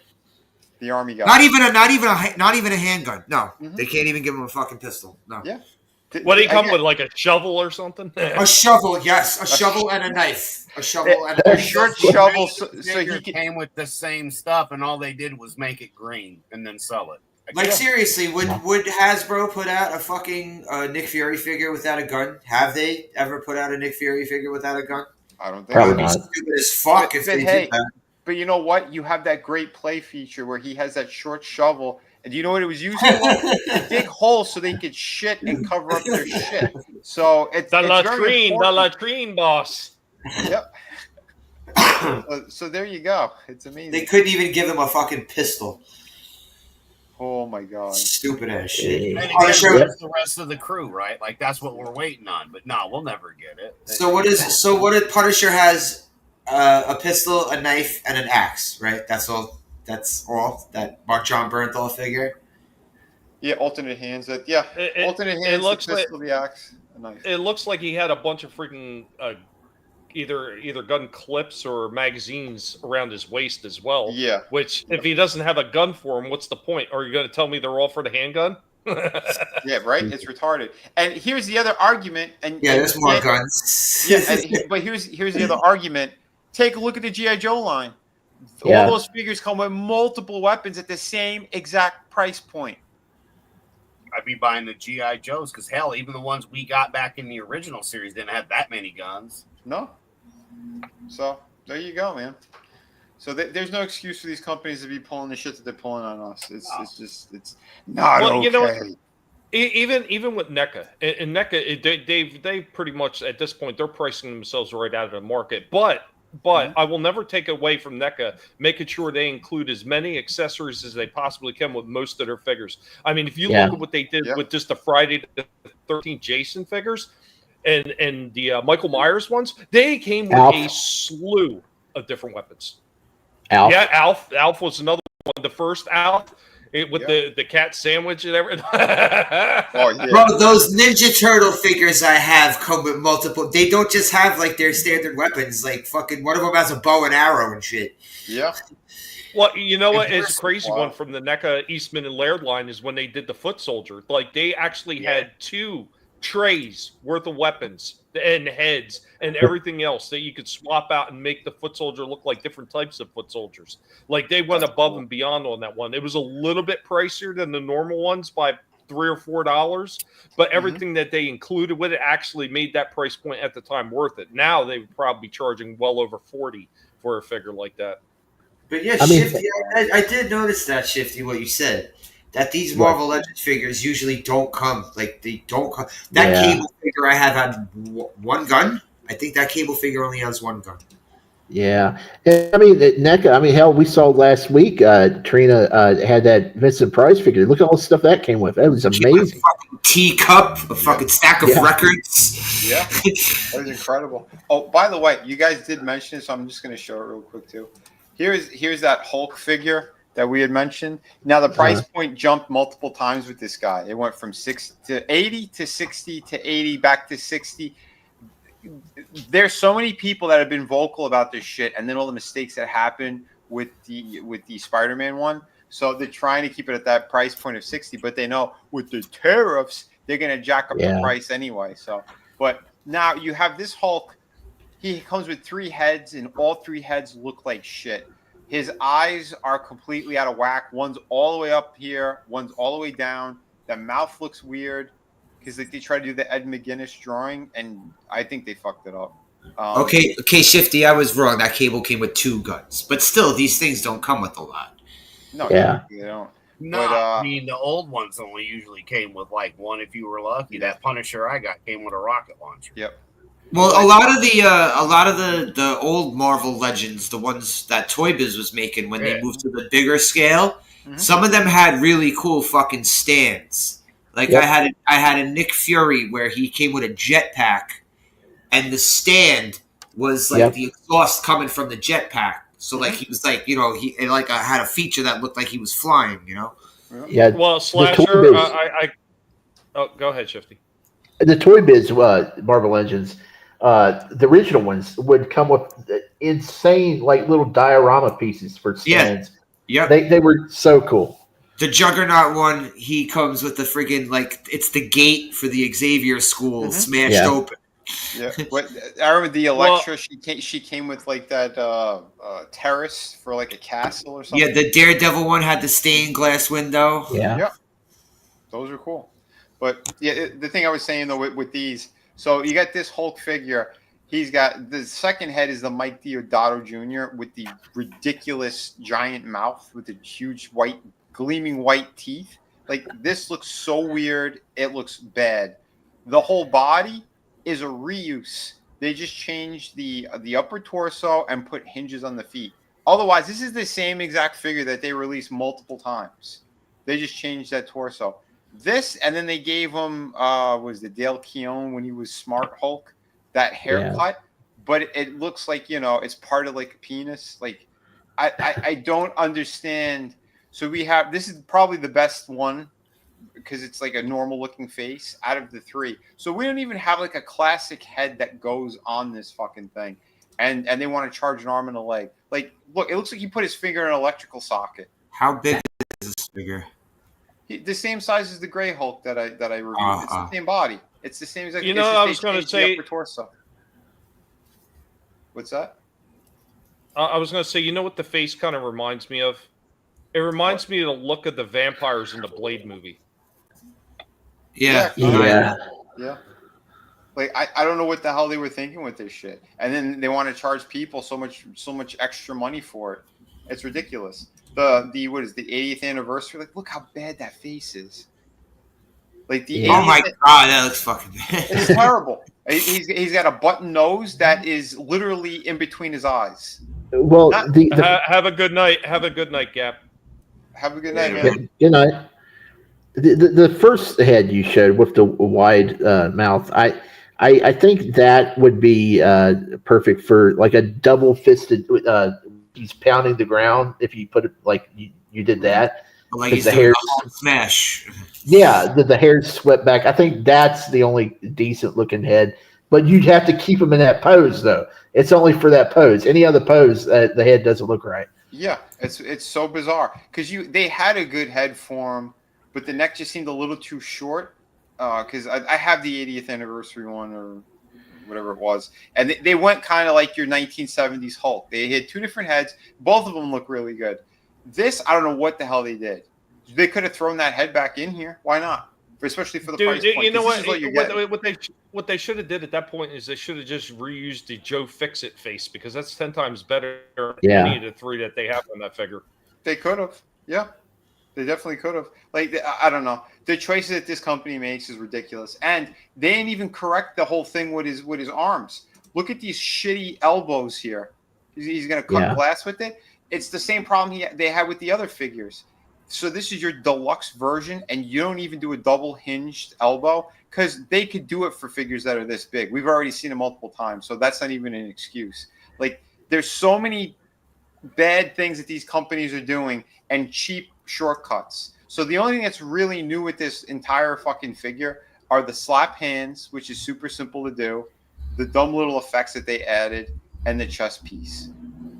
Speaker 14: The army guy.
Speaker 16: Not even a handgun. No, they can't even give him a fucking pistol. No.
Speaker 14: Yeah.
Speaker 4: What do you come with, like a shovel or something?
Speaker 16: A shovel, yes, a shovel and a knife. A shovel and a knife.
Speaker 14: short shovel. So
Speaker 13: he came with the same stuff, and all they did was make it green and then sell it.
Speaker 16: Like seriously, would Hasbro put out a fucking Nick Fury figure without a gun? Have they ever put out a Nick Fury figure without a gun?
Speaker 14: I don't think
Speaker 15: Probably
Speaker 14: so.
Speaker 15: not.
Speaker 16: Stupid as fuck if they did that.
Speaker 14: But you know what? You have that great play feature where he has that short shovel. And do you know what it was used for? To dig holes so they could shit and cover up their shit. So it's
Speaker 4: the
Speaker 14: very
Speaker 4: latrine, boss.
Speaker 14: Yep. So there you go. It's amazing.
Speaker 16: They couldn't even give him a fucking pistol.
Speaker 14: Oh my god.
Speaker 16: Stupid ass shit.
Speaker 13: And again, that's the rest of the crew, right? Like that's what we're waiting on. But no, we'll never get it.
Speaker 16: So what did Punisher has? A pistol, a knife, and an axe. Right. That's all. That's all that Mark John Bernthal figure.
Speaker 14: Yeah, alternate hands. Alternate hands.
Speaker 4: It looks
Speaker 14: the pistol, the axe, a knife.
Speaker 4: It looks like he had a bunch of freaking either gun clips or magazines around his waist as well.
Speaker 14: Yeah.
Speaker 4: Which, if he doesn't have a gun for him, what's the point? Are you going to tell me they're all for the handgun?
Speaker 14: Yeah, right. It's retarded. And here's the other argument. And
Speaker 16: there's more guns.
Speaker 14: But here's the other argument. Take a look at the G.I. Joe line.
Speaker 15: Yeah.
Speaker 14: All those figures come with multiple weapons at the same exact price point.
Speaker 13: I'd be buying the G.I. Joes because, hell, even the ones we got back in the original series didn't have that many guns.
Speaker 14: No. So, there you go, man. So, there's no excuse for these companies to be pulling the shit that they're pulling on us. It's not okay.
Speaker 4: You know, even with NECA, and NECA, they pretty much, at this point, they're pricing themselves right out of the market. But I will never take away from NECA making sure they include as many accessories as they possibly can with most of their figures. I mean, if you look at what they did with just the Friday the 13th Jason figures and the Michael Myers ones, they came with a slew of different weapons.
Speaker 15: Alf.
Speaker 4: Yeah, Alf was another one. The first Alf with the cat sandwich and everything.
Speaker 16: Bro, those Ninja Turtle figures I have come with multiple. They don't just have like their standard weapons. Like fucking one of them has a bow and arrow and shit.
Speaker 14: Yeah.
Speaker 4: Well, you know what? It's a crazy one from the NECA Eastman and Laird line is when they did the foot soldier. Like they actually had 2 trays worth of weapons and heads and everything else that you could swap out and make the foot soldier look like different types of foot soldiers. Like they went above and beyond on that one. It was a little bit pricier than the normal ones by $3 or $4, but everything that they included with it actually made that price point at the time worth it. Now they would probably be charging well over $40 for a figure like that.
Speaker 16: But yeah, Shifty, I did notice that, Shifty, what you said. That these Marvel Legends figures usually don't come. Like, they don't come. That Cable figure I have had one gun. I think that Cable figure only has one gun.
Speaker 15: Yeah. I mean, NECA, I mean, hell, we saw last week Trina had that Vincent Price figure. Look at all the stuff that came with. That was amazing.
Speaker 16: A fucking teacup, a fucking stack of records.
Speaker 14: Yeah. That was incredible. Oh, by the way, you guys did mention it, so I'm just going to show it real quick, too. Here's that Hulk figure that we had mentioned. Now the price point jumped multiple times with this guy. It went from 6 to 80 to 60 to 80 back to 60. There's so many people that have been vocal about this shit, and then all the mistakes that happened with the Spider-Man one. So they're trying to keep it at that price point of 60, but they know with the tariffs they're gonna jack up the price anyway. So, but now you have this Hulk. He comes with 3 heads, and all 3 heads look like shit. His eyes are completely out of whack. One's all the way up here. One's all the way down. The mouth looks weird because they try to do the Ed McGuinness drawing, and I think they fucked it up.
Speaker 16: Okay, Shifty, I was wrong. That Cable came with 2 guns. But still, these things don't come with a lot.
Speaker 14: No, they don't.
Speaker 13: No,
Speaker 14: But,
Speaker 13: I mean the old ones only usually came with like one if you were lucky. That Punisher I got came with a rocket launcher.
Speaker 14: Yep.
Speaker 16: Well, a lot of the old Marvel Legends, the ones that Toy Biz was making when they moved to the bigger scale, some of them had really cool fucking stands. Like
Speaker 15: Yep.
Speaker 16: I had a Nick Fury where he came with a jetpack, and the stand was like the exhaust coming from the jetpack. So like he was like, he had a feature that looked like he was flying.
Speaker 15: Yeah.
Speaker 4: Well,
Speaker 15: the
Speaker 4: Slasher,
Speaker 15: Toy Biz,
Speaker 4: oh, go ahead, Shifty.
Speaker 15: the Toy Biz Marvel Legends, the original ones would come with insane like little diorama pieces for stands.
Speaker 16: Yeah.
Speaker 15: They were so cool.
Speaker 16: The Juggernaut one, he comes with the friggin' it's the gate for the Xavier School smashed open.
Speaker 14: Yeah, I remember the Elektra. She came with like that terrace for like a castle or something.
Speaker 16: Yeah, the Daredevil one had the stained glass window.
Speaker 14: Yeah, those are cool. But yeah, the thing I was saying though with these, so you got this Hulk figure. He's got the second head is the Mike Deodato Jr. with the ridiculous giant mouth with the huge gleaming white teeth. Like this looks so weird. It looks bad. The whole body is a reuse. They just changed the upper torso and put hinges on the feet. Otherwise, this is the same exact figure that they released multiple times. They just changed that torso. This, and then they gave him was the Dale Keown when he was Smart Hulk, that haircut. But it looks like it's part of like a penis. Like I don't understand. So this is probably the best one, because it's like a normal looking face out of the three. So we don't even have like a classic head that goes on this fucking thing. And they want to charge an arm and a leg. Like, look, it looks like he put his finger in an electrical socket.
Speaker 16: How big is this figure?
Speaker 14: The same size as the Gray Hulk that I reviewed. It's the same body. It's the same exact.
Speaker 4: I was going to say
Speaker 14: upper torso. What's that?
Speaker 4: I was going to say, what the face kind of reminds me of? It reminds me of the look of the vampires in the Blade movie.
Speaker 16: Yeah.
Speaker 14: Like I don't know what the hell they were thinking with this shit, and then they want to charge people so much extra money for it. It's ridiculous. The what is the 80th anniversary? Like, look how bad that face is. Like
Speaker 16: oh my god, that looks fucking bad.
Speaker 14: It's terrible. He's got a button nose that is literally in between his eyes.
Speaker 15: Well,
Speaker 4: have a good night. Have a good night, Gap.
Speaker 14: Have a good night, man.
Speaker 15: Good night. The first head you showed with the wide mouth, I think that would be perfect for like a double-fisted. He's pounding the ground. If you put it like you did that,
Speaker 16: like he's
Speaker 15: the
Speaker 16: doing
Speaker 15: hair
Speaker 16: a smash.
Speaker 15: Yeah, the hair's swept back. I think that's the only decent-looking head. But you'd have to keep him in that pose, though. It's only for that pose. Any other pose, the head doesn't look right.
Speaker 14: Yeah, it's so bizarre because they had a good head for him, but the neck just seemed a little too short. Because I have the 80th anniversary one or whatever it was, and they went kind of like your 1970s Hulk. They had two different heads. Both of them look really good. This, I don't know what the hell they did. They could have thrown that head back in here. Why not? Especially for the price point.
Speaker 4: You know what they should have did at that point is they should have just reused the Joe Fix-It face, because that's 10 times better than any of the three that they have on that figure.
Speaker 14: They could have. Yeah. They definitely could have. Like, I don't know. The choices that this company makes is ridiculous. And they didn't even correct the whole thing with his arms. Look at these shitty elbows here. He's going to cut glass with it. It's the same problem they had with the other figures. So this is your deluxe version, and you don't even do a double hinged elbow, because they could do it for figures that are this big. We've already seen it multiple times, so that's not even an excuse. Like, there's so many bad things that these companies are doing and cheap shortcuts. So the only thing that's really new with this entire fucking figure are the slap hands, which is super simple to do, the dumb little effects that they added, and the chest piece.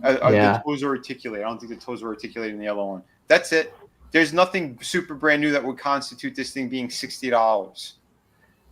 Speaker 14: The toes are articulated. I don't think the toes are articulated in the other one. That's it. There's nothing super brand new that would constitute this thing being $60.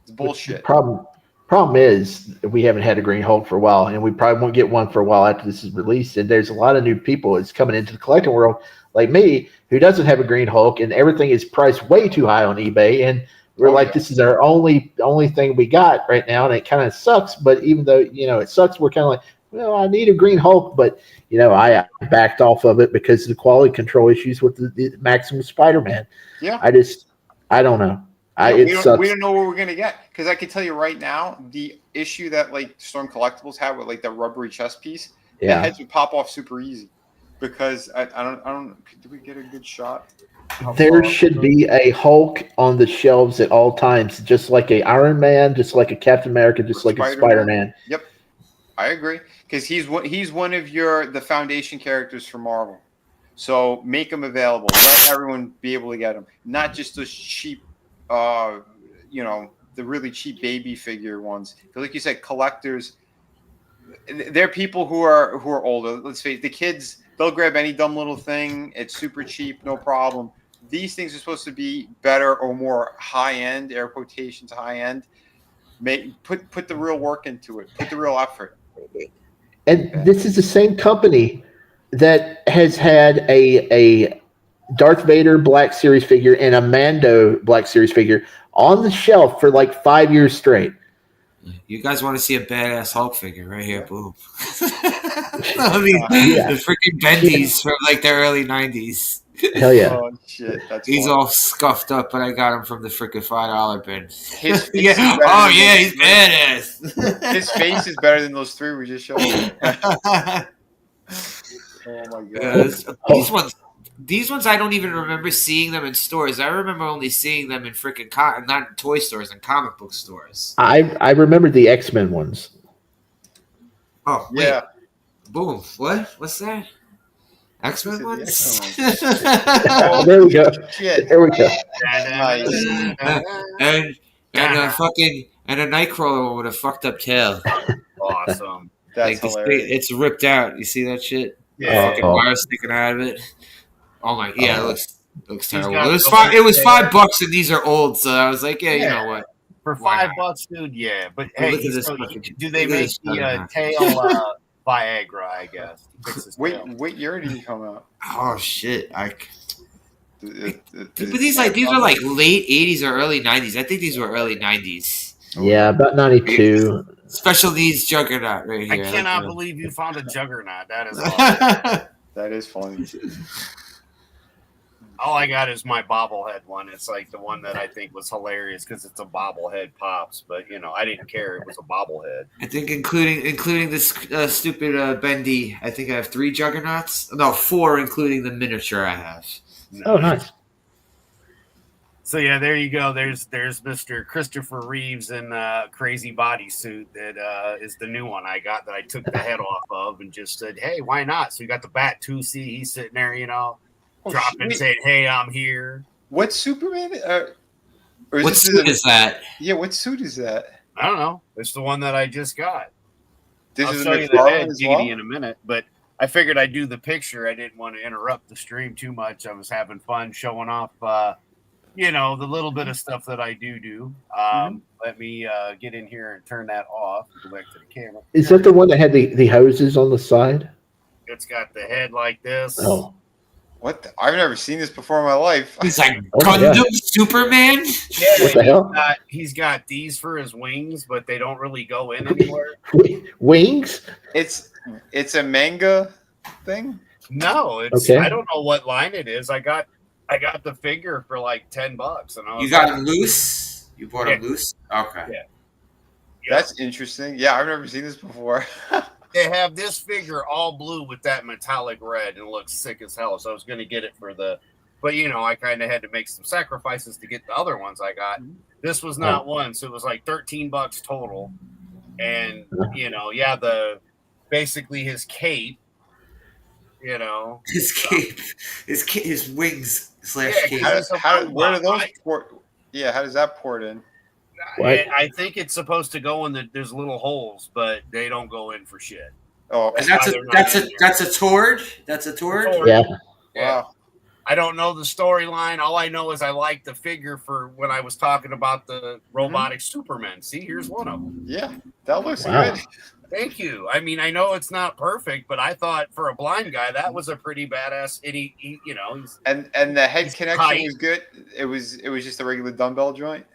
Speaker 14: It's bullshit.
Speaker 15: The problem is we haven't had a Green Hulk for a while, and we probably won't get one for a while after this is released. And there's a lot of new people that's coming into the collecting world, like me, who doesn't have a Green Hulk, and everything is priced way too high on eBay. And we're this is our only thing we got right now, and it kind of sucks. But even though it sucks, we're kind of like, well, I need a Green Hulk, but I backed off of it because of the quality control issues with the Maximum Spider-Man.
Speaker 14: Yeah.
Speaker 15: I don't know.
Speaker 14: Yeah,
Speaker 15: It
Speaker 14: we
Speaker 15: sucks.
Speaker 14: don't know what we're gonna get, because I can tell you right now, the issue that like Storm Collectibles had with like that rubbery chest piece, the heads would pop off super easy, because I don't. Did we get a good shot?
Speaker 15: There should be a Hulk on the shelves at all times, just like a Iron Man, just like a Captain America, just like a Spider-Man.
Speaker 14: Yep, I agree, because he's one of the foundation characters for Marvel. So make them available. Let everyone be able to get them, not just those cheap, the really cheap baby figure ones. Because like you said, collectors. They're people who are older. Let's face it, the kids. They'll grab any dumb little thing. It's super cheap, no problem. These things are supposed to be better or more high end, air quotations, high end. Put the real work into it. Put the real effort.
Speaker 15: And this is the same company that has had a Darth Vader Black Series figure and a Mando Black Series figure on the shelf for like 5 years straight.
Speaker 16: You guys want to see a badass Hulk figure right here? Boom. I mean, the freaking bendies from like the early 90s.
Speaker 15: Hell yeah.
Speaker 14: Oh, shit.
Speaker 16: He's all scuffed up, but I got him from the freaking $5 bin.
Speaker 14: His face
Speaker 16: he's badass.
Speaker 14: His face is better than those three we just showed. Oh my god.
Speaker 16: These ones I don't even remember seeing them in stores. I remember only seeing them in freaking not toy stores and comic book stores.
Speaker 15: I remember the X-Men ones.
Speaker 16: Oh wait.
Speaker 14: Yeah.
Speaker 16: Boom. What? What's that? X-Men ones?
Speaker 15: There we go.
Speaker 14: Shit.
Speaker 15: There we go.
Speaker 16: and a Nightcrawler one with a fucked up tail.
Speaker 13: Awesome.
Speaker 14: That's hilarious.
Speaker 16: It's ripped out. You see that shit?
Speaker 13: Yeah.
Speaker 16: Fucking wire sticking out of it. Oh my! Yeah, it looks terrible. It was $5, and these are old. So I was like, you know what?
Speaker 13: For $5, dude, yeah. But hey,
Speaker 16: look at this
Speaker 13: do they make the tail Viagra? I guess.
Speaker 14: What year did he come out?
Speaker 16: Oh shit! But these are like late '80s or early '90s. I think these were early '90s.
Speaker 15: Yeah, about 92.
Speaker 16: Special needs Juggernaut right here.
Speaker 13: I cannot believe you found a Juggernaut. That is awesome.
Speaker 14: That is funny.
Speaker 13: All I got is my bobblehead one. It's like the one that I think was hilarious because it's a bobblehead pops. But I didn't care. It was a bobblehead.
Speaker 16: I think including this stupid bendy. I think I have 3 Juggernauts. No, 4, including the miniature I have.
Speaker 15: Oh, nice.
Speaker 13: So yeah, there you go. There's Mr. Christopher Reeves in a crazy bodysuit that is the new one I got that I took the head off of and just said, hey, why not? So you got the Bat 2C. He's sitting there, dropping, saying, hey, I'm here.
Speaker 14: What Superman?
Speaker 16: What suit is that?
Speaker 14: Yeah, what suit is that?
Speaker 13: I don't know. It's the one that I just got.
Speaker 14: This
Speaker 13: I'll
Speaker 14: is
Speaker 13: show you the
Speaker 14: McFarlane
Speaker 13: head
Speaker 14: as well?
Speaker 13: in a minute, but I figured I'd do the picture. I didn't want to interrupt the stream too much. I was having fun showing off the little bit of stuff that I do. Let me get in here and turn that off. Go back to the camera.
Speaker 15: Is that the one that had the hoses on the side?
Speaker 13: It's got the head like this.
Speaker 15: Oh.
Speaker 14: What? I've never seen this before in my life.
Speaker 16: He's like, Gundam Superman?
Speaker 13: Yeah,
Speaker 15: what the hell?
Speaker 13: He's got these for his wings, but they don't really go in anywhere.
Speaker 15: Wings?
Speaker 14: It's a manga thing?
Speaker 13: No, it's I don't know what line it is. I got the figure for like $10, and I was
Speaker 16: You got him loose? You bought him loose? Okay.
Speaker 13: Yeah.
Speaker 14: That's interesting. Yeah, I've never seen this before.
Speaker 13: They have this figure all blue with that metallic red, and it looks sick as hell. So I was going to get it but I kind of had to make some sacrifices to get the other ones I got. This was not one, so it was like $13 total. And basically his cape.
Speaker 16: His cape, his wings / cape.
Speaker 14: Where do those port? Yeah, how does that port in?
Speaker 13: I think it's supposed to go in there's little holes, but they don't go in for shit.
Speaker 14: Oh,
Speaker 16: and that's a Tord. That's a Tord.
Speaker 15: Yeah.
Speaker 14: Wow.
Speaker 13: I don't know the storyline. All I know is I like the figure for when I was talking about the robotic Superman. See, here's one of them.
Speaker 14: Yeah, that looks good.
Speaker 13: Thank you. I mean, I know it's not perfect, but I thought for a blind guy that was a pretty badass. And he
Speaker 14: and the head connection was good. It was just a regular dumbbell joint.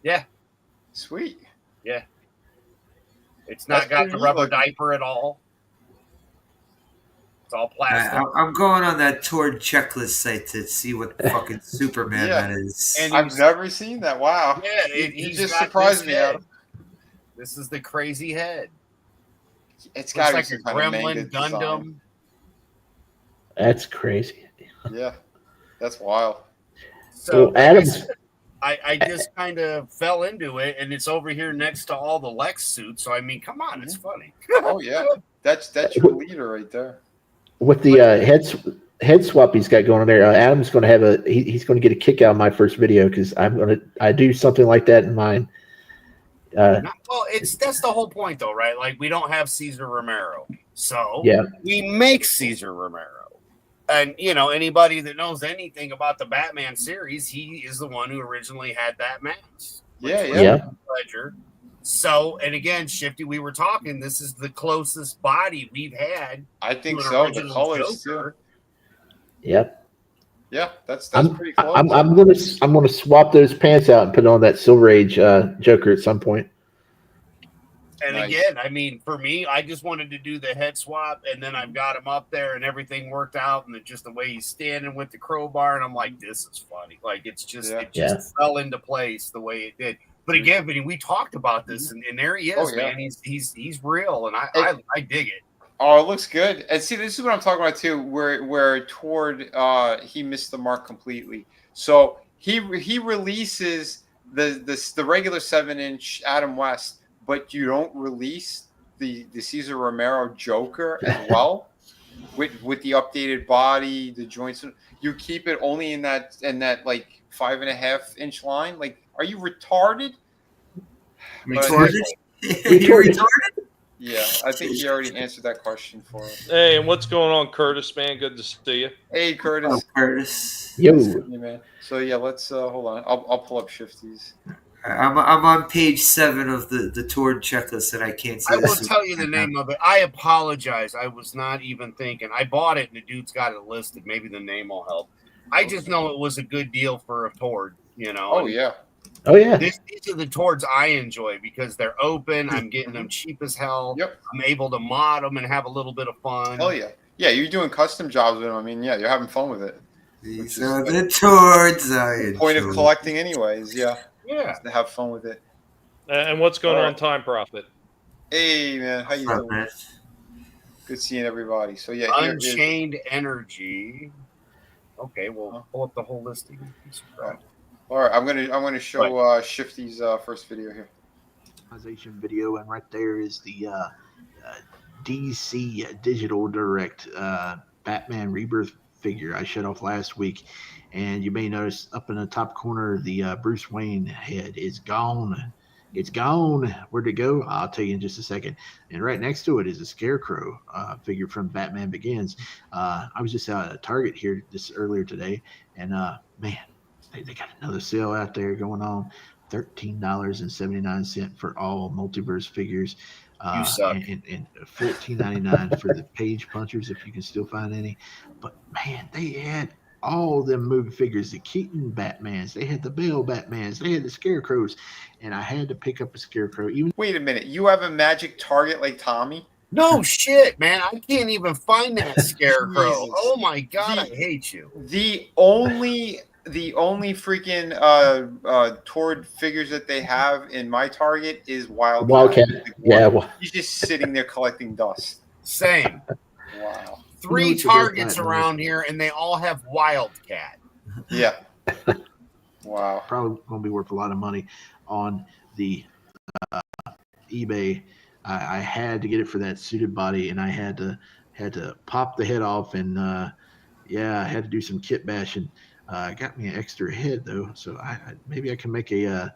Speaker 13: Yeah.
Speaker 14: Sweet.
Speaker 13: Yeah. It's not got the rubber diaper at all. It's all plastic.
Speaker 16: I'm going on that Tord checklist site to see what fucking Superman that is.
Speaker 14: And I've never seen that. Wow.
Speaker 13: Yeah,
Speaker 14: you just surprised me, Adam.
Speaker 13: This is the crazy head.
Speaker 14: It's got to
Speaker 13: like
Speaker 14: be
Speaker 13: a
Speaker 14: some kind of
Speaker 13: Gremlin
Speaker 14: manga
Speaker 13: Gundam.
Speaker 14: design.
Speaker 15: That's crazy.
Speaker 14: Yeah, that's wild.
Speaker 13: So
Speaker 15: well, Adam's.
Speaker 13: I just kind of fell into it, and it's over here next to all the Lex suits. So I mean, come on, it's funny.
Speaker 14: Oh yeah, that's your leader right there.
Speaker 15: With the head swap he's got going on there, Adam's going to have he's going to get a kick out of my first video because I do something like that in mine.
Speaker 13: Well, that's the whole point, though, right? Like we don't have Cesar Romero, so we make Cesar Romero. And, you know, anybody that knows anything about the Batman series, he is the one who originally had that mask.
Speaker 14: Yeah.
Speaker 13: Ledger. So, and again, Shifty, we were talking, this is the closest body we've had.
Speaker 14: I think so. The colors, too.
Speaker 15: Yep.
Speaker 14: Yeah, that's pretty close.
Speaker 15: I'm gonna swap those pants out and put on that Silver Age Joker at some point.
Speaker 13: And again, I mean, for me, I just wanted to do the head swap, and then I've got him up there, and everything worked out, and just the way he's standing with the crowbar, and I'm like, this is funny. Like it just fell into place the way it did. But again, Vinnie, we talked about this, and there he is, man. He's real, and I dig it.
Speaker 14: Oh, it looks good. And see, this is what I'm talking about too, where Tord he missed the mark completely. So he releases the regular 7-inch Adam West. But you don't release the Cesar Romero Joker as well with the updated body, the joints. You keep it only in that like 5.5-inch line. Like, are you retarded?
Speaker 16: Retarded? You're retarded?
Speaker 14: Yeah, I think he already answered that question for us.
Speaker 4: Hey, and what's going on, Curtis? Man, good to see you.
Speaker 14: Hey, Curtis.
Speaker 16: Oh, Curtis.
Speaker 15: Yo.
Speaker 14: Man. So yeah, let's hold on. I'll pull up Shifty's.
Speaker 16: I'm on page 7 of the Tord checklist, and I can't see.
Speaker 13: I will tell you the name of it. I apologize. I was not even thinking. I bought it, and the dude's got it listed. Maybe the name will help. I just know it was a good deal for a Tord. You know.
Speaker 14: Oh yeah.
Speaker 15: Oh yeah.
Speaker 13: These are the Tords I enjoy because they're open. I'm getting them cheap as hell.
Speaker 14: Yep.
Speaker 13: I'm able to mod them and have a little bit of fun.
Speaker 14: Hell yeah. Yeah, you're doing custom jobs with them. I mean, yeah, you're having fun with it.
Speaker 16: These are the Tords I enjoy.
Speaker 14: Point of collecting, anyways. Yeah.
Speaker 13: Yeah,
Speaker 14: to have fun with it.
Speaker 4: And what's going on, Time Profit?
Speaker 14: Hey man, how you doing? Good seeing everybody. So yeah,
Speaker 13: Unchained Energy. Okay, we'll pull up the whole listing.
Speaker 14: All right, I'm gonna show Shifty's first video here.
Speaker 15: Video, and right there is the DC Digital Direct Batman Rebirth figure I showed off last week. And you may notice up in the top corner, the Bruce Wayne head is gone. It's gone. Where'd it go? I'll tell you in just a second. And right next to it is a Scarecrow figure from Batman Begins. I was just out at Target here earlier today, and man, they got another sale out there going on. $13.79 for all multiverse figures.
Speaker 13: You suck.
Speaker 15: And $14.99 for the page punchers, if you can still find any. But man, they had all them movie figures, the Keaton Batmans, they had the Bale Batmans, they had the Scarecrows, and I had to pick up a Scarecrow.
Speaker 14: Wait a minute, you have a magic target like Tommy?
Speaker 13: No shit, man, I can't even find that Scarecrow. Oh my god, I hate you.
Speaker 14: The only freaking Tord figures that they have in my Target is Wildcat.
Speaker 15: Yeah,
Speaker 14: he's just sitting there collecting dust.
Speaker 13: Same.
Speaker 14: Wow.
Speaker 13: 3 Targets around here, and they all have Wildcat.
Speaker 14: Yeah. Wow.
Speaker 15: Probably going to be worth a lot of money on the eBay. I had to get it for that suited body, and I had to pop the head off, and I had to do some kit bashing. Got me an extra head though, so maybe I can make a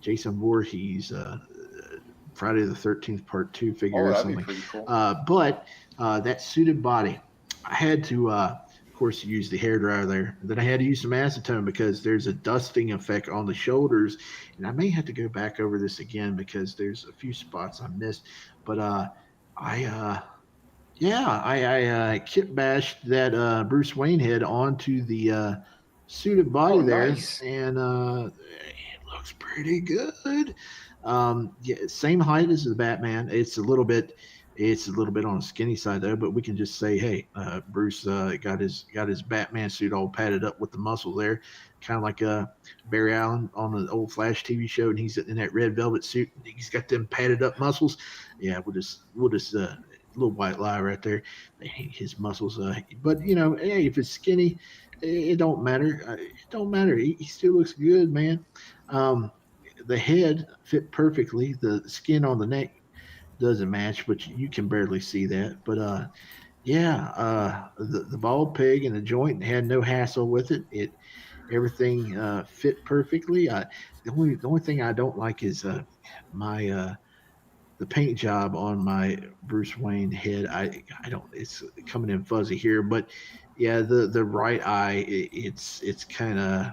Speaker 15: Jason Voorhees Friday the 13th Part 2 figure or something.
Speaker 14: Pretty cool.
Speaker 15: But that suited body, I had to, of course, use the hairdryer there. Then I had to use some acetone because there's a dusting effect on the shoulders, and I may have to go back over this again because there's a few spots I missed. But I kit bashed that Bruce Wayne head onto the suited body there,
Speaker 14: nice.
Speaker 15: and it looks pretty good. Yeah, same height as the Batman. It's a little bit on the skinny side though. But we can just say, hey, Bruce got his Batman suit all padded up with the muscle there, kind of like Barry Allen on the old Flash TV show, and he's in that red velvet suit. He's got them padded up muscles. Yeah, we'll just little white lie right there. His muscles. But hey, if it's skinny, it don't matter. It don't matter. He still looks good, man. The head fit perfectly. The skin on the neck doesn't match, but you can barely see that. But the bald pig and the joint had no hassle with it. Everything fit perfectly. The only thing I don't like is my the paint job on my Bruce Wayne head. I don't. It's coming in fuzzy here, but yeah, the right eye. It's kind of.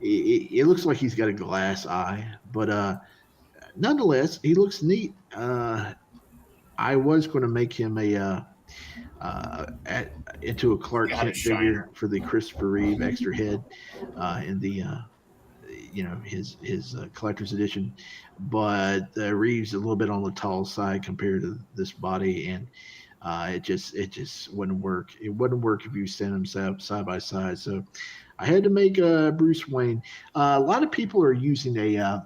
Speaker 15: It looks like he's got a glass eye, but nonetheless, he looks neat. I was going to make him into a Clark Kent figure for the Christopher Reeve extra head in the his collector's edition, but Reeves a little bit on the tall side compared to this body, and it just wouldn't work. It wouldn't work if you stand them side by side. So I had to make Bruce Wayne. A lot of people are using a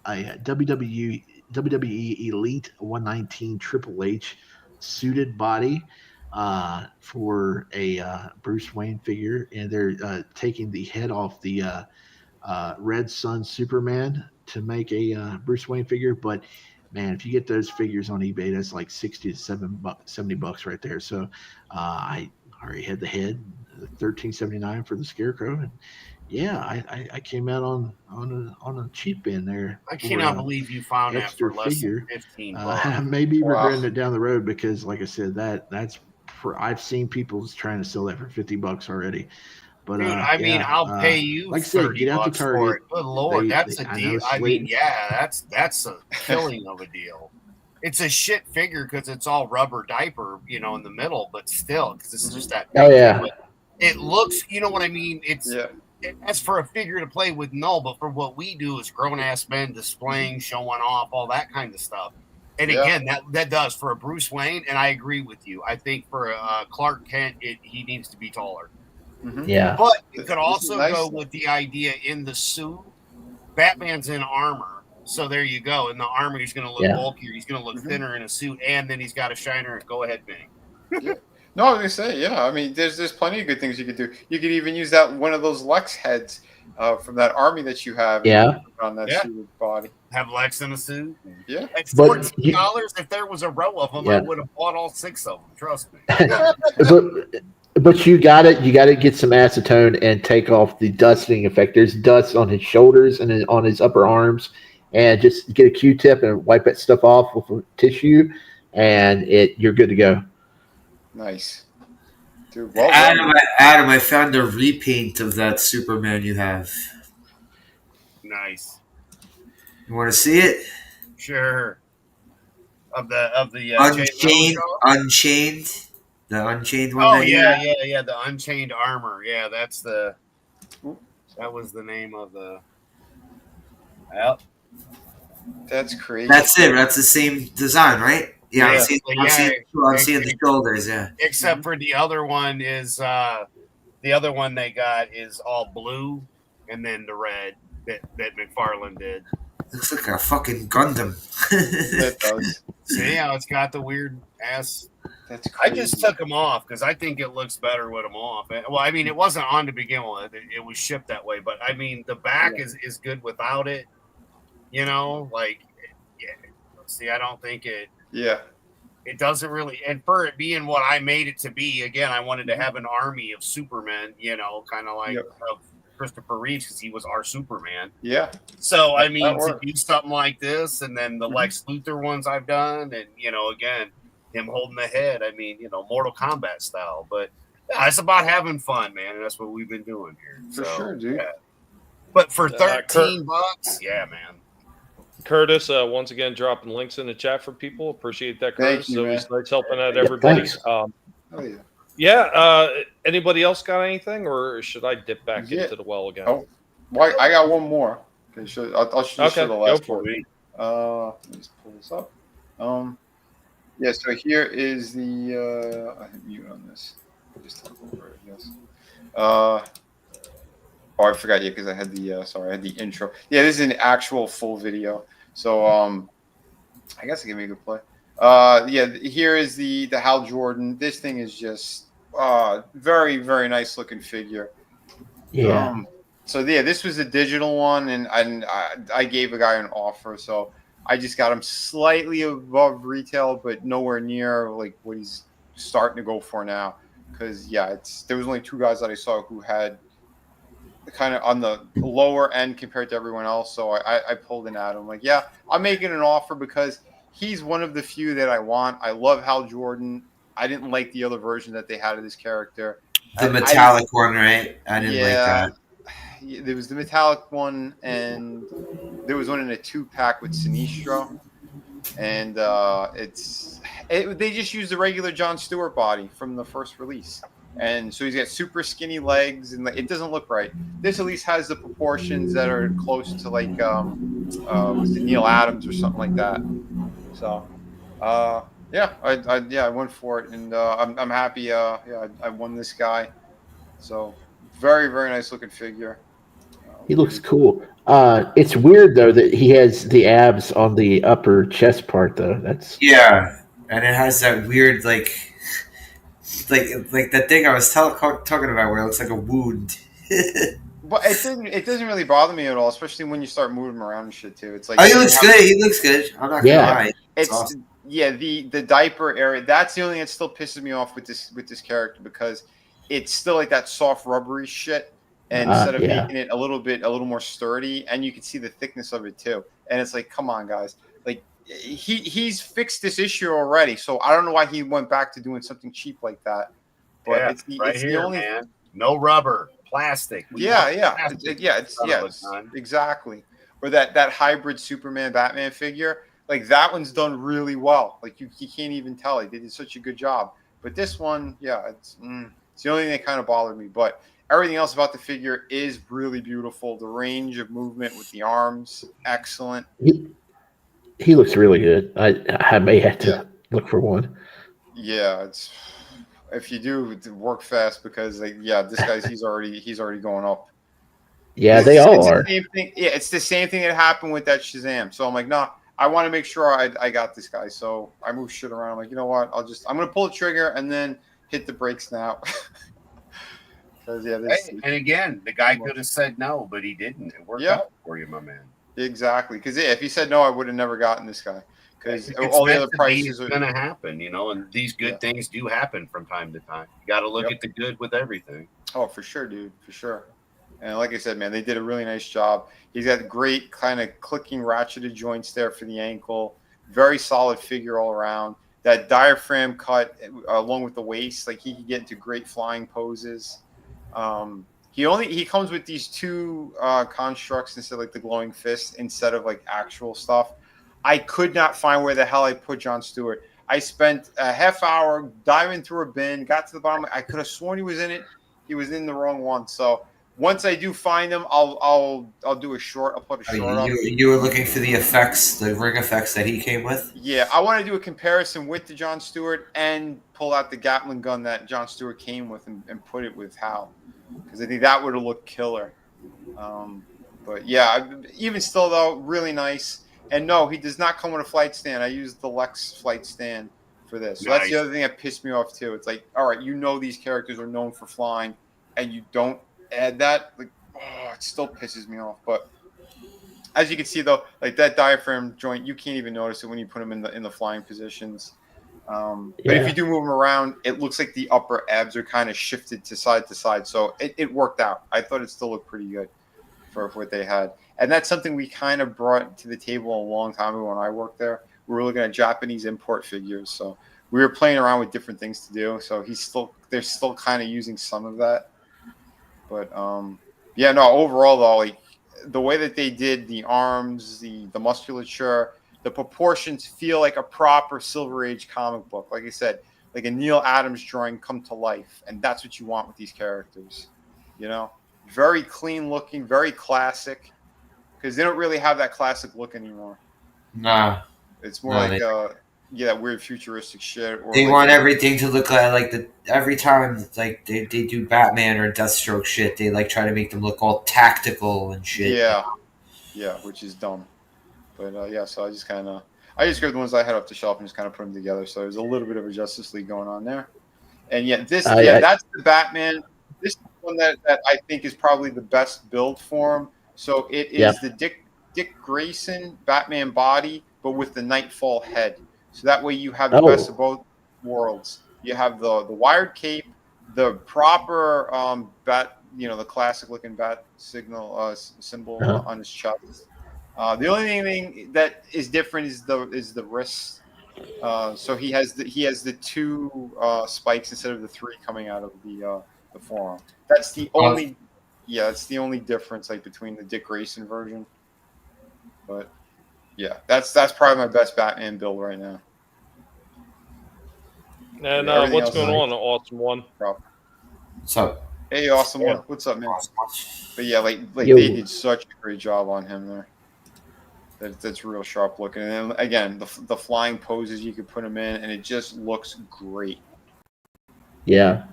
Speaker 15: WWE Elite 119 Triple H suited body for a Bruce Wayne figure, and they're taking the head off the Red Sun Superman to make a Bruce Wayne figure. But man, if you get those figures on eBay, that's like $60 to $70 right there. So I already had the head, $13.79 for the Scarecrow, and yeah, I came out on a cheap end there.
Speaker 13: I cannot believe you found that for less than $15.
Speaker 15: Maybe regretting it down the road because, like I said, that's I've seen people trying to sell that for $50 already. But
Speaker 13: dude, I mean, I'll pay you
Speaker 15: like I said, get out to Target.
Speaker 13: For it. Good Lord, that's a deal. I mean, yeah, that's a killing of a deal. It's a shit figure because it's all rubber diaper, in the middle, but still, because it's just that.
Speaker 15: Oh yeah.
Speaker 13: It looks, you know what I mean? It's as for a figure to play with, no, but for what we do is grown ass men displaying, showing off, all that kind of stuff. And again, that does for a Bruce Wayne, and I agree with you. I think for Clark Kent, he needs to be taller.
Speaker 15: Mm-hmm. Yeah,
Speaker 13: but you could also go with the idea in the suit. Batman's in armor, so there you go. In the armor, he's going to look bulkier. He's going to look thinner in a suit, and then he's got a shiner. Go ahead, Vinnie.
Speaker 14: No, I was gonna say, I mean, there's plenty of good things you could do. You could even use that one of those Lex heads from that army that you have. On that suited body.
Speaker 13: Have Lex in a suit.
Speaker 14: Yeah.
Speaker 13: At $14, if there was a row of them, I would have bought all 6 of them. Trust me.
Speaker 15: But you got it. You got to get some acetone and take off the dusting effect. There's dust on his shoulders and on his upper arms, and just get a Q-tip and wipe that stuff off with a tissue, and you're good to go.
Speaker 14: Nice. Dude,
Speaker 16: Adam, I found a repaint of that Superman you have.
Speaker 13: Nice.
Speaker 16: You want to see it?
Speaker 13: Sure. Of the
Speaker 16: Unchained. The Unchained one.
Speaker 13: Oh yeah. The Unchained Armor. Yeah, that was the name of the. Yep.
Speaker 14: That's crazy.
Speaker 16: That's it. That's the same design, right? Yeah, I'm seeing the shoulders. Yeah.
Speaker 13: Except for the other one is the other one they got is all blue, and then the red that McFarlane did.
Speaker 16: Looks like a fucking Gundam.
Speaker 14: That does.
Speaker 13: See how it's got the weird ass.
Speaker 14: That's crazy.
Speaker 13: I just took them off because I think it looks better with them off. Well, I mean, it wasn't on to begin with; it was shipped that way. But I mean, the back is good without it. See, I don't think it.
Speaker 14: Yeah.
Speaker 13: It doesn't really, and for it being what I made it to be, again, I wanted to have an army of Supermen, kind of like of Christopher Reeves because he was our Superman.
Speaker 14: Yeah.
Speaker 13: So, I mean, to do something like this, and then the Lex Luthor ones I've done, and, again, him holding the head, I mean, Mortal Kombat style. But yeah, it's about having fun, man, and that's what we've been doing here.
Speaker 14: For sure, dude.
Speaker 13: Yeah. But for $13, yeah, man.
Speaker 4: Curtis, once again, dropping links in the chat for people. Appreciate that, Curtis.
Speaker 14: Thank you,
Speaker 4: so he starts helping out everybody. Anybody else got anything, or should I dip back into the well again?
Speaker 14: Oh, well, I got one more. Okay, I'll shoot the last one. Let me just pull this up. Yeah, so here is the I hit mute on this. Just talk over it, I guess. Oh, I forgot because I had the sorry, I had the intro. Yeah, this is an actual full video. So I guess it can be a good play. Yeah, here is the Hal Jordan. This thing is just very, very nice looking figure.
Speaker 15: Yeah.
Speaker 14: So yeah, this was a digital one, and I gave a guy an offer, so I just got him slightly above retail, but nowhere near like what he's starting to go for now. Because yeah, there was only 2 guys that I saw who had kind of on the lower end compared to everyone else. So I pulled in at him like, yeah, I'm making an offer because he's one of the few that I want. I love Hal Jordan. I didn't like the other version that they had of this character.
Speaker 16: The metallic one, right? I didn't like that.
Speaker 14: There was the metallic one, and there was one in a 2-pack with Sinestro. And they just used the regular Jon Stewart body from the first release. And so he's got super skinny legs, and it doesn't look right. This at least has the proportions that are close to like was it Neil Adams or something like that. So yeah, I went for it, and I'm happy. I won this guy. So very, very nice looking figure.
Speaker 15: He looks cool. It's weird though that he has the abs on the upper chest part though. That's
Speaker 16: and it has that weird like that thing I was talking about where it looks like a wound.
Speaker 14: But it doesn't really bother me at all, especially when you start moving him around and shit too. It's like
Speaker 16: he looks good. He looks good. I'm not gonna lie.
Speaker 14: It's awesome. Yeah, the diaper area. That's the only thing that still pisses me off with this character, because it's still like that soft rubbery shit. And instead of making it a little more sturdy, and you can see the thickness of it too. And it's like, come on, guys. Like he's fixed this issue already, so I don't know why he went back to doing something cheap like that. But
Speaker 13: yeah,
Speaker 14: it's
Speaker 13: the only man. No rubber, plastic.
Speaker 14: Exactly. Or that hybrid Superman Batman figure, like that one's done really well. Like you can't even tell. They did such a good job. But this one, it's the only thing that kind of bothered me. But everything else about the figure is really beautiful. The range of movement with the arms, excellent.
Speaker 15: He looks really good. I may have to look for one.
Speaker 14: Yeah, if you do, work fast, because this guy's he's already going up.
Speaker 15: Yeah, they all are.
Speaker 14: It's the same thing that happened with that Shazam. So I'm like, no, I want to make sure I got this guy. So I move shit around. I'm like, you know what? I'm gonna pull the trigger and then hit the brakes now.
Speaker 13: And again, the guy could have said no, but he didn't. It worked out for you, my man.
Speaker 14: Exactly, because if he said no, I would have never gotten this guy. Because all the other prices are
Speaker 13: going to happen, and these good things do happen from time to time. You got to look at the good with everything.
Speaker 14: Oh, for sure, dude, for sure. And like I said, man, they did a really nice job. He's got great kind of clicking ratcheted joints there for the ankle. Very solid figure all around. That diaphragm cut along with the waist, like he can get into great flying poses. He comes with these 2 constructs instead of like the glowing fist instead of like actual stuff. I could not find where the hell I put Jon Stewart. I spent a half hour diving through a bin, got to the bottom. I could have sworn he was in it. He was in the wrong one. So once I do find him, I'll do a short. I'll put a short up.
Speaker 16: You were looking for the effects, the ring effects that he came with?
Speaker 14: Yeah, I want to do a comparison with the Jon Stewart and pull out the Gatling gun that Jon Stewart came with and put it with Hal, because I think that would have looked killer. But yeah, even still though, really nice. And no, he does not come with a flight stand. I used the Lex flight stand for this. So that's the other thing that pissed me off too. It's like, all right, these characters are known for flying, and you don't add that. Like, it still pisses me off. But as you can see though, like that diaphragm joint, you can't even notice it when you put them in the flying positions. But if you do move them around, it looks like the upper abs are kind of shifted to side. So it worked out. I thought it still looked pretty good for what they had. And that's something we kind of brought to the table a long time ago when I worked there. We were looking at Japanese import figures. So we were playing around with different things to do. So they're still kind of using some of that. But overall though, like the way that they did the arms, the musculature, the proportions feel like a proper Silver Age comic book. Like I said, like a Neil Adams drawing come to life. And that's what you want with these characters. Very clean looking, very classic. Because they don't really have that classic look anymore.
Speaker 16: Nah.
Speaker 14: It's more like that weird futuristic shit. Or
Speaker 16: They
Speaker 14: like
Speaker 16: want everything to look like every time like they do Batman or Deathstroke shit, they like try to make them look all tactical and shit.
Speaker 14: Yeah, which is dumb. But so I just grabbed the ones I had off the shelf and just kind of put them together. So there's a little bit of a Justice League going on there. And that's the Batman. This is one that I think is probably the best build for him. So it is the Dick Grayson Batman body, but with the Nightfall head. So that way you have the best of both worlds. You have the wired cape, the proper bat, the classic looking bat symbol on his chest. The only thing that is different is the wrist. So he has the two spikes instead of the three coming out of the forearm. That's the only that's the only difference like between the Dick Grayson version. But yeah, that's probably my best Batman build right now.
Speaker 4: And what's going on, Awesome One?
Speaker 16: What's up?
Speaker 14: Hey, Awesome One. What's up, man? But yeah, like they did such a great job on him there. That's real sharp looking. And then, again, the flying poses you could put him in, and it just looks great.
Speaker 15: Yeah,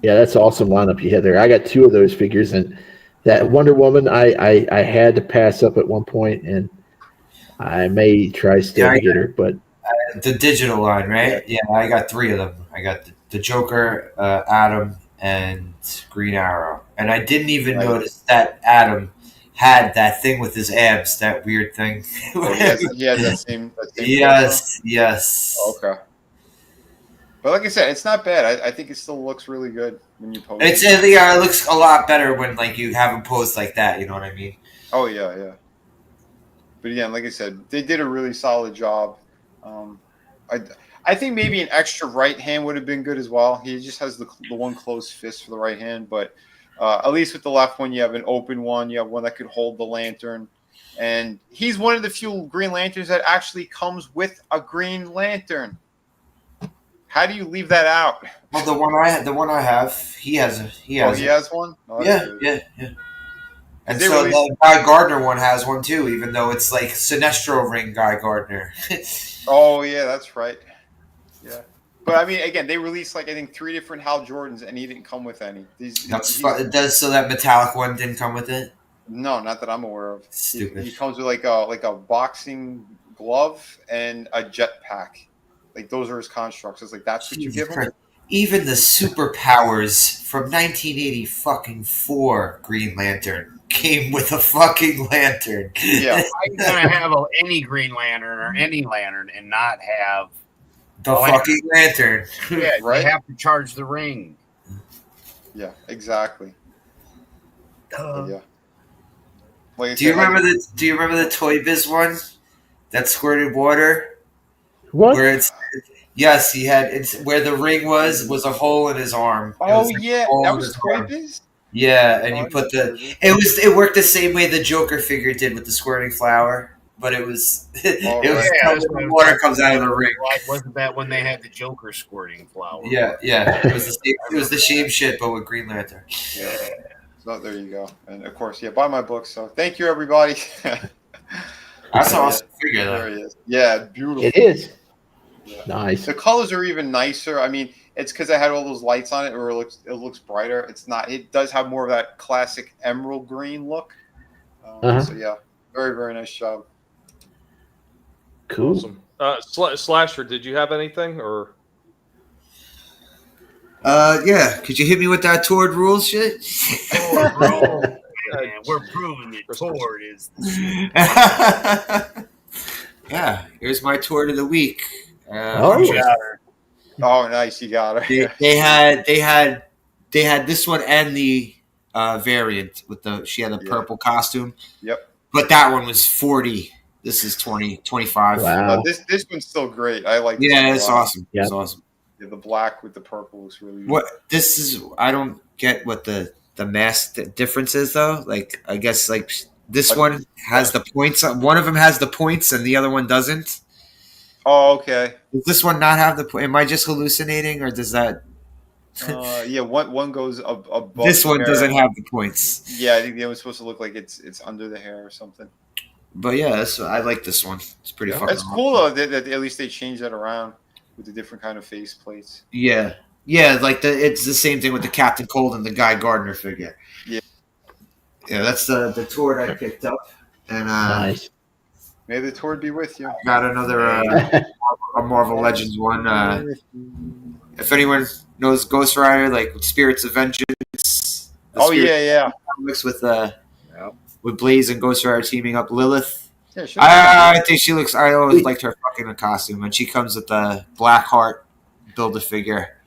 Speaker 15: that's an awesome lineup you had there. I got 2 of those figures, and that Wonder Woman I had to pass up at one point, and I may try still to get her, but
Speaker 16: the digital line, right? Yeah, I got 3 of them. I got the Joker, Adam, and Green Arrow, and I didn't even notice that Adam had that thing with his abs, that weird thing.
Speaker 14: He had that same
Speaker 16: Yes.
Speaker 14: Okay. But like I said, it's not bad. I think it still looks really good when you pose.
Speaker 16: It looks a lot better when like you have him posed like that. You know what I mean?
Speaker 14: Oh yeah. But again, like I said, they did a really solid job. I think maybe an extra right hand would have been good as well. He just has the one closed fist for the right hand, but at least with the left one, you have an open one. You have one that could hold the lantern, and he's one of the few Green Lanterns that actually comes with a Green Lantern. How do you leave that out?
Speaker 16: Well, the one I have, he has
Speaker 14: one. Oh,
Speaker 16: yeah. And so the Guy Gardner one has one too, even though it's like Sinestro ring Guy Gardner.
Speaker 14: Oh yeah, that's right. Yeah, but I mean, again, they released like I think 3 different Hal Jordans, and he didn't come with any.
Speaker 16: So that metallic one didn't come with it?
Speaker 14: No, not that I'm aware of.
Speaker 16: Stupid.
Speaker 14: He comes with like a boxing glove and a jetpack. Like those are his constructs. It's like that's what you give him.
Speaker 16: Even the superpowers from 1984 Green Lantern came with a fucking lantern.
Speaker 13: Yeah, I'm gonna have any Green Lantern or any lantern and not have
Speaker 16: the fucking lantern.
Speaker 13: Yeah,
Speaker 14: right.
Speaker 13: You have to charge the ring.
Speaker 14: Yeah, exactly. Yeah. Like
Speaker 16: Do you remember the Toy Biz one that squirted water?
Speaker 15: What?
Speaker 16: Where yes, he had where the ring was a hole in his arm.
Speaker 14: Oh yeah, that was Toy Biz.
Speaker 16: Yeah, and you put it worked the same way the Joker figure did with the squirting flower, but it was water comes out of the ring.
Speaker 13: Wasn't that when they had the Joker squirting flower?
Speaker 16: Yeah. It was the same shit, but with Green Lantern.
Speaker 14: Yeah. So there you go. And of course, buy my book. So thank you, everybody.
Speaker 16: That's an awesome figure, though.
Speaker 14: There he is. Yeah, beautiful.
Speaker 15: It is.
Speaker 14: Yeah.
Speaker 15: Nice.
Speaker 14: The colors are even nicer. I mean, it's because I had all those lights on it, or it looks brighter. It's not. It does have more of that classic emerald green look. So yeah, very very nice job.
Speaker 15: Cool.
Speaker 4: Awesome. Slasher, did you have anything or?
Speaker 16: Yeah. Could you hit me with that Tord rules shit?
Speaker 13: We're proving that Tord is the shit.
Speaker 16: Yeah. Here's my Tord of the week.
Speaker 14: Oh, nice! You got her.
Speaker 16: They had this one and the variant with she had a purple costume.
Speaker 14: Yep.
Speaker 16: But that one was 40. This is 20, 25.
Speaker 15: Wow.
Speaker 14: This one's still great. I like.
Speaker 16: Yeah, it's awesome.
Speaker 15: Yep.
Speaker 16: It's awesome.
Speaker 14: Yeah, the black with the purple looks really.
Speaker 16: What this is? I don't get what the mask difference is though. Like I guess like this one has the points. One of them has the points and the other one doesn't.
Speaker 14: Oh, okay.
Speaker 16: Does this one not have the point? Am I just hallucinating, or does that?
Speaker 14: Yeah, one goes above.
Speaker 16: This one doesn't have the points.
Speaker 14: Yeah, I think the other one's supposed to look like it's under the hair or something.
Speaker 16: But yeah, I like this one. It's pretty fucking.
Speaker 14: It's cool though that at least they changed that around with the different kind of face plates.
Speaker 16: Yeah, yeah, like it's the same thing with the Captain Cold and the Guy Gardner figure.
Speaker 14: Yeah,
Speaker 16: that's the Tord I picked up, and
Speaker 15: nice.
Speaker 14: May the Tord be with you.
Speaker 16: Got another a Marvel Legends one. If anyone knows Ghost Rider, like Spirits of Vengeance. Comics with Blaze and Ghost Rider teaming up. Lilith.
Speaker 14: Yeah, sure.
Speaker 16: I think she looks. I always liked her fucking costume, and she comes with the Blackheart Build-A-Figure.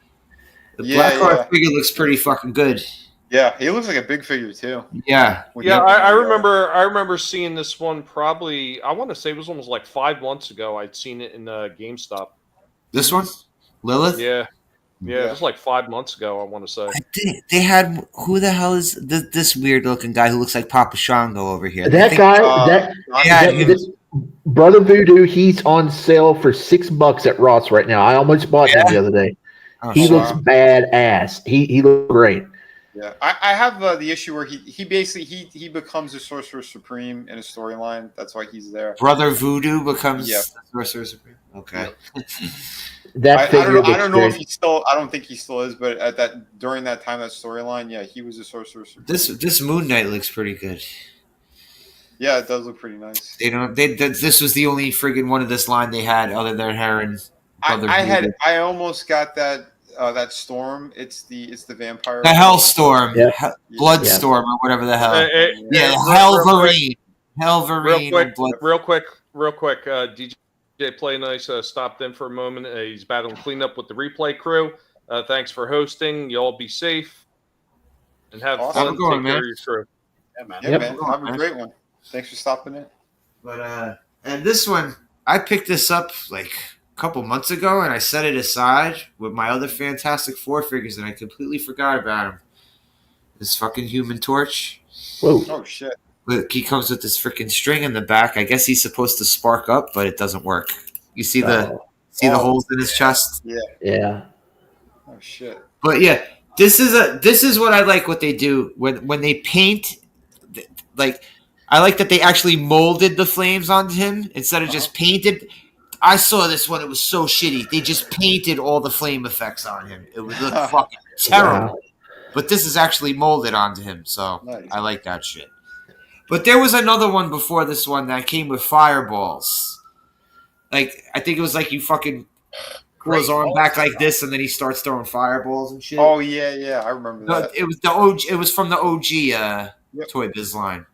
Speaker 16: The Blackheart figure looks pretty fucking good.
Speaker 14: Yeah, he looks like a big figure too.
Speaker 16: Yeah,
Speaker 4: I remember seeing this one probably. I want to say it was almost like 5 months ago. I'd seen it in GameStop.
Speaker 16: This one, Lilith.
Speaker 4: Yeah, it was like 5 months ago. I want to say
Speaker 16: they had who the hell is this weird looking guy who looks like Papa Shango over here?
Speaker 15: That this Brother Voodoo, he's on sale for $6 at Ross right now. I almost bought him the other day. He looks badass. He looks great.
Speaker 14: Yeah, I have the issue where he basically he becomes a Sorcerer Supreme in a storyline. That's why he's there.
Speaker 16: Brother Voodoo becomes the Sorcerer Supreme. Okay.
Speaker 15: That
Speaker 14: I don't know if he still. I don't think he still is, but at during that time, that storyline, yeah, he was a Sorcerer Supreme.
Speaker 16: This Moon Knight looks pretty good.
Speaker 14: Yeah, it does look pretty nice.
Speaker 16: This was the only friggin' one of this line they had other than her and Brother Voodoo.
Speaker 14: I almost got that Storm. It's the vampire.
Speaker 16: The Hellstorm, Bloodstorm, or whatever the hell. Hellverine.
Speaker 4: Real quick. DJ Play Nice stopped in for a moment. He's battling cleanup with the replay crew. Thanks for hosting. Y'all be safe and have fun. Take care of your crew.
Speaker 14: Yeah, man. Yeah, man. Have a great one. Thanks for stopping in.
Speaker 16: But and this one, I picked this up like a couple months ago, and I set it aside with my other Fantastic Four figures, and I completely forgot about him. This fucking Human Torch.
Speaker 15: Whoa!
Speaker 14: Oh shit!
Speaker 16: Look, he comes with this freaking string in the back. I guess he's supposed to spark up, but it doesn't work. You see the holes in his chest?
Speaker 14: Yeah.
Speaker 15: Yeah.
Speaker 14: Oh shit!
Speaker 16: But yeah, this is what I like. What they do when they paint, like I like that they actually molded the flames onto him instead of just painted. I saw this one; it was so shitty. They just painted all the flame effects on him. It would look fucking terrible. Yeah. But this is actually molded onto him, so nice. I like that shit. But there was another one before this one that came with fireballs. Like, I think it was like you fucking pull his arm back like this, and then he starts throwing fireballs and shit.
Speaker 14: Oh yeah, I remember that.
Speaker 16: It was the OG. It was from the OG Toy Biz line.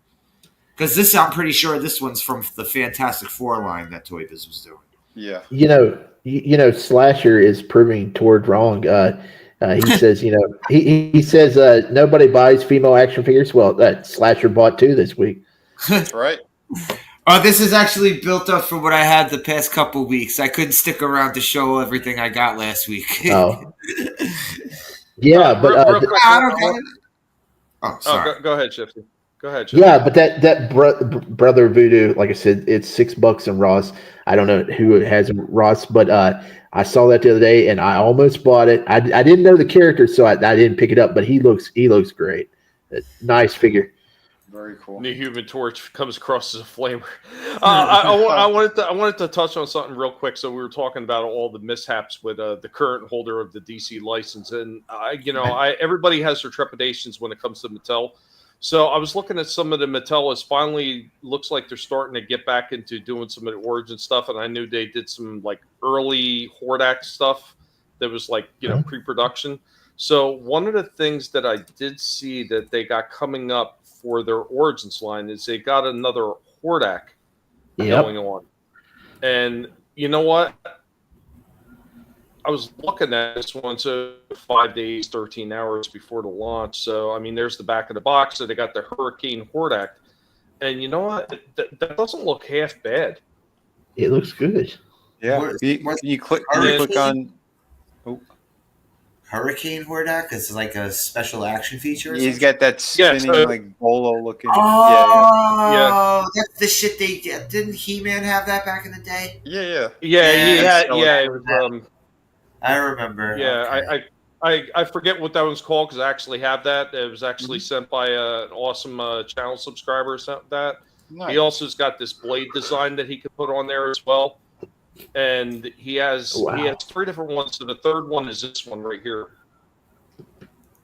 Speaker 16: Because this, I'm pretty sure this one's from the Fantastic Four line that Toy Biz was doing.
Speaker 14: Yeah.
Speaker 15: You know, Slasher is proving Tord wrong. He says, he says nobody buys female action figures. Well, that Slasher bought 2 this week.
Speaker 14: Right.
Speaker 16: This is actually built up from what I had the past couple weeks. I couldn't stick around to show everything I got last week.
Speaker 15: Oh. Yeah, but
Speaker 16: real quick, sorry.
Speaker 4: Go ahead, Shifty. Go ahead.
Speaker 15: Yeah, but that Brother Voodoo, like I said, it's $6 in Ross. I don't know who it has in Ross, but I saw that the other day, and I almost bought it. I didn't know the character, so I didn't pick it up. But he looks great. Nice figure.
Speaker 14: Very cool.
Speaker 4: New Human Torch comes across as a flamer. I wanted to touch on something real quick. So we were talking about all the mishaps with the current holder of the DC license, and everybody has their trepidations when it comes to Mattel. So I was looking at some of the Mattel. Is finally looks like they're starting to get back into doing some of the origin stuff, and I knew they did some like early Hordak stuff that was like pre-production. So one of the things that I did see that they got coming up for their Origins line is they got another Hordak going on. And you know what? I was looking at this one, so 5 days, 13 hours before the launch. So, I mean, there's the back of the box. So they got the Hurricane Hordak. And you know what? That doesn't look half bad.
Speaker 15: It looks good.
Speaker 14: Yeah. You click on... Oh.
Speaker 16: Hurricane Hordak is like a special action feature.
Speaker 14: He's got that spinning like bolo looking.
Speaker 16: Oh, that's the shit they did. Didn't He-Man have that back in the day?
Speaker 14: Yeah.
Speaker 4: It was,
Speaker 16: I remember.
Speaker 4: Yeah, okay. I forget what that one's called because I actually have that. It was actually sent by an awesome channel subscriber or something like that. He also has got this blade design that he could put on there as well. And he has 3 different ones. So the third one is this one right here.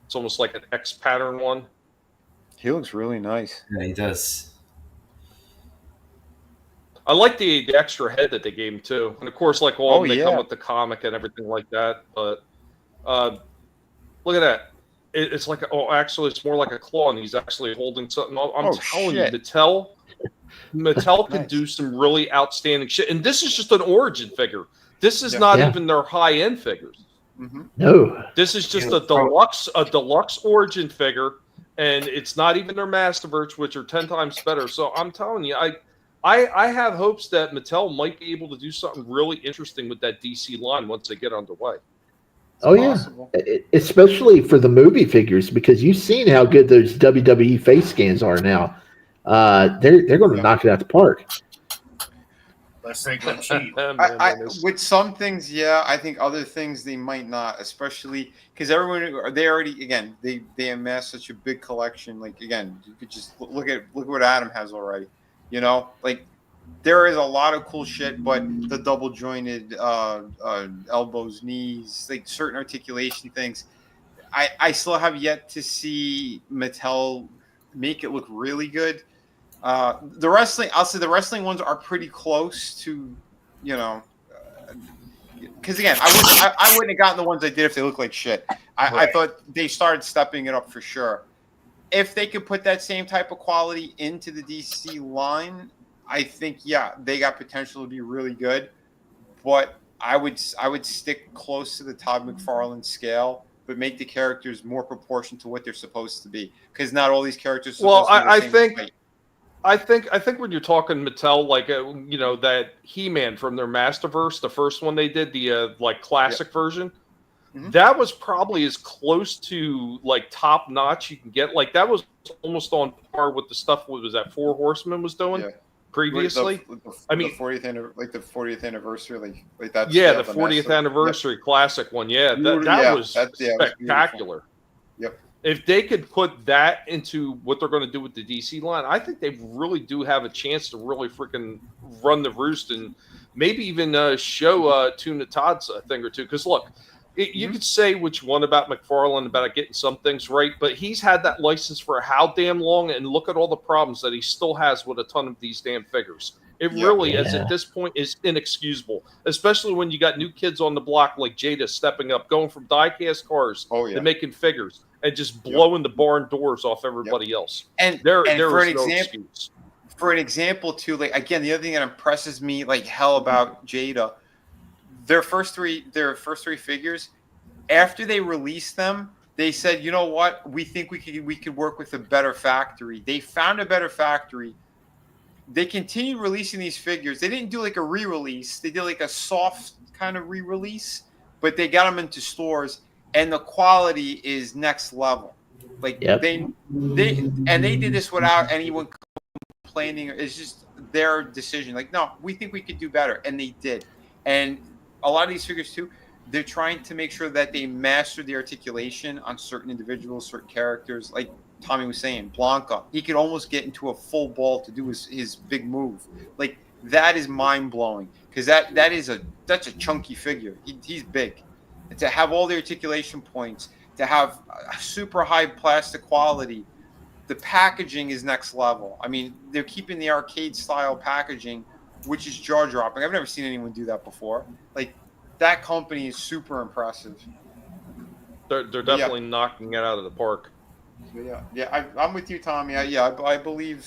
Speaker 4: It's almost like an X pattern one.
Speaker 14: He looks really nice.
Speaker 16: Yeah, he does.
Speaker 4: I like the extra head that they gave him too, and of course, like all of them, they come with the comic and everything like that. But look at that! It's like actually, it's more like a claw, and he's actually holding something. I'm telling you, Mattel can do some really outstanding shit. And this is just an origin figure. This is not even their high end figures.
Speaker 15: No,
Speaker 4: this is just a deluxe origin figure, and it's not even their Masterverse, which are 10 times better. So I'm telling you, I have hopes that Mattel might be able to do something really interesting with that DC line once they get underway.
Speaker 15: Possible. Yeah, especially for the movie figures, because you've seen how good those WWE face scans are now. They're going to knock it out the park.
Speaker 13: Let's say go cheap.
Speaker 14: With some things, I think other things they might not, especially because they amass such a big collection. Like again, you could just look at what Adam has already. You know, like there is a lot of cool shit, but the double jointed elbows, knees, like certain articulation things, I still have yet to see Mattel make it look really good. The wrestling, I'll say the wrestling ones are pretty close to, because again, I wouldn't have gotten the ones I did if they looked like shit. I thought they started stepping it up for sure. If they could put that same type of quality into the DC line, I think they got potential to be really good. But I would stick close to the Todd McFarlane scale, but make the characters more proportioned to what they're supposed to be, because not all these characters. I
Speaker 4: think when you're talking Mattel, like that He-Man from their Masterverse, the first one they did, the classic version. That was probably as close to like top notch you can get. Like that was almost on par with the stuff what was that Four Horsemen was doing previously.
Speaker 14: The 40th anniversary, like that.
Speaker 4: Yeah, the 40th anniversary classic one. Yeah, that was spectacular.
Speaker 14: Yep.
Speaker 4: If they could put that into what they're going to do with the DC line, I think they really do have a chance to really freaking run the roost and maybe even show Tuna Todd's a thing or two. Because look. You could say what you want about McFarlane about getting some things right, but he's had that license for how damn long, and look at all the problems that he still has with a ton of these damn figures. It really is, at this point, is inexcusable, especially when you got new kids on the block like Jada stepping up, going from die-cast cars to making figures, and just blowing the barn doors off everybody else.
Speaker 14: And
Speaker 4: there
Speaker 14: for
Speaker 4: is
Speaker 14: an
Speaker 4: no
Speaker 14: example,
Speaker 4: excuse.
Speaker 14: For an example, too, like again, the other thing that impresses me like hell about Jada, their first three figures, after they released them, they said, you know what, we think we could work with a better factory. They found a better factory. They continued releasing these figures. They didn't do like a re-release. They did like a soft kind of re-release, but they got them into stores, and the quality is next level. Like they did this without anyone complaining. It's just their decision. Like, no, we think we could do better, and they did. And a lot of these figures too, they're trying to make sure that they master the articulation on certain individuals, certain characters. Like Tommy was saying, Blanca, he could almost get into a full ball to do his big move. Like that is mind blowing, because that's a chunky figure. He's big, and to have all the articulation points, to have a super high plastic quality, the packaging is next level. I mean, they're keeping the arcade style packaging, which is jaw dropping. I've never seen anyone do that before. Like that company is super impressive.
Speaker 4: They're definitely knocking it out of the park.
Speaker 14: I'm with you, Tommy. I believe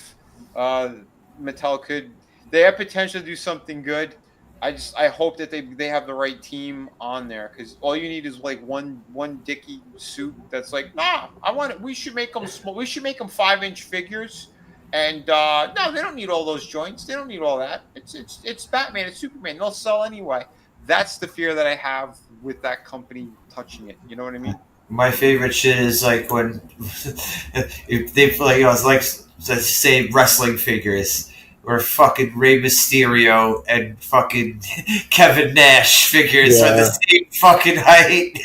Speaker 14: Mattel could. They have potential to do something good. I hope that they have the right team on there, because all you need is like one dicky suit that's like, we should make them small. We should make them 5-inch figures. And no, they don't need all those joints. They don't need all that. It's Batman. It's Superman. They'll sell anyway. That's the fear that I have with that company touching it. You know what I mean?
Speaker 16: My favorite shit is like when if they it's like let's say wrestling figures, or fucking Rey Mysterio and fucking Kevin Nash figures are the same fucking height.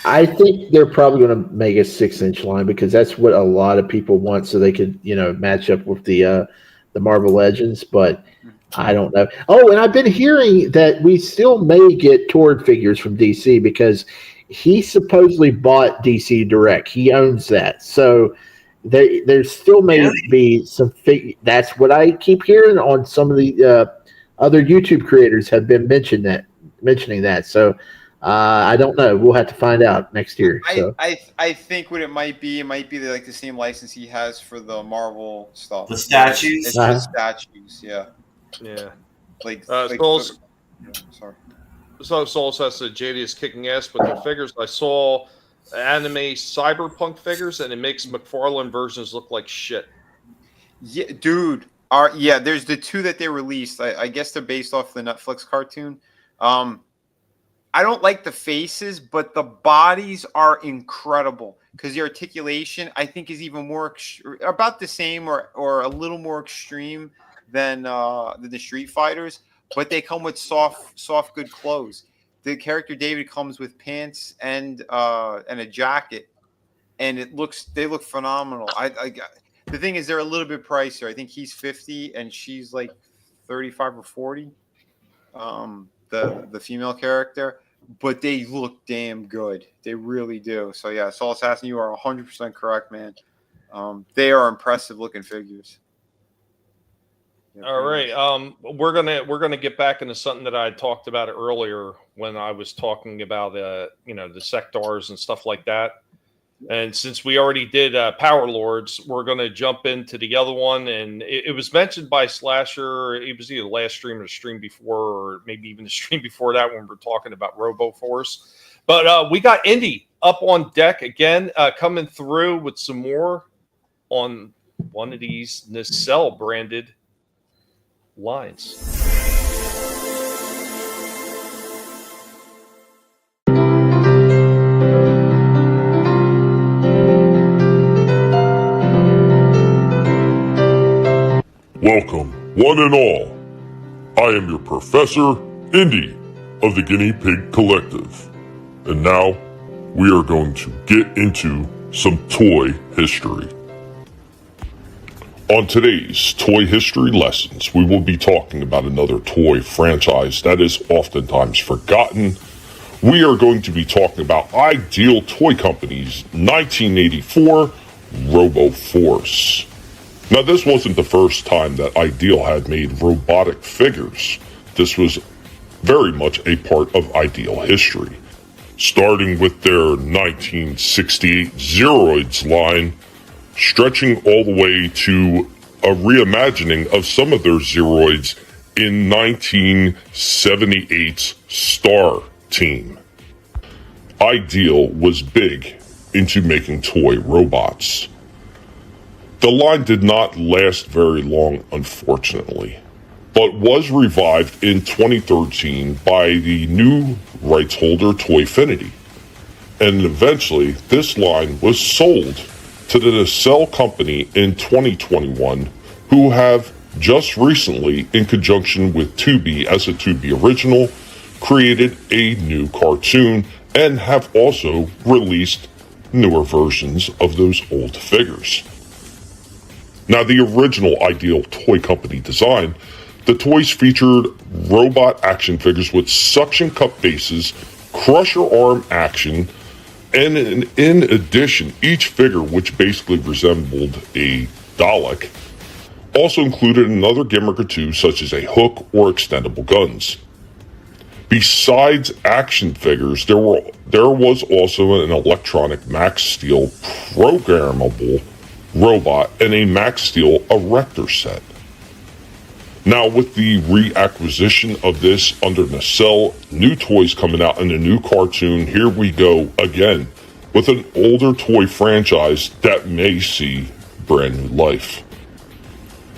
Speaker 15: I think they're probably going to make a 6-inch line because that's what a lot of people want, so they could, match up with the Marvel Legends. But I don't know. Oh, and I've been hearing that we still may get Tord figures from DC because he supposedly bought DC Direct. He owns that, so there still may be some That's what I keep hearing on some of the other YouTube creators have been mentioning that. So. I don't know. We'll have to find out next year. So.
Speaker 14: I think what it might be like the same license he has for the Marvel stuff.
Speaker 16: The statues?
Speaker 14: It's just statues, yeah.
Speaker 4: Yeah.
Speaker 14: Sorry.
Speaker 4: So Soul says that JD is kicking ass, but the figures I saw anime cyberpunk figures, and it makes McFarlane versions look like shit.
Speaker 14: Yeah, dude. There's the 2 that they released. I guess they're based off the Netflix cartoon. I don't like the faces, but the bodies are incredible because the articulation, I think, is even more about the same or a little more extreme than the Street Fighters. But they come with soft, good clothes. The character David comes with pants and a jacket, and they look phenomenal. The thing is, they're a little bit pricier. I think he's $50 and she's like $35 or $40. The female character. But they look damn good. They really do. So yeah, Soul Assassin, you are 100% correct, man. They are impressive looking figures. Yeah,
Speaker 4: all right. We're gonna get back into something that I talked about earlier when I was talking about the sectors and stuff like that. And since we already did Power Lords, we're going to jump into the other one. And it was mentioned by Slasher. It was either the last stream or the stream before, or maybe even the stream before that when we're talking about Robo Force. But we got Indy up on deck again, coming through with some more on one of these Nacelle branded lines.
Speaker 12: Welcome, one and all. I am your Professor, Indy, of the Guinea Pig Collective. And now, we are going to get into some toy history. On today's Toy History Lessons, we will be talking about another toy franchise that is oftentimes forgotten. We are going to be talking about Ideal Toy Company's 1984 Robo Force. Now, this wasn't the first time that Ideal had made robotic figures. This was very much a part of Ideal history. Starting with their 1968 Zeroids line, stretching all the way to a reimagining of some of their Zeroids in 1978's Star Team. Ideal was big into making toy robots. The line did not last very long, unfortunately, but was revived in 2013 by the new rights holder Toyfinity. And eventually, this line was sold to the Nacelle Company in 2021, who have just recently, in conjunction with Tubi as a Tubi original, created a new cartoon and have also released newer versions of those old figures. Now, the original Ideal Toy Company design, the toys featured robot action figures with suction cup bases, crusher arm action, and in addition, each figure, which basically resembled a Dalek, also included another gimmick or two, such as a hook or extendable guns. Besides action figures, there was also an electronic Max Steel programmable robot and a Max Steel erector set. Now, with the reacquisition of this under Nacelle, new toys coming out in a new cartoon, here we go again with an older toy franchise that may see brand new life.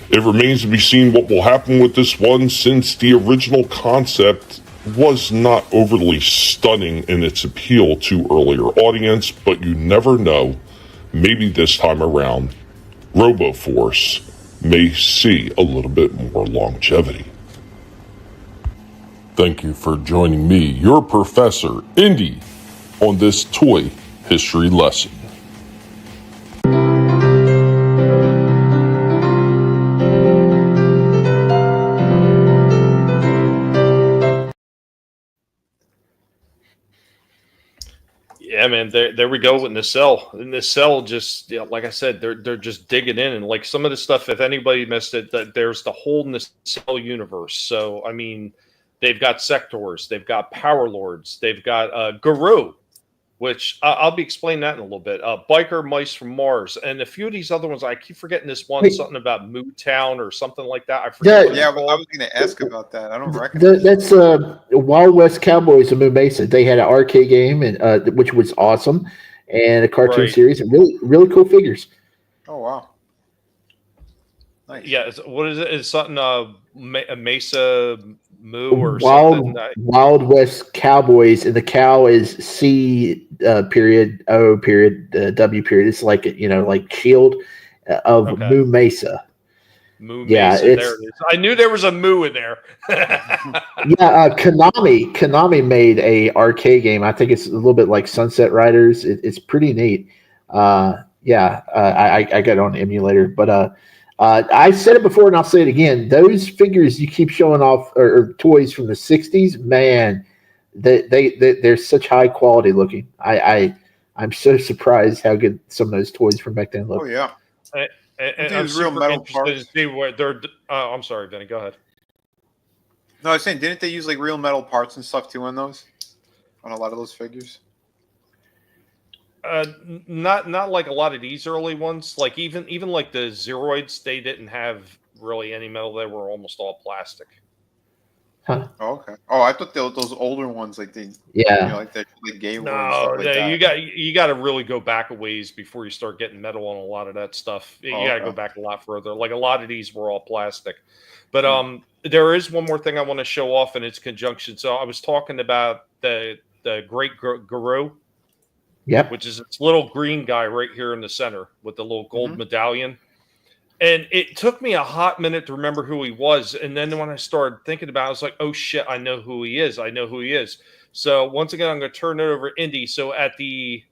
Speaker 12: It remains to be seen what will happen with this one, since the original concept was not overly stunning in its appeal to earlier audience, but you never know. Maybe this time around, RoboForce may see a little bit more longevity. Thank you for joining me, your Professor, Indy, on this toy history lesson.
Speaker 4: Yeah, man. There we go in the cell. In the cell, just like I said, they're just digging in, and like some of the stuff. If anybody missed it, that there's the whole Nacelle universe. So I mean, they've got sectors, they've got power lords, they've got Guru, which I'll be explaining that in a little bit. Biker mice from Mars, and a few of these other ones. I keep forgetting this one, something about Moo Town or something like that. I forget.
Speaker 14: Yeah, I was going to ask about that. I don't recognize.
Speaker 15: That's Wild West Cowboys of Moo Mesa. They had an arcade game, and which was awesome, and a cartoon series, and really cool figures.
Speaker 14: Oh wow! Nice.
Speaker 4: Yeah, what is it? It's something Mesa Moo or something.
Speaker 15: Wild West Cowboys, and the cow is C period O period W period. It's like like shield of Moo Mesa.
Speaker 4: Moo Mesa. There it is. I knew there was a moo in there.
Speaker 15: Konami made a arcade game. I think it's a little bit like Sunset Riders. It's pretty neat. I got it on the emulator, but I said it before and I'll say it again. Those figures you keep showing off or toys from the 60s, man, they're such high quality looking. I'm so surprised how good some of those toys from back then look.
Speaker 14: Oh yeah.
Speaker 4: And I'm real metal parts. To see where they're. I'm sorry, Vinnie. Go ahead.
Speaker 14: No, I was saying, didn't they use like real metal parts and stuff too on those? On a lot of those figures.
Speaker 4: Not like a lot of these early ones. Like even like the Zeroids, they didn't have really any metal. They were almost all plastic.
Speaker 15: Huh.
Speaker 14: Oh, okay. Oh, I thought those older ones, like they, like the gay ones.
Speaker 4: No, you got to really go back a ways before you start getting metal on a lot of that stuff. You got to go back a lot further. Like a lot of these were all plastic. But there is one more thing I want to show off in its conjunction. So I was talking about the Great Guru.
Speaker 15: Yep.
Speaker 4: Which is this little green guy right here in the center with the little gold medallion. And it took me a hot minute to remember who he was. And then when I started thinking about it, I was like, oh, shit, I know who he is. So once again, I'm going to turn it over to Indy. So at the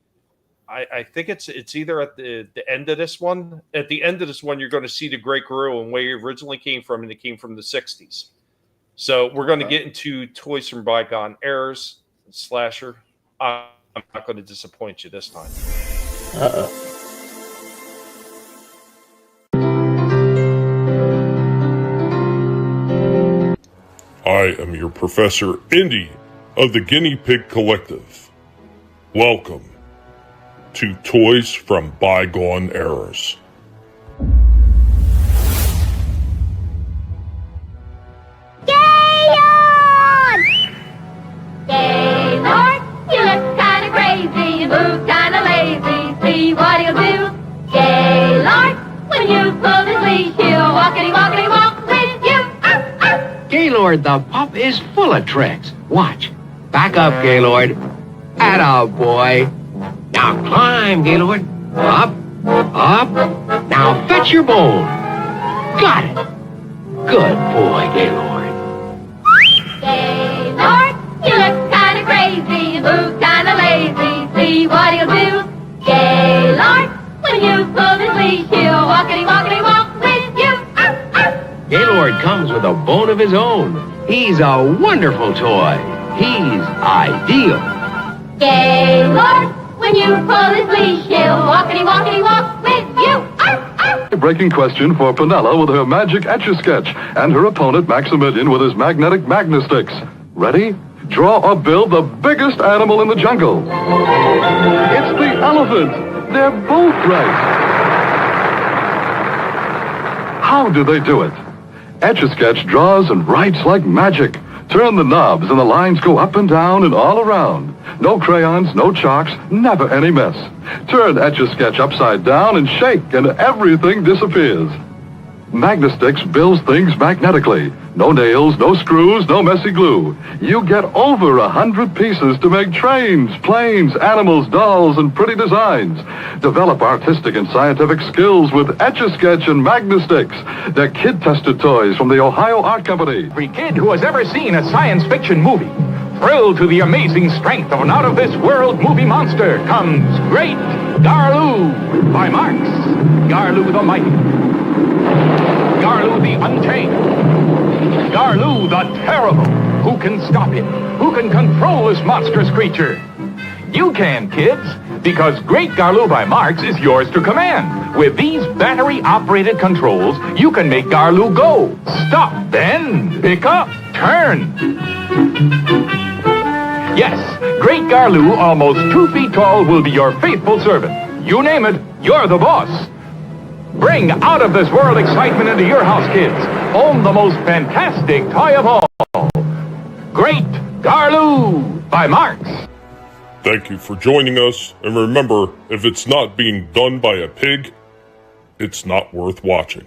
Speaker 4: I think it's either at the end of this one. At the end of this one, you're going to see the Great Guru and where he originally came from, and it came from the 60s. So we're going to get into Toys from Bygone Eras, Slasher. I'm not going to disappoint you this time.
Speaker 15: Uh-oh.
Speaker 12: I am your Professor Indy of the Guinea Pig Collective. Welcome to Toys from Bygone Eras.
Speaker 6: Gaylord, you look kinda crazy, you move kinda lazy, see what he'll do. Gaylord, when you pull his leash, he'll walkity walk with you.
Speaker 10: Gaylord the pup is full of tricks. Watch. Back up, Gaylord. Atta boy. Now climb, Gaylord. Up. Now fetch your bone. Got it. Good boy, Gaylord.
Speaker 6: Gaylord, you look kinda crazy, you move kinda lazy, see what he'll do. Gaylord, when you pull his leash, he'll walkity walk with you.
Speaker 10: Gaylord comes with a bone of his own. He's a wonderful toy. He's ideal.
Speaker 6: Gaylord, when you pull his leash, he'll walkity walk with you.
Speaker 21: A breaking question for Penella with her magic Etch-a-Sketch and her opponent Maximilian with his magnetic Magnasticks. Ready? Draw or build the biggest animal in the jungle. It's the elephant. They're both right. How do they do it? Etch-a-Sketch draws and writes like magic. Turn the knobs and the lines go up and down and all around. No crayons, no chalks, never any mess. Turn Etch-a-Sketch upside down and shake and everything disappears. Magnasticks builds things magnetically. No nails, no screws, no messy glue. You get over 100 pieces to make trains, planes, animals, dolls, and pretty designs. Develop artistic and scientific skills with Etch-a-Sketch and Magnasticks. They're kid-tested toys from the Ohio Art Company.
Speaker 22: Every kid who has ever seen a science fiction movie
Speaker 7: thrill to the amazing strength of an out-of-this-world movie monster comes Great Garloo by Marx. Garloo the Mighty. Garloo the Untamed. Garloo the Terrible. Who can stop him? Who can control this monstrous creature? You can, kids, because Great Garloo by Marx is yours to command. With these battery-operated controls, you can make Garloo go, stop, bend, pick up, turn. Yes, Great Garloo, almost 2 feet tall, will be your faithful servant. You name it, you're the boss. Bring out-of-this-world excitement into your house, kids. Own the most fantastic toy of all. Great Garloo by Marx.
Speaker 12: Thank you for joining us, and remember, if it's not being done by a pig, it's not worth watching.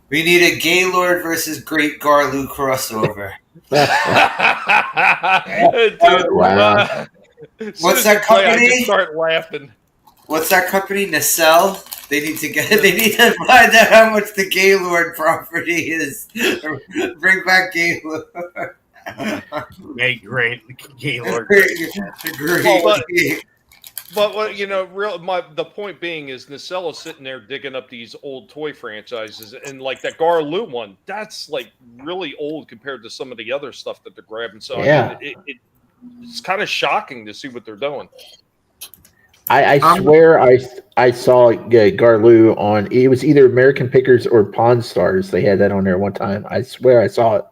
Speaker 16: We need a Gaylord versus Great Garloo crossover. What's that company?
Speaker 4: I just start laughing.
Speaker 16: What's that company? Nacelle? They need to find out how much the Gaylord property is. Bring back Gaylord.
Speaker 13: Make great Gaylord.
Speaker 4: But what the point being is Nacella's sitting there digging up these old toy franchises, and like that Garloo one, that's like really old compared to some of the other stuff that they're grabbing. So
Speaker 15: yeah,
Speaker 4: I mean, it's kind of shocking to see what they're doing.
Speaker 15: I swear I saw Garloo on, it was either American Pickers or Pawn Stars. They had that on there one time. I swear I saw it.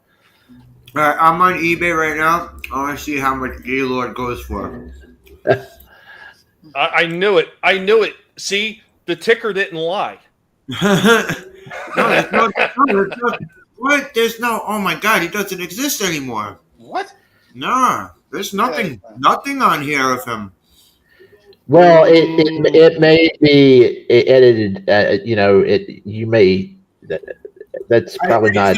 Speaker 16: All right, I'm on eBay right now. I want to see how much Gaylord goes for.
Speaker 4: I knew it. I knew it. See, the ticker didn't lie.
Speaker 16: What? There's no. Oh my God, he doesn't exist anymore.
Speaker 14: What?
Speaker 16: No, there's nothing on here of him.
Speaker 15: Well, it may be edited. You may. That's probably not.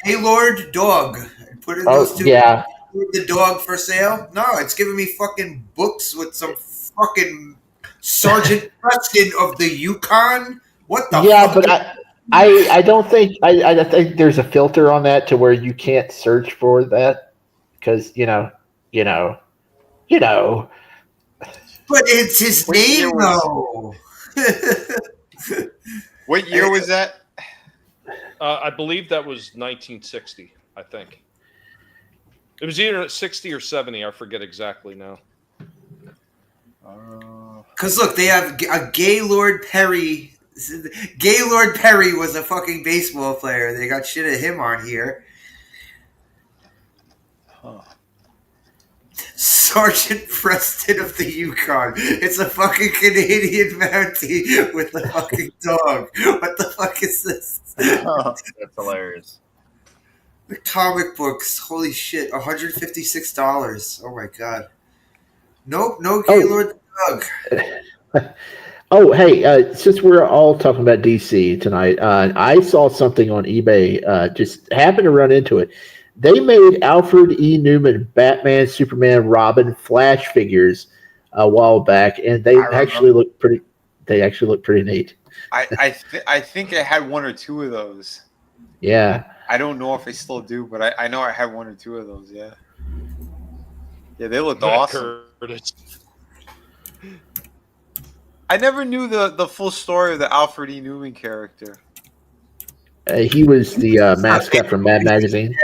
Speaker 16: Gaylord dog. Put in those two.
Speaker 15: Yeah.
Speaker 16: The dog for sale? No, it's giving me fucking books with some fucking Sergeant Preston of the Yukon. What the?
Speaker 15: Yeah, but I don't think I think there's a filter on that to where you can't search for that because you know.
Speaker 16: But it's his name, though.
Speaker 14: What year was that?
Speaker 4: I believe that was 1960. I think it was either 60 or 70. I forget exactly now.
Speaker 16: Because look, they have a Gaylord Perry. Gaylord Perry was a fucking baseball player. They got shit of him on here. Sergeant Preston of the Yukon. It's a fucking Canadian Mountie with a fucking dog. What the fuck is this?
Speaker 14: That's hilarious.
Speaker 16: The comic books. Holy shit. $156. Oh my God. Nope, no Gaylord dog.
Speaker 15: Oh, hey, since we're all talking about DC tonight, I saw something on eBay, just happened to run into it. They made Alfred E. Newman Batman, Superman, Robin Flash figures a while back, and they actually look pretty. They actually look pretty neat.
Speaker 14: I think I had one or two of those.
Speaker 15: Yeah.
Speaker 14: I don't know if I still do, but I know I had one or two of those. Yeah. Yeah, they looked awesome. I never knew the full story of the Alfred E. Newman character.
Speaker 15: He was the mascot from Mad Magazine.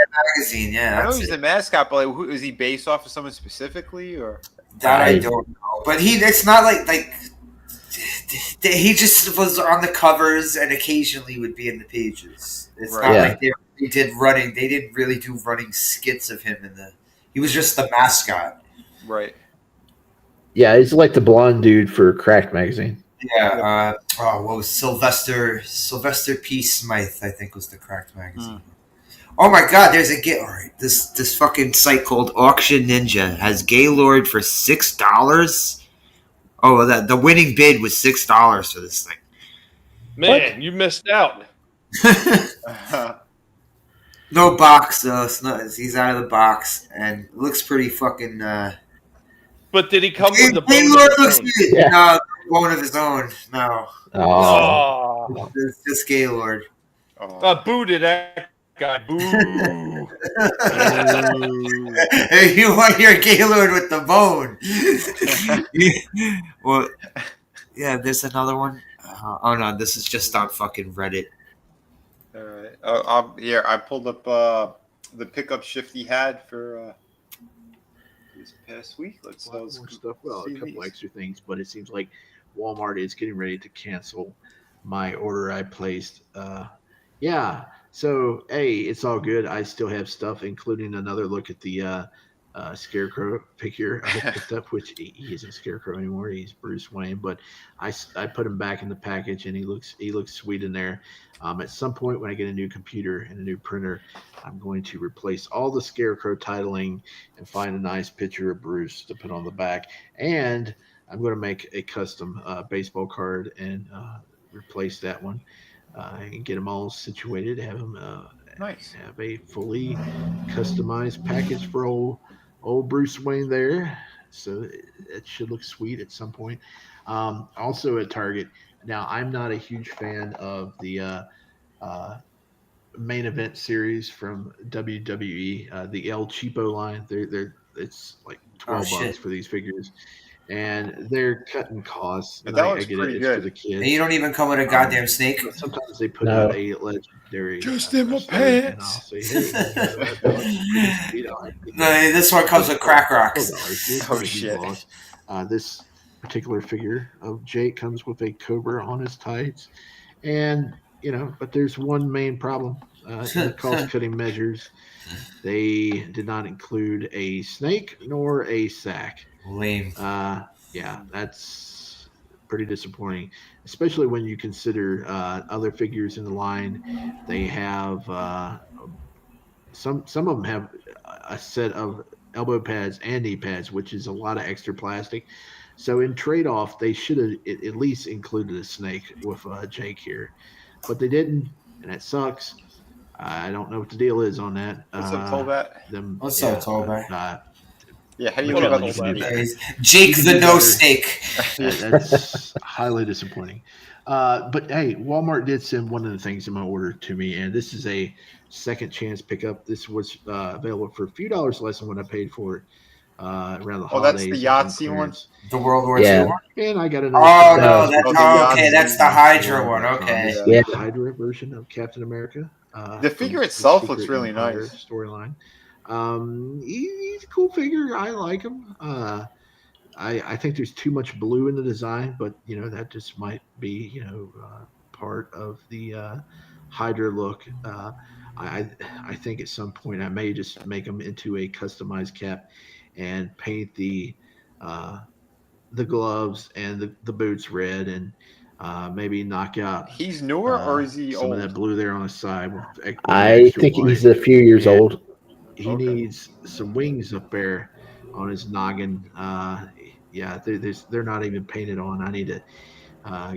Speaker 16: Yeah.
Speaker 14: I know he's the mascot, but like, is he based off of someone specifically, or
Speaker 16: that I don't know. But it's not like he just was on the covers and occasionally would be in the pages. It's not like they did running. They didn't really do running skits of him he was just the mascot.
Speaker 14: Right.
Speaker 15: Yeah, he's like the blonde dude for Cracked Magazine.
Speaker 16: Yeah. What was Sylvester P. Smythe? I think was the Cracked Magazine. Oh my God! There's a All right, this fucking site called Auction Ninja has Gaylord for $6. Oh, the winning bid was $6 for this thing.
Speaker 4: Man, you missed out.
Speaker 16: No box though. He's out of the box, and it looks pretty fucking.
Speaker 4: But did he come with the
Speaker 16: Gaylord looks good. Yeah. No, bone of his own. No.
Speaker 15: Oh.
Speaker 16: It's just Gaylord.
Speaker 4: Booted guy. Boo.
Speaker 16: You want your Gaylord with the bone. Well, yeah, there's another one. Oh no, this is just on fucking Reddit.
Speaker 14: All right. Here, I pulled up the pickup shift he had for this past week. Let's
Speaker 15: more stuff. Well, a couple extra things, but it seems like Walmart is getting ready to cancel my order I placed. Yeah. So, hey, it's all good. I still have stuff, including another look at the Scarecrow figure I picked up, which he isn't Scarecrow anymore. He's Bruce Wayne, but I put him back in the package, and he looks sweet in there. At some point, when I get a new computer and a new printer, I'm going to replace all the Scarecrow titling and find a nice picture of Bruce to put on the back. And I'm going to make a custom baseball card and replace that one and get them all situated. Have them
Speaker 14: nice.
Speaker 15: Have a fully customized package for old Bruce Wayne there. So it should look sweet at some point. Also at Target. Now, I'm not a huge fan of the main event series from WWE, the El Cheapo line. It's like $12 for these figures, and they're cutting costs.
Speaker 14: But that looks pretty good.
Speaker 15: For the kids.
Speaker 16: And you don't even come with a goddamn snake.
Speaker 15: Sometimes they put out a legendary.
Speaker 14: Just in my pants.
Speaker 16: No, this one comes with crack rocks.
Speaker 14: Oh shit!
Speaker 15: This particular figure of Jake comes with a cobra on his tights, and but there's one main problem in the cost-cutting measures. They did not include a snake nor a sack.
Speaker 16: Lame.
Speaker 15: Yeah, that's pretty disappointing, especially when you consider other figures in the line. They have some of them have a set of elbow pads and knee pads, which is a lot of extra plastic. So in trade-off, they should have at least included a snake with Jake here, but they didn't, and that sucks. I don't know what the deal is on that.
Speaker 14: What's up, Tolbat?
Speaker 16: What's up, Tolbat?
Speaker 14: Yeah, how do you feel about the
Speaker 16: Jake the no snake?
Speaker 15: That's highly disappointing. But hey, Walmart did send one of the things in my order to me, and this is a second chance pickup. This was available for a few dollars less than what I paid for it around the holidays.
Speaker 14: Oh, that's the Yahtzee one?
Speaker 16: The World War II one?
Speaker 15: And I got another.
Speaker 16: Oh, no, that's the Hydra one. Okay.
Speaker 15: Yeah, the Hydra version of Captain America.
Speaker 14: The figure itself looks really nice.
Speaker 15: Storyline. He's a cool figure. I like him. I think there's too much blue in the design, but that just might be part of the Hydra look. I think at some point I may just make him into a customized cap and paint the gloves and the boots red, and maybe knock out.
Speaker 14: He's newer, or is he
Speaker 15: some
Speaker 14: old?
Speaker 15: of that blue there on the side.
Speaker 9: I think he's a few years old.
Speaker 15: He needs some wings up there on his noggin. They're not even painted on. I need to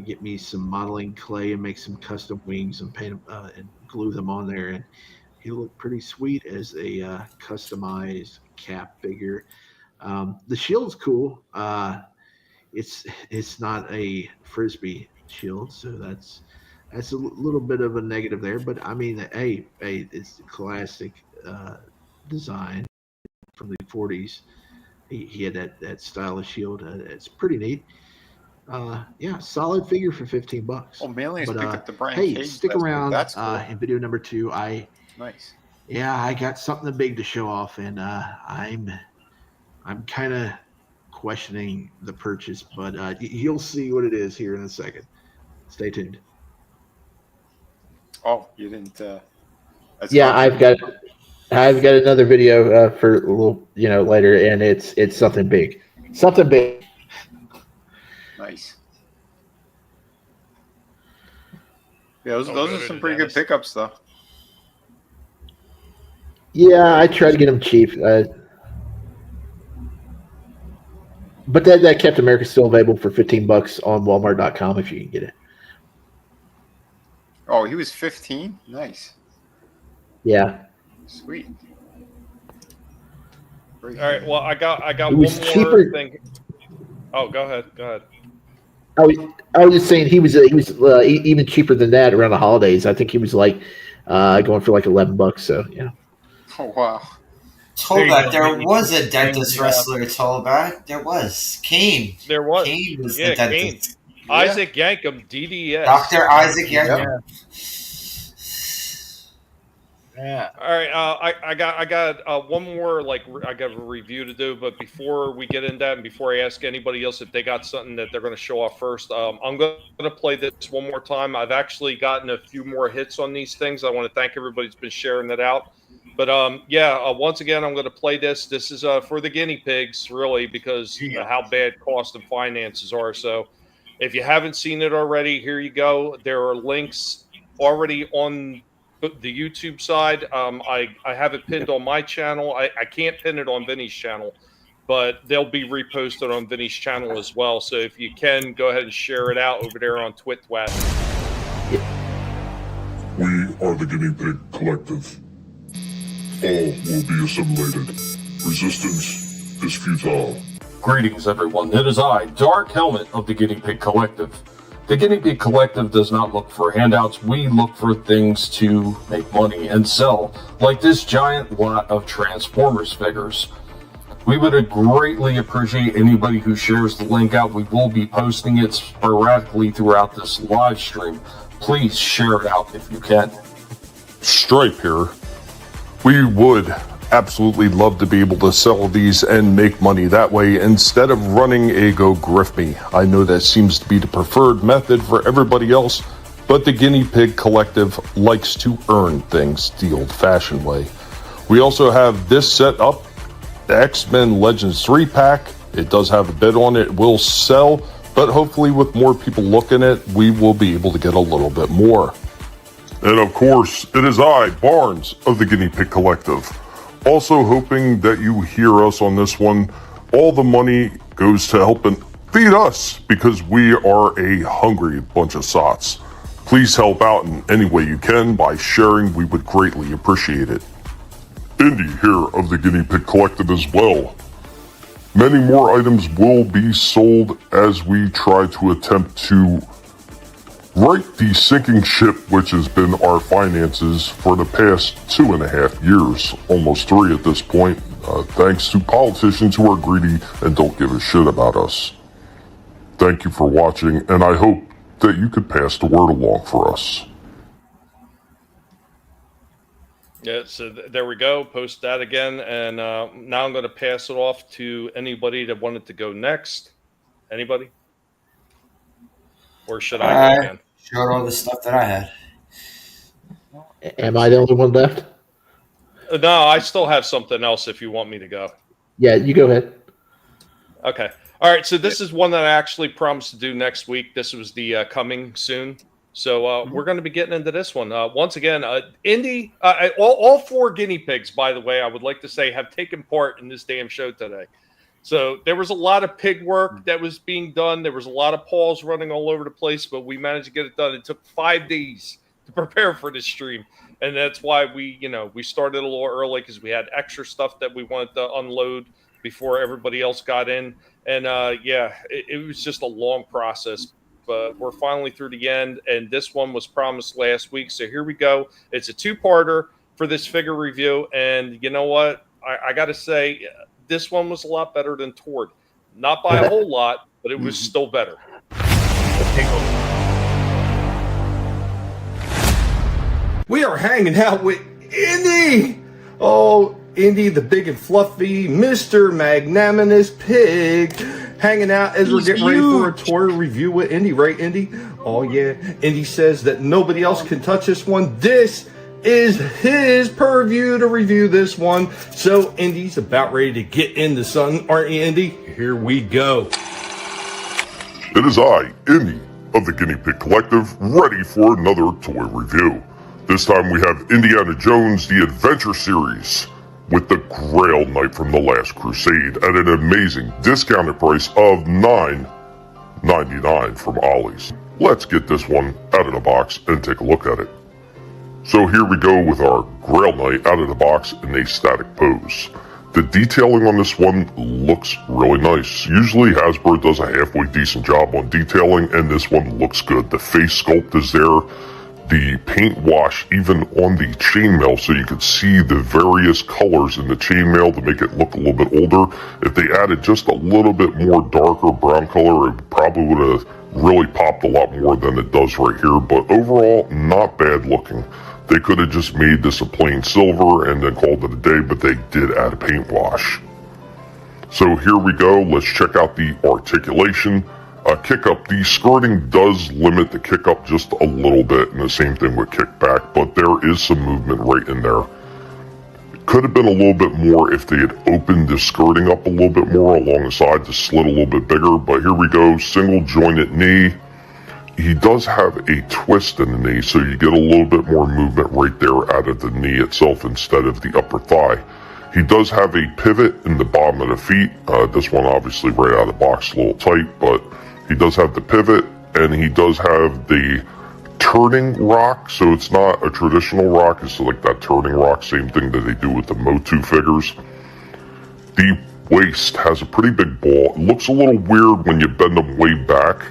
Speaker 15: get me some modeling clay and make some custom wings and paint them and glue them on there. And he'll look pretty sweet as a customized cap figure. The shield's cool. It's not a Frisbee shield, so that's a little bit of a negative there. But I mean, hey, it's the classic design from the 40s. He had that stylish shield. It's pretty neat. Solid figure for $15.
Speaker 14: Oh, Manly has picked up the Brian
Speaker 15: Hey,
Speaker 14: Cage
Speaker 15: stick
Speaker 14: vest.
Speaker 15: around.
Speaker 14: That's cool.
Speaker 15: In video number 2,
Speaker 14: nice.
Speaker 15: Yeah, I got something big to show off, and I'm kind of questioning the purchase, but you'll see what it is here in a second. Stay tuned.
Speaker 14: Oh, you didn't.
Speaker 9: Yeah, I've got another video for a little, later, and it's something big. Something big.
Speaker 14: Nice. Yeah, those are some pretty good pickups, though.
Speaker 9: Yeah, I tried to get them cheap. But that Captain America is still available for $15 on Walmart.com if you can get it.
Speaker 14: Oh, he was 15? Nice.
Speaker 9: Yeah.
Speaker 14: Sweet.
Speaker 4: All right. Well, I got
Speaker 9: It
Speaker 4: one
Speaker 9: was
Speaker 4: more
Speaker 9: cheaper.
Speaker 4: thing. Oh, go ahead.
Speaker 9: I was just saying he was even cheaper than that around the holidays. I think he was like
Speaker 15: going for like $11. So yeah.
Speaker 14: Oh wow.
Speaker 16: Tollback, there was a dentist wrestler, Tollback. There was. Kane.
Speaker 4: There was.
Speaker 16: Kane was
Speaker 4: yeah,
Speaker 16: the dentist.
Speaker 4: Kane. Isaac Yankum, DDS.
Speaker 16: Dr. Isaac Yankum.
Speaker 13: Yeah.
Speaker 4: All right. I got one more. I got a review to do, but before we get into that, and before I ask anybody else if they got something that they're going to show off first, I'm going to play this one more time. I've actually gotten a few more hits on these things. I want to thank everybody who's been sharing it out. But once again, I'm going to play this. This is for the guinea pigs, really, because how bad cost and finances are. So, if you haven't seen it already, here you go. There are links already on the YouTube side. I have it pinned on my channel. I can't pin it on Vinnie's channel, but they'll be reposted on Vinnie's channel as well. So if you can, go ahead and share it out over there on TwitWat.
Speaker 12: We are the Guinea Pig Collective. All will be assimilated. Resistance is futile.
Speaker 5: Greetings, everyone. It is I, Dark Helmet of the Guinea Pig Collective. The Guinea Pig Collective does not look for handouts. We look for things to make money and sell, like this giant lot of Transformers figures. We would greatly appreciate anybody who shares the link out. We will be posting it sporadically throughout this live stream. Please share it out if you can.
Speaker 12: Stripe here. We would absolutely love to be able to sell these and make money that way instead of running a Go Grift Me. I know that seems to be the preferred method for everybody else, but the Guinea Pig Collective likes to earn things the old-fashioned way. We also have this set up, the X-Men Legends 3-pack. It does have a bid on it. It will sell, but hopefully with more people looking at it, we will be able to get a little bit more. And of course, it is I, Barnes, of the Guinea Pig Collective. Also hoping that you hear us on this one. All the money goes to helping feed us because we are a hungry bunch of sots. Please help out in any way you can by sharing. We would greatly appreciate it. Indy here of the Guinea Pig Collective as well. Many more items will be sold as we try to attempt to right the sinking ship, which has been our finances for the past 2.5 years, almost 3 at this point, thanks to politicians who are greedy and don't give a shit about us. Thank you for watching, and I hope that you could pass the word along for us.
Speaker 4: Yeah, so there we go. Post that again, and now I'm going to pass it off to anybody that wanted to go next. Anybody? Or should I go again?
Speaker 16: Showed all the stuff that I had.
Speaker 15: Am I the only one left?
Speaker 4: No, I still have something else if you want me to go.
Speaker 15: Yeah, you go ahead.
Speaker 4: Okay. All right, so this is one that I actually promised to do next week. This was the coming soon. So we're going to be getting into this one. Once again, Indy, all 4 guinea pigs, by the way, I would like to say, have taken part in this damn show today. So there was a lot of pig work that was being done. There was a lot of paws running all over the place, but we managed to get it done. It took 5 days to prepare for this stream. And that's why we started a little early because we had extra stuff that we wanted to unload before everybody else got in. And it was just a long process, but we're finally through the end. And this one was promised last week. So here we go. It's a 2-parter for this figure review. And you know what? I got to say, this one was a lot better than Tord. Not by a whole lot, but it was still better.
Speaker 22: We are hanging out with Indy. Oh, Indy, the big and fluffy Mr. Magnanimous Pig. Hanging out as we're getting ready for a toy review with Indy, right, Indy? Oh, yeah. Indy says that nobody else can touch this one. This is his purview to review this one. So Indy's about ready to get into something, aren't you, Indy? Here we go.
Speaker 12: It is I, Indy, of the Guinea Pig Collective, ready for another toy review. This time we have Indiana Jones, the Adventure Series, with the Grail Knight from the Last Crusade at an amazing discounted price of $9.99 from Ollie's. Let's get this one out of the box and take a look at it. So here we go with our Grail Knight out of the box in a static pose. The detailing on this one looks really nice. Usually Hasbro does a halfway decent job on detailing, and this one looks good. The face sculpt is there. the paint wash even on the chainmail so you could see the various colors in the chainmail to make it look a little bit older. If they added just a little bit more darker brown color, it probably would have really popped a lot more than it does right here, but overall, not bad looking. They could have just made this a plain silver and then called it a day, but they did add a paint wash. So here we go, let's check out the articulation. Kick up, the skirting does limit the kick up just a little bit, and the same thing with kickback, but there is some movement right in there. It could have been a little bit more if they had opened the skirting up a little bit more along the side to slit a little bit bigger, but here we go, single jointed knee. He does have a twist in the knee, so you get a little bit more movement right there out of the knee itself instead of the upper thigh. He does have a pivot in the bottom of the feet. This one obviously right out of the box a little tight, but he does have the pivot, and he does have the turning rock, so it's not a traditional rock, it's like that turning rock, same thing that they do with the Motu figures. The waist has a pretty big ball. It looks a little weird when you bend them way back,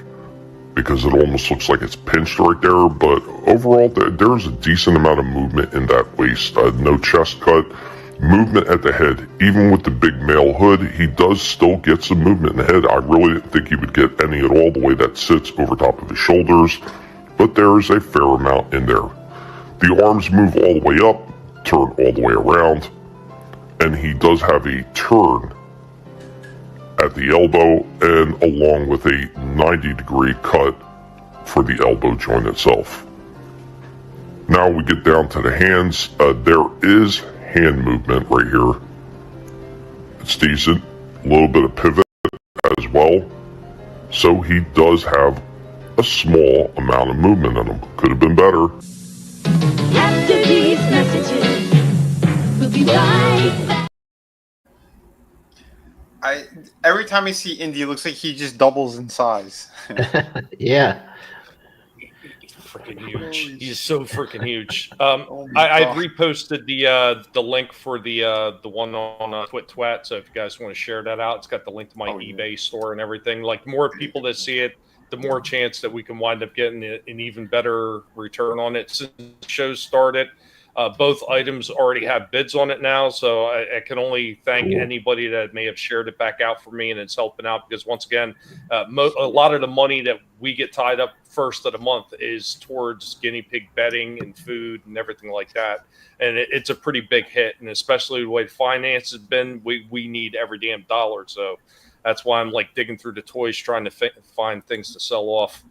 Speaker 12: because it almost looks like it's pinched right there, but overall there's a decent amount of movement in that waist. No chest cut. Movement at the head. Even with the big male hood, he does still get some movement in the head. I really didn't think he would get any at all the way that sits over top of his shoulders, but there's a fair amount in there. The arms move all the way up, turn all the way around, and he does have a turn at the elbow and along with a 90-degree cut for the elbow joint itself. Now we get down to the hands. There is hand movement right here. It's decent. A little bit of pivot as well. So he does have a small amount of movement in him. Could have been better.
Speaker 6: After these messages, we'll be right back.
Speaker 14: Every time I see Indy, it looks like he just doubles in size.
Speaker 15: Yeah.
Speaker 4: Freaking huge. He's so freaking huge. I reposted the link for the one on Twit, so if you guys want to share that out, it's got the link to my eBay store and everything. Like, the more people that see it, the more chance that we can wind up getting an even better return on it. Since the show started, both items already have bids on it now, so I can only thank anybody that may have shared it back out for me, and it's helping out because, once again, a lot of the money that we get tied up first of the month is towards guinea pig bedding and food and everything like that, and it's a pretty big hit, and especially the way finance has been, we need every damn dollar, so that's why I'm like digging through the toys trying to find things to sell off.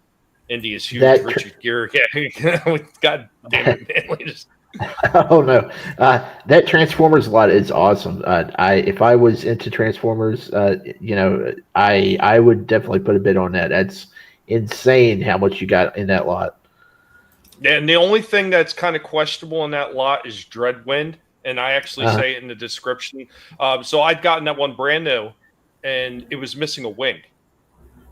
Speaker 4: Indy is huge. Richard Gere, God damn it, man.
Speaker 15: Oh no, that Transformers lot is awesome. If I was into Transformers, I would definitely put a bid on that. That's insane how much you got in that lot.
Speaker 4: Yeah, and the only thing that's kind of questionable in that lot is Dreadwind, and I actually say it in the description. So I'd gotten that one brand new, and it was missing a wing.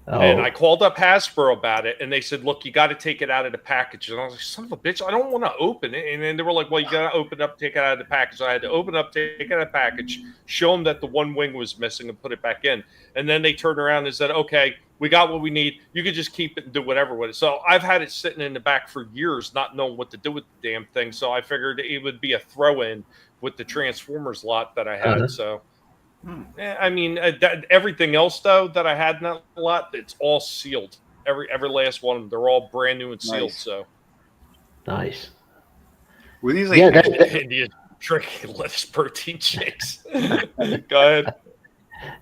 Speaker 4: Oh. And I called up Hasbro about it, and they said, look, you got to take it out of the package. And I was like, son of a bitch, I don't want to open it. And then they were like, well, you got to open up, take it out of the package. So I had to open up, take it out of the package, show them that the one wing was missing, and put it back in. And then they turned around and said, okay, we got what we need. You can just keep it and do whatever with it. So I've had it sitting in the back for years, not knowing what to do with the damn thing. So I figured it would be a throw-in with the Transformers lot that I had. So... I mean, everything else though that I had in that lot, it's all sealed. Every last one of them, they're all brand new and sealed. Nice. So
Speaker 15: nice.
Speaker 14: Were these like
Speaker 4: Indian drinking lettuce protein shakes? Go ahead.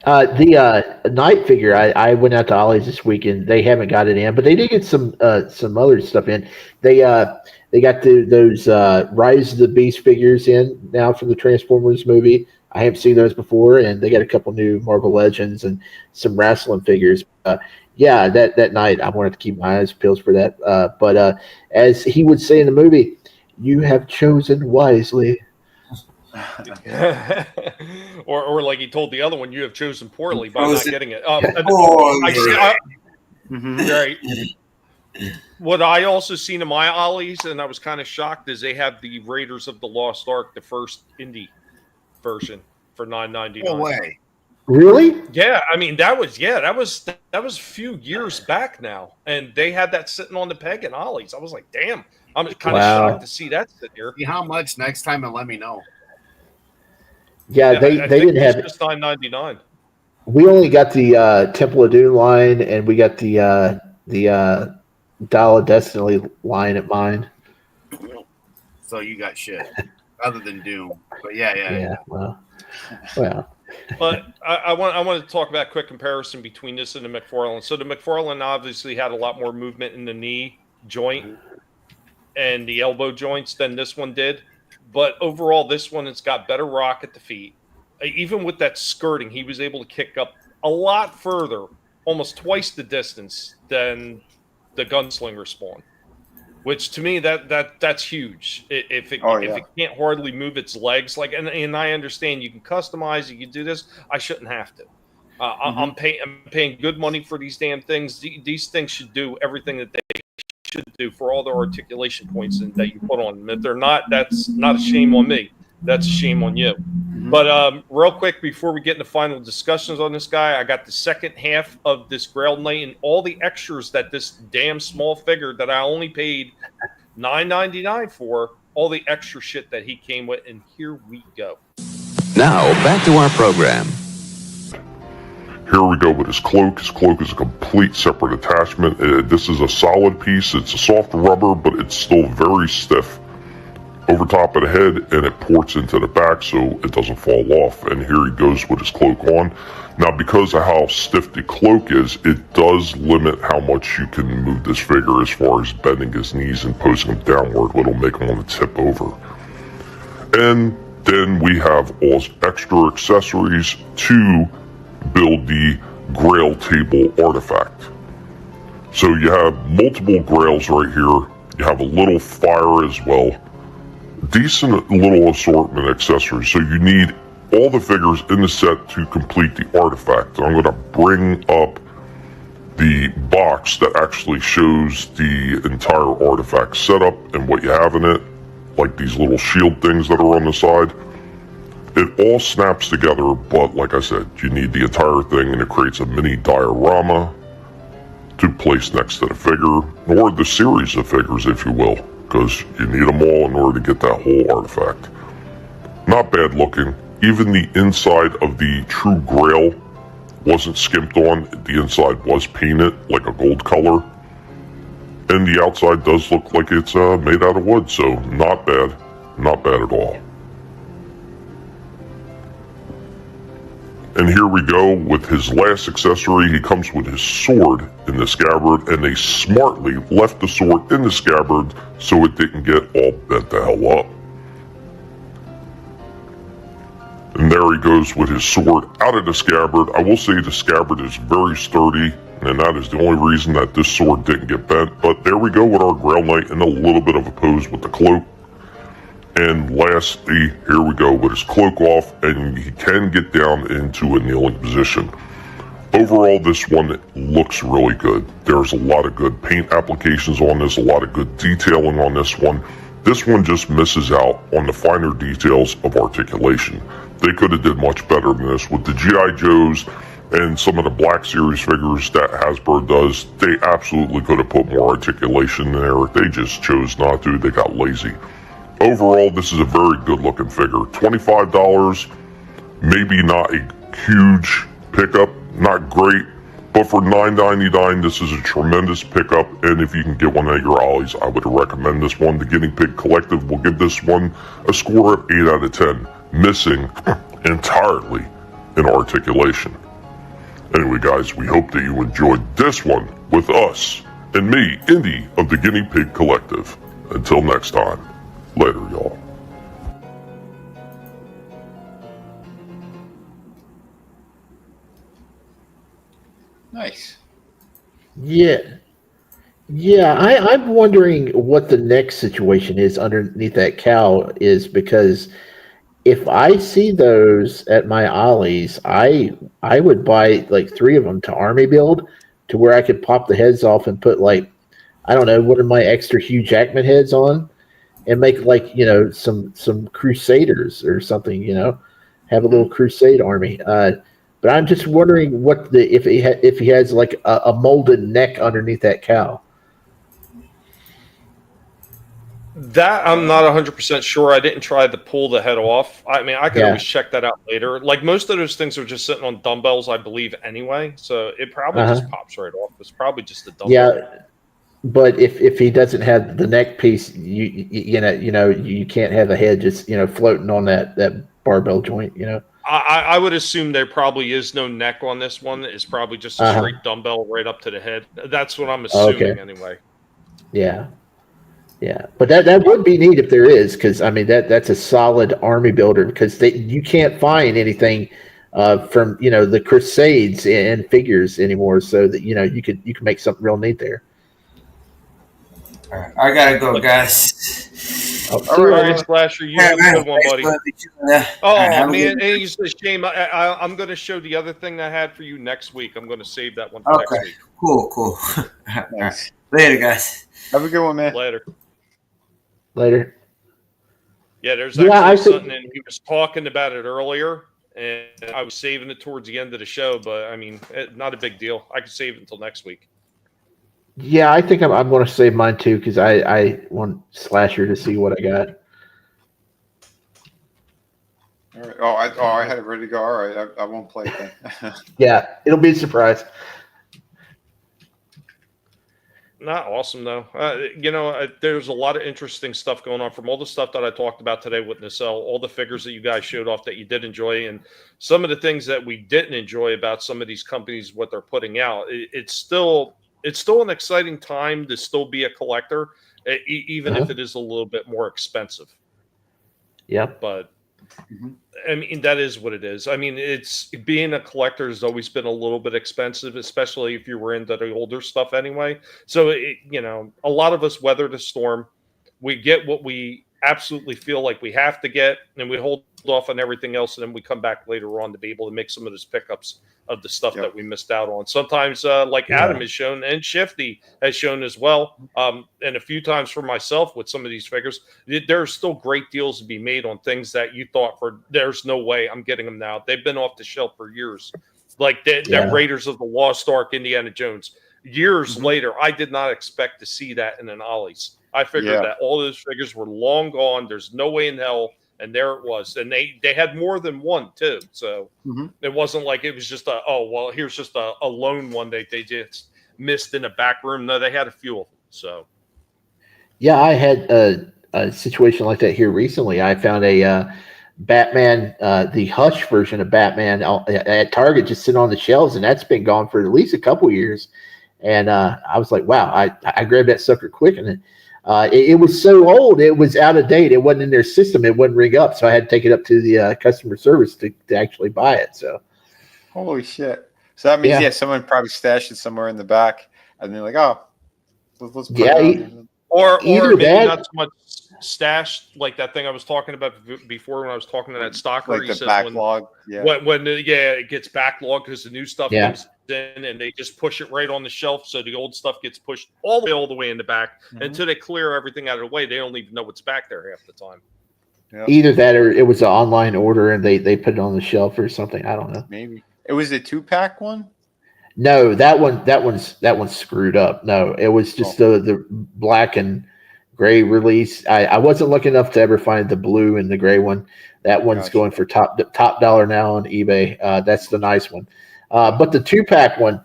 Speaker 15: The night figure, I went out to Ollie's this weekend. They haven't got it in, but they did get some other stuff in. They got those Rise of the Beast figures in now from the Transformers movie. I haven't seen those before, and they got a couple new Marvel Legends and some wrestling figures. Yeah, that night I wanted to keep my eyes peeled for that. But as he would say in the movie, you have chosen wisely.
Speaker 4: or like he told the other one, you have chosen poorly by not getting it. Right. What I also seen in my Ollie's, and I was kind of shocked, is they have the Raiders of the Lost Ark, the first indie version for $9.99.
Speaker 13: No way.
Speaker 15: Really?
Speaker 4: Yeah, I mean that was a few years back now, and they had that sitting on the peg in Ollie's. I was like, damn, I'm kind of shocked to see that sit here.
Speaker 13: See how much next time and let me know.
Speaker 15: Yeah, they didn't have
Speaker 4: just $9.99.
Speaker 15: We only got the Temple of Doom line, and we got the Dial of Destiny line at mine.
Speaker 13: So you got shit other than Doom, but yeah.
Speaker 15: Well.
Speaker 4: But I want to talk about a quick comparison between this and the McFarlane. So the McFarlane obviously had a lot more movement in the knee joint and the elbow joints than this one did. But overall, this one has got better rock at the feet. Even with that skirting, he was able to kick up a lot further, almost twice the distance than the Gunslinger Spawn. Which to me that's huge. If it can't hardly move its legs, and I understand you can customize, you can do this. I shouldn't have to. I'm paying good money for these damn things. These things should do everything that they should do for all their articulation points that you put on them. If they're not, that's not a shame on me. That's a shame on you. But real quick, before we get into final discussions on this guy, I got the second half of this Grail Knight and all the extras that this damn small figure that I only paid $9.99 for, all the extra shit that he came with, and here we go.
Speaker 8: Now, back to our program.
Speaker 12: Here we go with his cloak. His cloak is a complete separate attachment. This is a solid piece. It's a soft rubber, but it's still very stiff over top of the head, and it ports into the back so it doesn't fall off. And here he goes with his cloak on. Now, because of how stiff the cloak is, it does limit how much you can move this figure as far as bending his knees and posing him downward, what'll make him want to tip over. And then we have all extra accessories to build the Grail table artifact. So you have multiple Grails right here. You have a little fire as well. Decent little assortment accessories. So you need all the figures in the set to complete the artifact. I'm going to bring up the box that actually shows the entire artifact setup and what you have in it, like these little shield things that are on the side. It all snaps together, but like I said, you need the entire thing, and it creates a mini diorama to place next to the figure, or the series of figures, if you will, because you need them all in order to get that whole artifact. Not bad looking. Even the inside of the true Grail wasn't skimped on. The inside was painted like a gold color. And the outside does look like it's made out of wood, so not bad. Not bad at all. And here we go with his last accessory. He comes with his sword in the scabbard, and they smartly left the sword in the scabbard so it didn't get all bent the hell up. And there he goes with his sword out of the scabbard. I will say the scabbard is very sturdy, and that is the only reason that this sword didn't get bent. But there we go with our Grail Knight in a little bit of a pose with the cloak. And lastly, here we go with his cloak off, and he can get down into a kneeling position. Overall, this one looks really good. There's a lot of good paint applications on this, a lot of good detailing on this one. This one just misses out on the finer details of articulation. They could have did much better than this with the G.I. Joes and some of the Black Series figures that Hasbro does. They absolutely could have put more articulation there. They just chose not to. They got lazy. Overall, this is a very good looking figure. $25, maybe not a huge pickup, not great, but for $9.99, this is a tremendous pickup, and if you can get one at your Ollie's, I would recommend this one. The Guinea Pig Collective will give this one a score of 8 out of 10, missing entirely in articulation. Anyway, guys, we hope that you enjoyed this one with us and me, Indy of the Guinea Pig Collective. Until next time. Later, y'all.
Speaker 14: Nice.
Speaker 15: Yeah. I'm wondering what the next situation is underneath that cow is, because if I see those at my Ollie's, I would buy like 3 of them to army build, to where I could pop the heads off and put, like, I don't know, one of my extra Hugh Jackman heads on, and make, like, you know, some Crusaders or something, you know, have a little Crusade army. But I'm just wondering what if he has like a molded neck underneath that cow.
Speaker 4: That I'm not 100% sure. I didn't try to pull the head off. I mean, I could always check that out later. Like most of those things are just sitting on dumbbells, I believe, anyway. So it probably just pops right off. It's probably just a dumbbell.
Speaker 15: Yeah, but if he doesn't have the neck piece, you can't have the head just floating on that barbell joint.
Speaker 4: I would assume there probably is no neck on this one. It's probably just a straight dumbbell right up to the head. That's what I'm assuming anyway.
Speaker 15: Yeah. Yeah, but that would be neat if there is, because I mean that's a solid army builder, because you can't find anything from the Crusades and figures anymore, so that you could make something real neat there.
Speaker 16: All right, I gotta go, guys.
Speaker 4: All right, Splasher, you have a good one, buddy. Oh man, it's a shame. I'm going to show the other thing I had for you next week. I'm going to save that one for next week.
Speaker 16: Cool. Nice. Later, guys.
Speaker 14: Have a good one, man.
Speaker 15: Later.
Speaker 4: Yeah, there's actually something, and he was talking about it earlier, and I was saving it towards the end of the show, but I mean, not a big deal. I can save it until next week.
Speaker 15: Yeah, I think I'm going to save mine too, because I want Slasher to see what I got.
Speaker 14: All right. I had it ready to go. All right, I won't play it then.
Speaker 15: Yeah, it'll be a surprise.
Speaker 4: Not awesome though. There's a lot of interesting stuff going on from all the stuff that I talked about today with Nacelle, all the figures that you guys showed off that you did enjoy, and some of the things that we didn't enjoy about some of these companies, what they're putting out. It's still an exciting time to still be a collector, even if it is a little bit more expensive.
Speaker 15: Yep.
Speaker 4: But I mean, that is what it is. I mean, it's being a collector has always been a little bit expensive, especially if you were into the older stuff anyway. So, a lot of us weather the storm. We get what we absolutely feel like we have to get, and we hold off on everything else, and then we come back later on to be able to make some of those pickups of the stuff that we missed out on. Sometimes, like Adam has shown, and Shifty has shown as well, and a few times for myself with some of these figures, there are still great deals to be made on things that you thought there's no way I'm getting them now. They've been off the shelf for years. Like the Raiders of the Lost Ark, Indiana Jones. Years later, I did not expect to see that in an Ollie's. I figured that all those figures were long gone. There's no way in hell. And there it was. And they had more than one, too. So it wasn't like it was just here's just a lone one they just missed in a back room. No, they had a few of them. So,
Speaker 15: yeah, I had a situation like that here recently. I found a Batman, the Hush version of Batman at Target just sitting on the shelves, and that's been gone for at least a couple years. And I was like, wow, I grabbed that sucker quick, and it was so old, it was out of date. It wasn't in their system. It wouldn't ring up. So I had to take it up to the customer service to actually buy it. So,
Speaker 14: holy shit. So that means, someone probably stashed it somewhere in the back, and they're like, oh, let's put it on.
Speaker 4: Or maybe not so much stashed, like that thing I was talking about before when I was talking to that stocker.
Speaker 14: Like the backlog.
Speaker 4: When it gets backlogged because the new stuff comes in, and they just push it right on the shelf, so the old stuff gets pushed all the way in the back until they clear everything out of the way. They don't even know what's back there half the time.
Speaker 15: Either that, or it was an online order and they put it on the shelf or something. I don't know.
Speaker 14: Maybe it was a 2-pack one.
Speaker 15: No, that one's screwed up. No, it was just the black and gray release. I wasn't lucky enough to ever find the blue and the gray one. That one's going for top dollar now on eBay. That's the nice one. But the 2-pack one,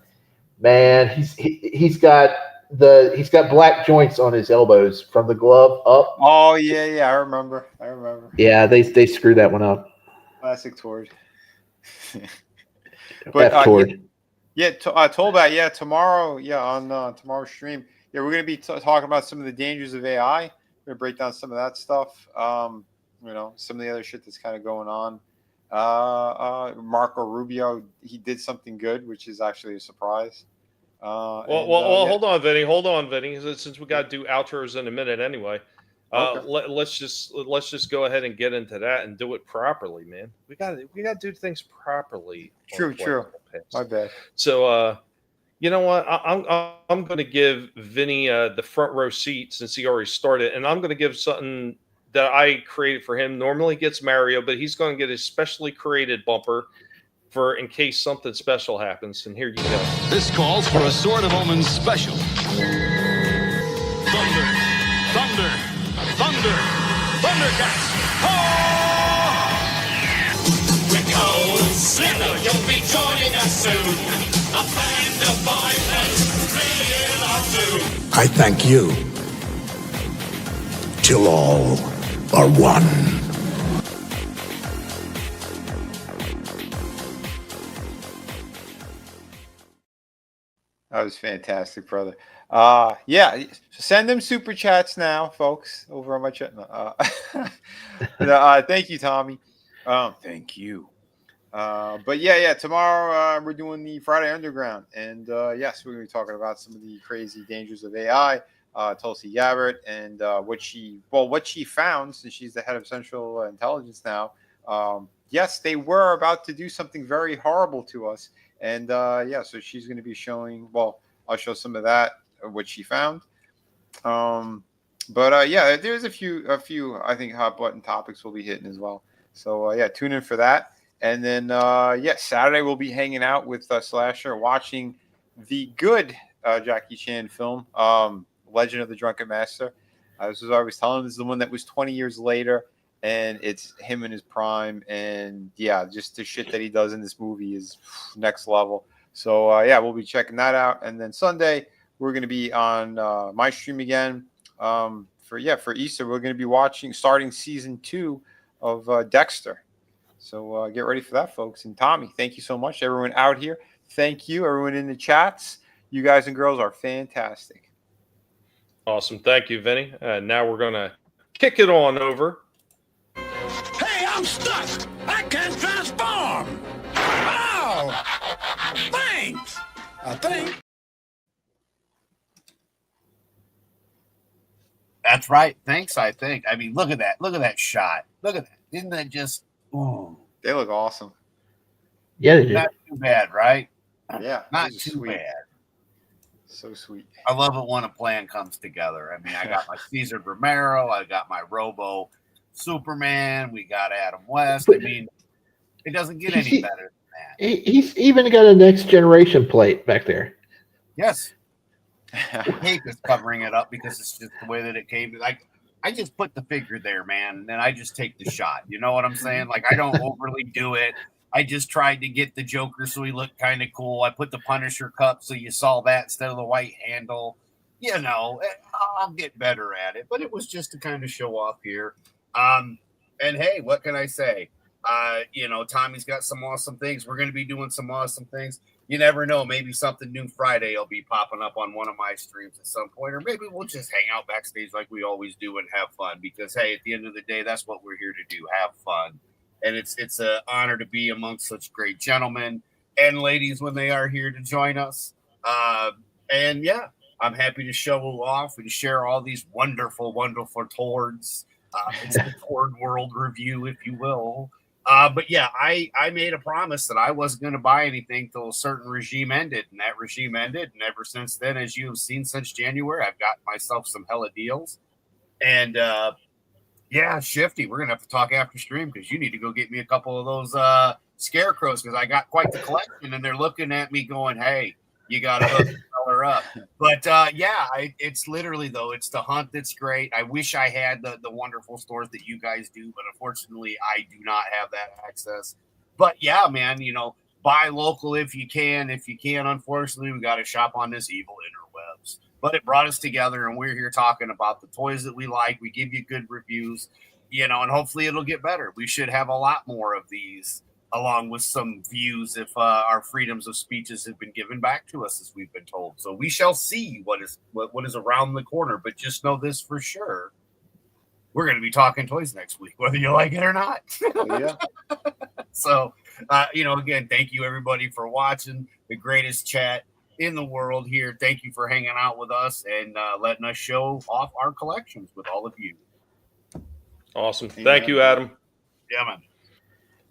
Speaker 15: man, he's got black joints on his elbows from the glove up.
Speaker 14: Oh yeah, I remember.
Speaker 15: Yeah, they screwed that one up.
Speaker 14: Classic Tord. But Tollbat, tomorrow, on tomorrow's stream, we're gonna be talking about some of the dangers of AI. We're gonna break down some of that stuff. Some of the other shit that's kind of going on. Marco Rubio, he did something good, which is actually a surprise.
Speaker 4: Hold on, Vinny. Since we got to do outros in a minute anyway, let's just go ahead and get into that and do it properly, man. We got to do things properly.
Speaker 14: True. My bad.
Speaker 4: So, you know what? I'm going to give Vinny the front row seat since he already started, and I'm going to give something that I created for him. Normally gets Mario, but he's going to get a specially created bumper for in case something special happens. And here you go.
Speaker 3: This calls for a Sword of Omens special. Thunder.
Speaker 2: Thundercats! Mella, you'll be joining us soon. A band of violence, bringing our doom.
Speaker 3: I thank you. Till all are one.
Speaker 14: That was fantastic, brother. Yeah, send them super chats now, folks, over on my chat. Thank you, Tommy. Thank you. But yeah, tomorrow we're doing the Friday Underground, and yes, we're going to be talking about some of the crazy dangers of AI. Tulsi Gabbard and what she found, since she's the head of Central Intelligence now. Yes, they were about to do something very horrible to us. And so she's going to be showing. Well, I'll show some of that, what she found. There's a few I think hot button topics we'll be hitting as well. So tune in for that. And then Saturday we'll be hanging out with Slasher, watching the good Jackie Chan film, Legend of the Drunken Master. This is what I was telling him. This is the one that was 20 years later. And it's him in his prime, and just the shit that he does in this movie is next level. So we'll be checking that out. And then Sunday we're going to be on my stream again. For Easter we're going to be starting season 2 of Dexter. So get ready for that, folks. And Tommy, thank you so much. Everyone out here, thank you. Everyone in the chats, you guys and girls are fantastic.
Speaker 4: Awesome, thank you, Vinny. Now we're going to kick it on over.
Speaker 2: Hey, I'm stuck! I can't transform! Oh! Thanks! I think.
Speaker 13: That's right. Thanks, I think. I mean, look at that. Look at that shot. Look at that. Isn't that just... Ooh.
Speaker 14: They look awesome.
Speaker 15: Yeah, they do.
Speaker 13: Not too bad, right?
Speaker 14: Yeah.
Speaker 13: Not too bad.
Speaker 14: So sweet.
Speaker 13: I love it when a plan comes together. I mean, I got my Cesar Romero. I got my Robo Superman. We got Adam West. I mean, it doesn't get any better than that.
Speaker 15: He's even got a Next Generation plate back there.
Speaker 13: Yes. The tape is covering it up because it's just the way that it came. Like, I just put the figure there, man, and then I just take the shot. You know what I'm saying? Like, I don't overly do it. I just tried to get the Joker so he looked kind of cool. I put the Punisher cup so you saw that instead of the white handle. You know, I'll get better at it. But it was just to kind of show off here. And hey, what can I say? Tommy's got some awesome things. We're going to be doing some awesome things. You never know. Maybe something new Friday will be popping up on one of my streams at some point. Or maybe we'll just hang out backstage like we always do and have fun. Because, hey, at the end of the day, that's what we're here to do, have fun. And it's an honor to be amongst such great gentlemen and ladies when they are here to join us. I'm happy to show off and share all these wonderful, wonderful towards. It's the Toward World review, if you will. I made a promise that I wasn't going to buy anything till a certain regime ended, and that regime ended. And ever since then, as you have seen since January, I've got myself some hella deals. And Shifty, we're gonna have to talk after stream because you need to go get me a couple of those scarecrows because I got quite the collection, and they're looking at me going, "Hey, you got to hook the color up." But it's literally though, it's the hunt that's great. I wish I had the wonderful stores that you guys do, but unfortunately, I do not have that access. But yeah, man, buy local if you can. If you can't, unfortunately, we got to shop on this evil interwebs. But it brought us together, and we're here talking about the toys that we like. We give you good reviews, and hopefully it'll get better. We should have a lot more of these, along with some views if our freedoms of speeches have been given back to us, as we've been told. So we shall see what is around the corner. But just know this for sure. We're going to be talking toys next week, whether you like it or not.
Speaker 14: Yeah.
Speaker 13: So, again, thank you, everybody, for watching the greatest chat in the world here. Thank you for hanging out with us and letting us show off our collections with all of you.
Speaker 4: Awesome. Thank you, Adam.
Speaker 13: Yeah, man.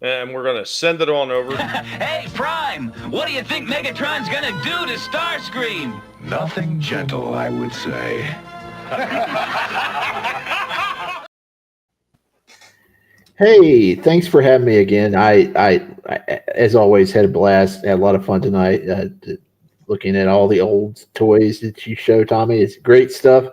Speaker 4: And we're going to send it on over.
Speaker 11: Hey, Prime, what do you think Megatron's going to do to Starscream?
Speaker 3: Nothing gentle, I would say.
Speaker 15: Hey, thanks for having me again. I as always, had a blast. Had a lot of fun tonight. Looking at all the old toys that you show, Tommy. It's great stuff.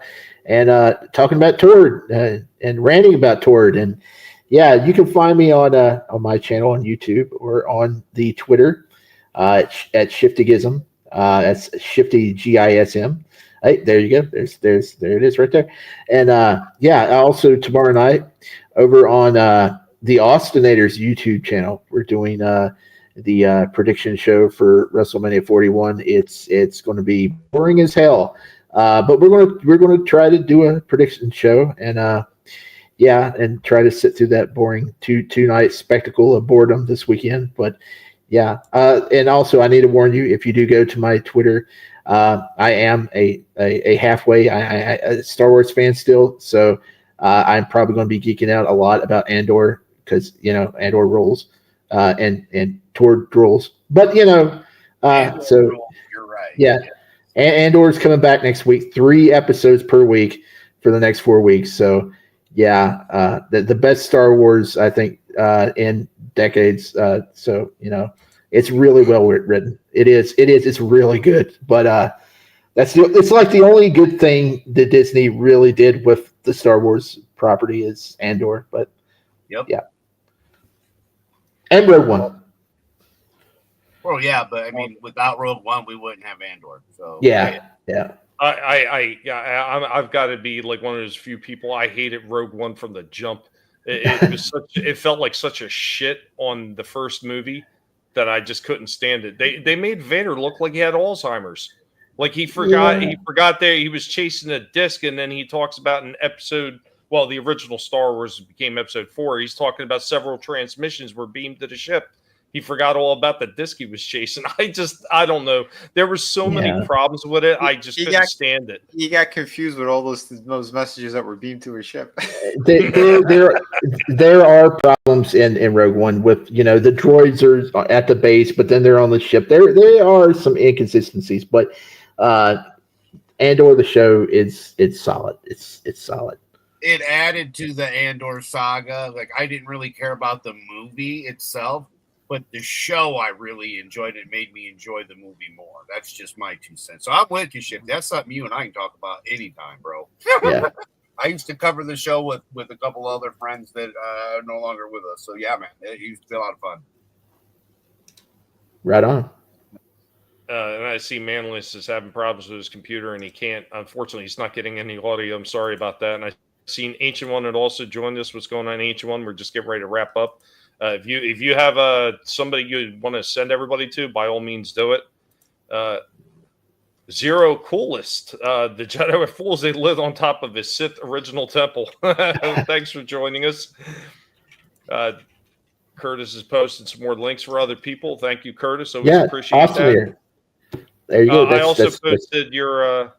Speaker 15: and talking about Tord and ranting about Tord. And yeah, you can find me on my channel on YouTube or on the Twitter at Shiftygism. That's Shifty GISM. Hey, there you go. There it is right there. And also tomorrow night over on the Austinators YouTube channel, we're doing the prediction show for WrestleMania 41. It's going to be boring as hell, but we're going to try to do a prediction show and and try to sit through that boring two night spectacle of boredom this weekend. But yeah, and also I need to warn you, if you do go to my Twitter, I am a halfway a Star Wars fan still, so I'm probably going to be geeking out a lot about Andor because Andor rules and Tord rules. But
Speaker 13: You're right.
Speaker 15: Yeah, Andor's coming back next week, 3 episodes per week for the next 4 weeks. So yeah, the best Star Wars I think in decades. So it's really well written. It is. It's really good. But it's like the only good thing that Disney really did with the Star Wars property is Andor. But yeah, and Rogue One.
Speaker 13: Well, yeah, but I mean, without Rogue One, we wouldn't have Andor. So
Speaker 15: yeah.
Speaker 4: I've got to be like one of those few people. I hated Rogue One from the jump. It felt like such a shit on the first movie that I just couldn't stand it. They made Vader look like he had Alzheimer's. Like he forgot that he was chasing a disc, and then he talks about an episode. Well, the original Star Wars became Episode 4. He's talking about several transmissions were beamed to the ship. He forgot all about the disc he was chasing. I don't know. There were so many problems with it. I just couldn't stand it.
Speaker 14: He got confused with all those messages that were beamed to his ship.
Speaker 15: There are problems in Rogue One with the droids are at the base, but then they're on the ship. There are some inconsistencies, but Andor the show it's solid. It's solid.
Speaker 13: It added to the Andor saga. Like I didn't really care about the movie itself, but the show I really enjoyed. It made me enjoy the movie more. That's just my 2 cents. So I'm with you, Ship. That's something you and I can talk about anytime, bro.
Speaker 15: Yeah.
Speaker 13: I used to cover the show with a couple other friends that are no longer with us. So yeah, man, it used to be a lot of fun.
Speaker 15: Right on.
Speaker 4: And I see Manless is having problems with his computer, and he can't. Unfortunately, he's not getting any audio. I'm sorry about that. And I've seen Ancient One had also joined us. What's going on, Ancient One? We're just getting ready to wrap up. If you have somebody you want to send everybody to, by all means do it. Zero Coolest, the Jedi were fools. They lived on top of his Sith original temple. Thanks for joining us. Curtis has posted some more links for other people. Thank you, Curtis. Always appreciate
Speaker 15: awesome
Speaker 4: that.
Speaker 15: Here. There you go.
Speaker 4: I also posted your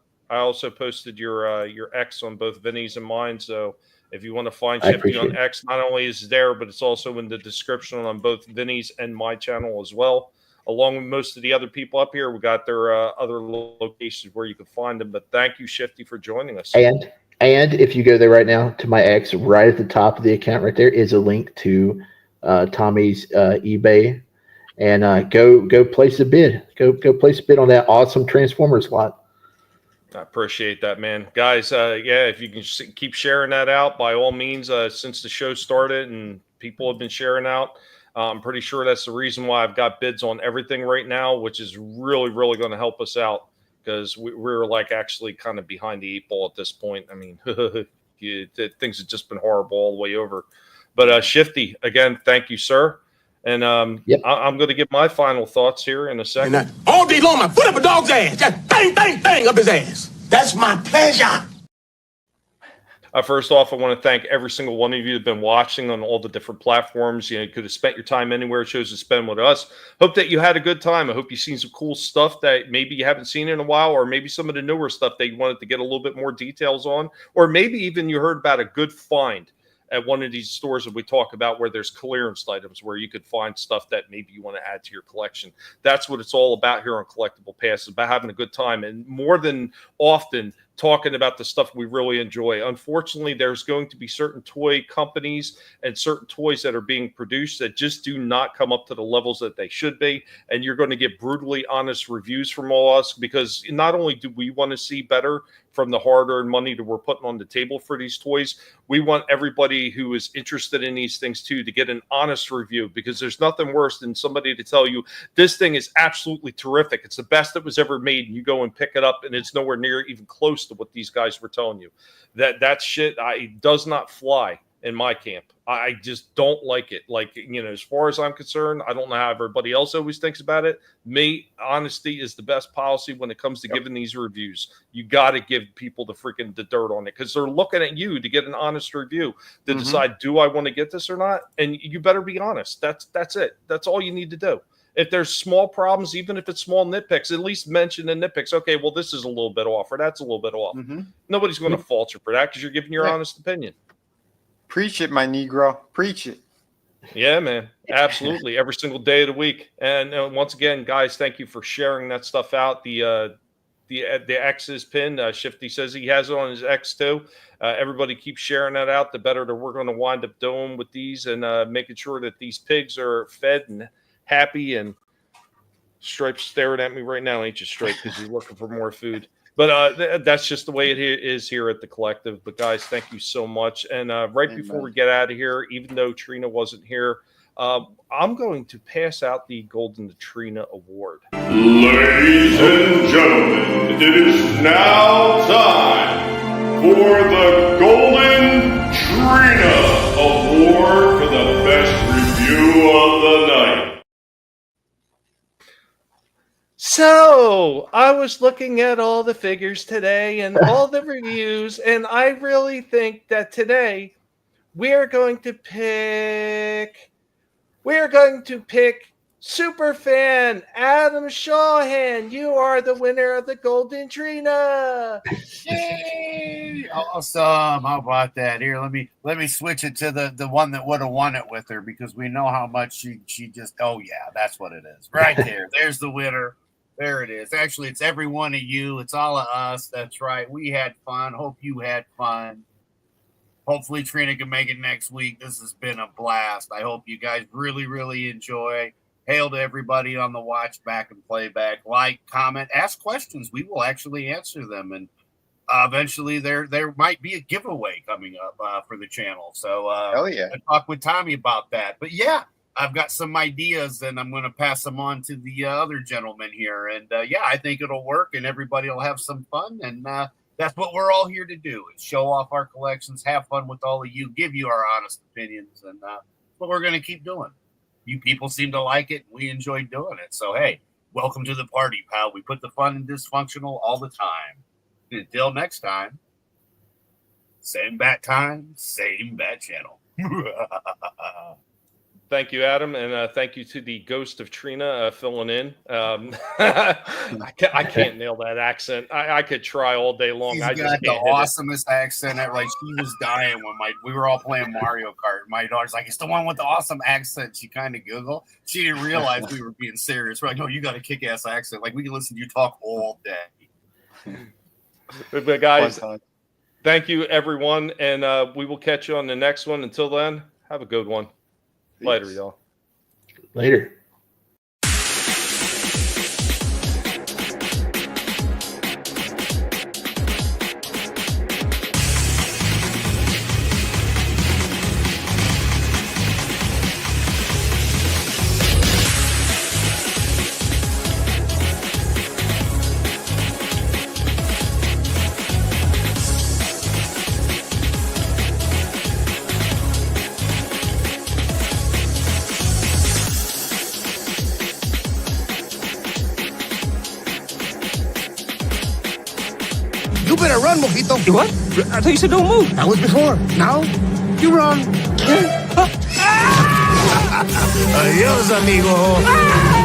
Speaker 4: X on both Vinnie's and mine. So if you want to find Shifty on X, not only is it there, but it's also in the description on both Vinnie's and my channel as well. Along with most of the other people up here, we got their other locations where you can find them. But thank you, Shifty, for joining us.
Speaker 15: And if you go there right now to my X, right at the top of the account, right there is a link to Tommy's eBay, and go place a bid. Go place a bid on that awesome Transformers lot.
Speaker 4: I appreciate that, man. Guys, if you can keep sharing that out, by all means, since the show started and people have been sharing out, I'm pretty sure that's the reason why I've got bids on everything right now, which is really, really going to help us out because we're like actually kind of behind the 8 ball at this point. I mean, things have just been horrible all the way over. But Shifty, again, thank you, sir. And I'm going to give my final thoughts here in a second.
Speaker 2: And all day long, my foot up a dog's ass. Just bang, bang, bang up his ass. That's my pleasure.
Speaker 4: First off, I want to thank every single one of you that have been watching on all the different platforms. You could have spent your time anywhere it chose to spend with us. Hope that you had a good time. I hope you've seen some cool stuff that maybe you haven't seen in a while, or maybe some of the newer stuff that you wanted to get a little bit more details on, or maybe even you heard about a good find at one of these stores that we talk about where there's clearance items where you could find stuff that maybe you want to add to your collection. That's what it's all about here on Collectible Past. It's about having a good time and more than often talking about the stuff we really enjoy. Unfortunately, there's going to be certain toy companies and certain toys that are being produced that just do not come up to the levels that they should be. And you're going to get brutally honest reviews from all us because not only do we want to see better from the hard-earned money that we're putting on the table for these toys. We want everybody who is interested in these things too to get an honest review, because there's nothing worse than somebody to tell you this thing is absolutely terrific, it's the best that was ever made, and you go and pick it up and it's nowhere near even close to what these guys were telling you. That shit does not fly in my camp. I just don't like it. Like, you know, as far as I'm concerned, I don't know how everybody else always thinks about it. Me, honesty is the best policy when it comes to giving these reviews. You got to give people the dirt on it, because they're looking at you to get an honest review to decide, do I want to get this or not? And you better be honest. That's it. That's all you need to do. If there's small problems, even if it's small nitpicks, at least mention the nitpicks. Okay, well, this is a little bit off, or that's a little bit off. Nobody's going to fault you for that, because you're giving your honest opinion.
Speaker 14: Preach it, my Negro. Preach it.
Speaker 4: Yeah, man. Absolutely. Every single day of the week. And once again, guys, thank you for sharing that stuff out. The X's pin. Shifty says he has it on his X too. Everybody keep sharing that out. The better that we're going to wind up doing with these, and making sure that these pigs are fed and happy. And Stripe's staring at me right now, ain't you, Stripe? Because he's looking for more food. But that's just the way it is here at the Collective. But guys, thank you so much. And before we get out of here, even though Trina wasn't here, I'm going to pass out the Golden Trina Award.
Speaker 2: Ladies and gentlemen, it is now time for the Golden Trina Award for the best review of the night.
Speaker 4: So I was looking at all the figures today and all the reviews, and I really think that today we're going to pick Superfan Adam Shawhan. You are the winner of the Golden Trina.
Speaker 13: Yay! Awesome. How about that? Here, let me switch it to the one that would have won it with her, because we know how much she just, oh yeah, that's what it is. Right there. There's the winner. There it is. Actually, it's every one of you. It's all of us. That's right. We had fun. Hope you had fun. Hopefully, Trina can make it next week. This has been a blast. I hope you guys really, really enjoy. Hail to everybody on the watch back and playback. Like, comment, ask questions. We will actually answer them. And eventually, there might be a giveaway coming up for the channel. So,
Speaker 14: hell yeah.
Speaker 13: I talked with Tommy about that. But yeah, I've got some ideas, and I'm going to pass them on to the other gentleman here. And yeah, I think it'll work, and everybody will have some fun. And that's what we're all here to do, is show off our collections, have fun with all of you, give you our honest opinions. And that's what we're going to keep doing. You people seem to like it. We enjoy doing it. So, hey, welcome to the party, pal. We put the fun in dysfunctional all the time. Until next time, same bat time, same bat channel.
Speaker 4: Thank you, Adam, and thank you to the Ghost of Trina filling in. I can't nail that accent. I could try all day long.
Speaker 13: She's got the awesomest accent ever. Like, she was dying when we were all playing Mario Kart. My daughter's like, "It's the one with the awesome accent." She kind of giggled. She didn't realize we were being serious. We're like, "No, you got a kick-ass accent. Like, we can listen to you talk all day."
Speaker 4: But guys, thank you, everyone, and we will catch you on the next one. Until then, have a good one. Later, y'all.
Speaker 15: Later.
Speaker 20: You better run, Mojito. You what? I thought you said don't move. That was before. Now, you run. Adios, amigo.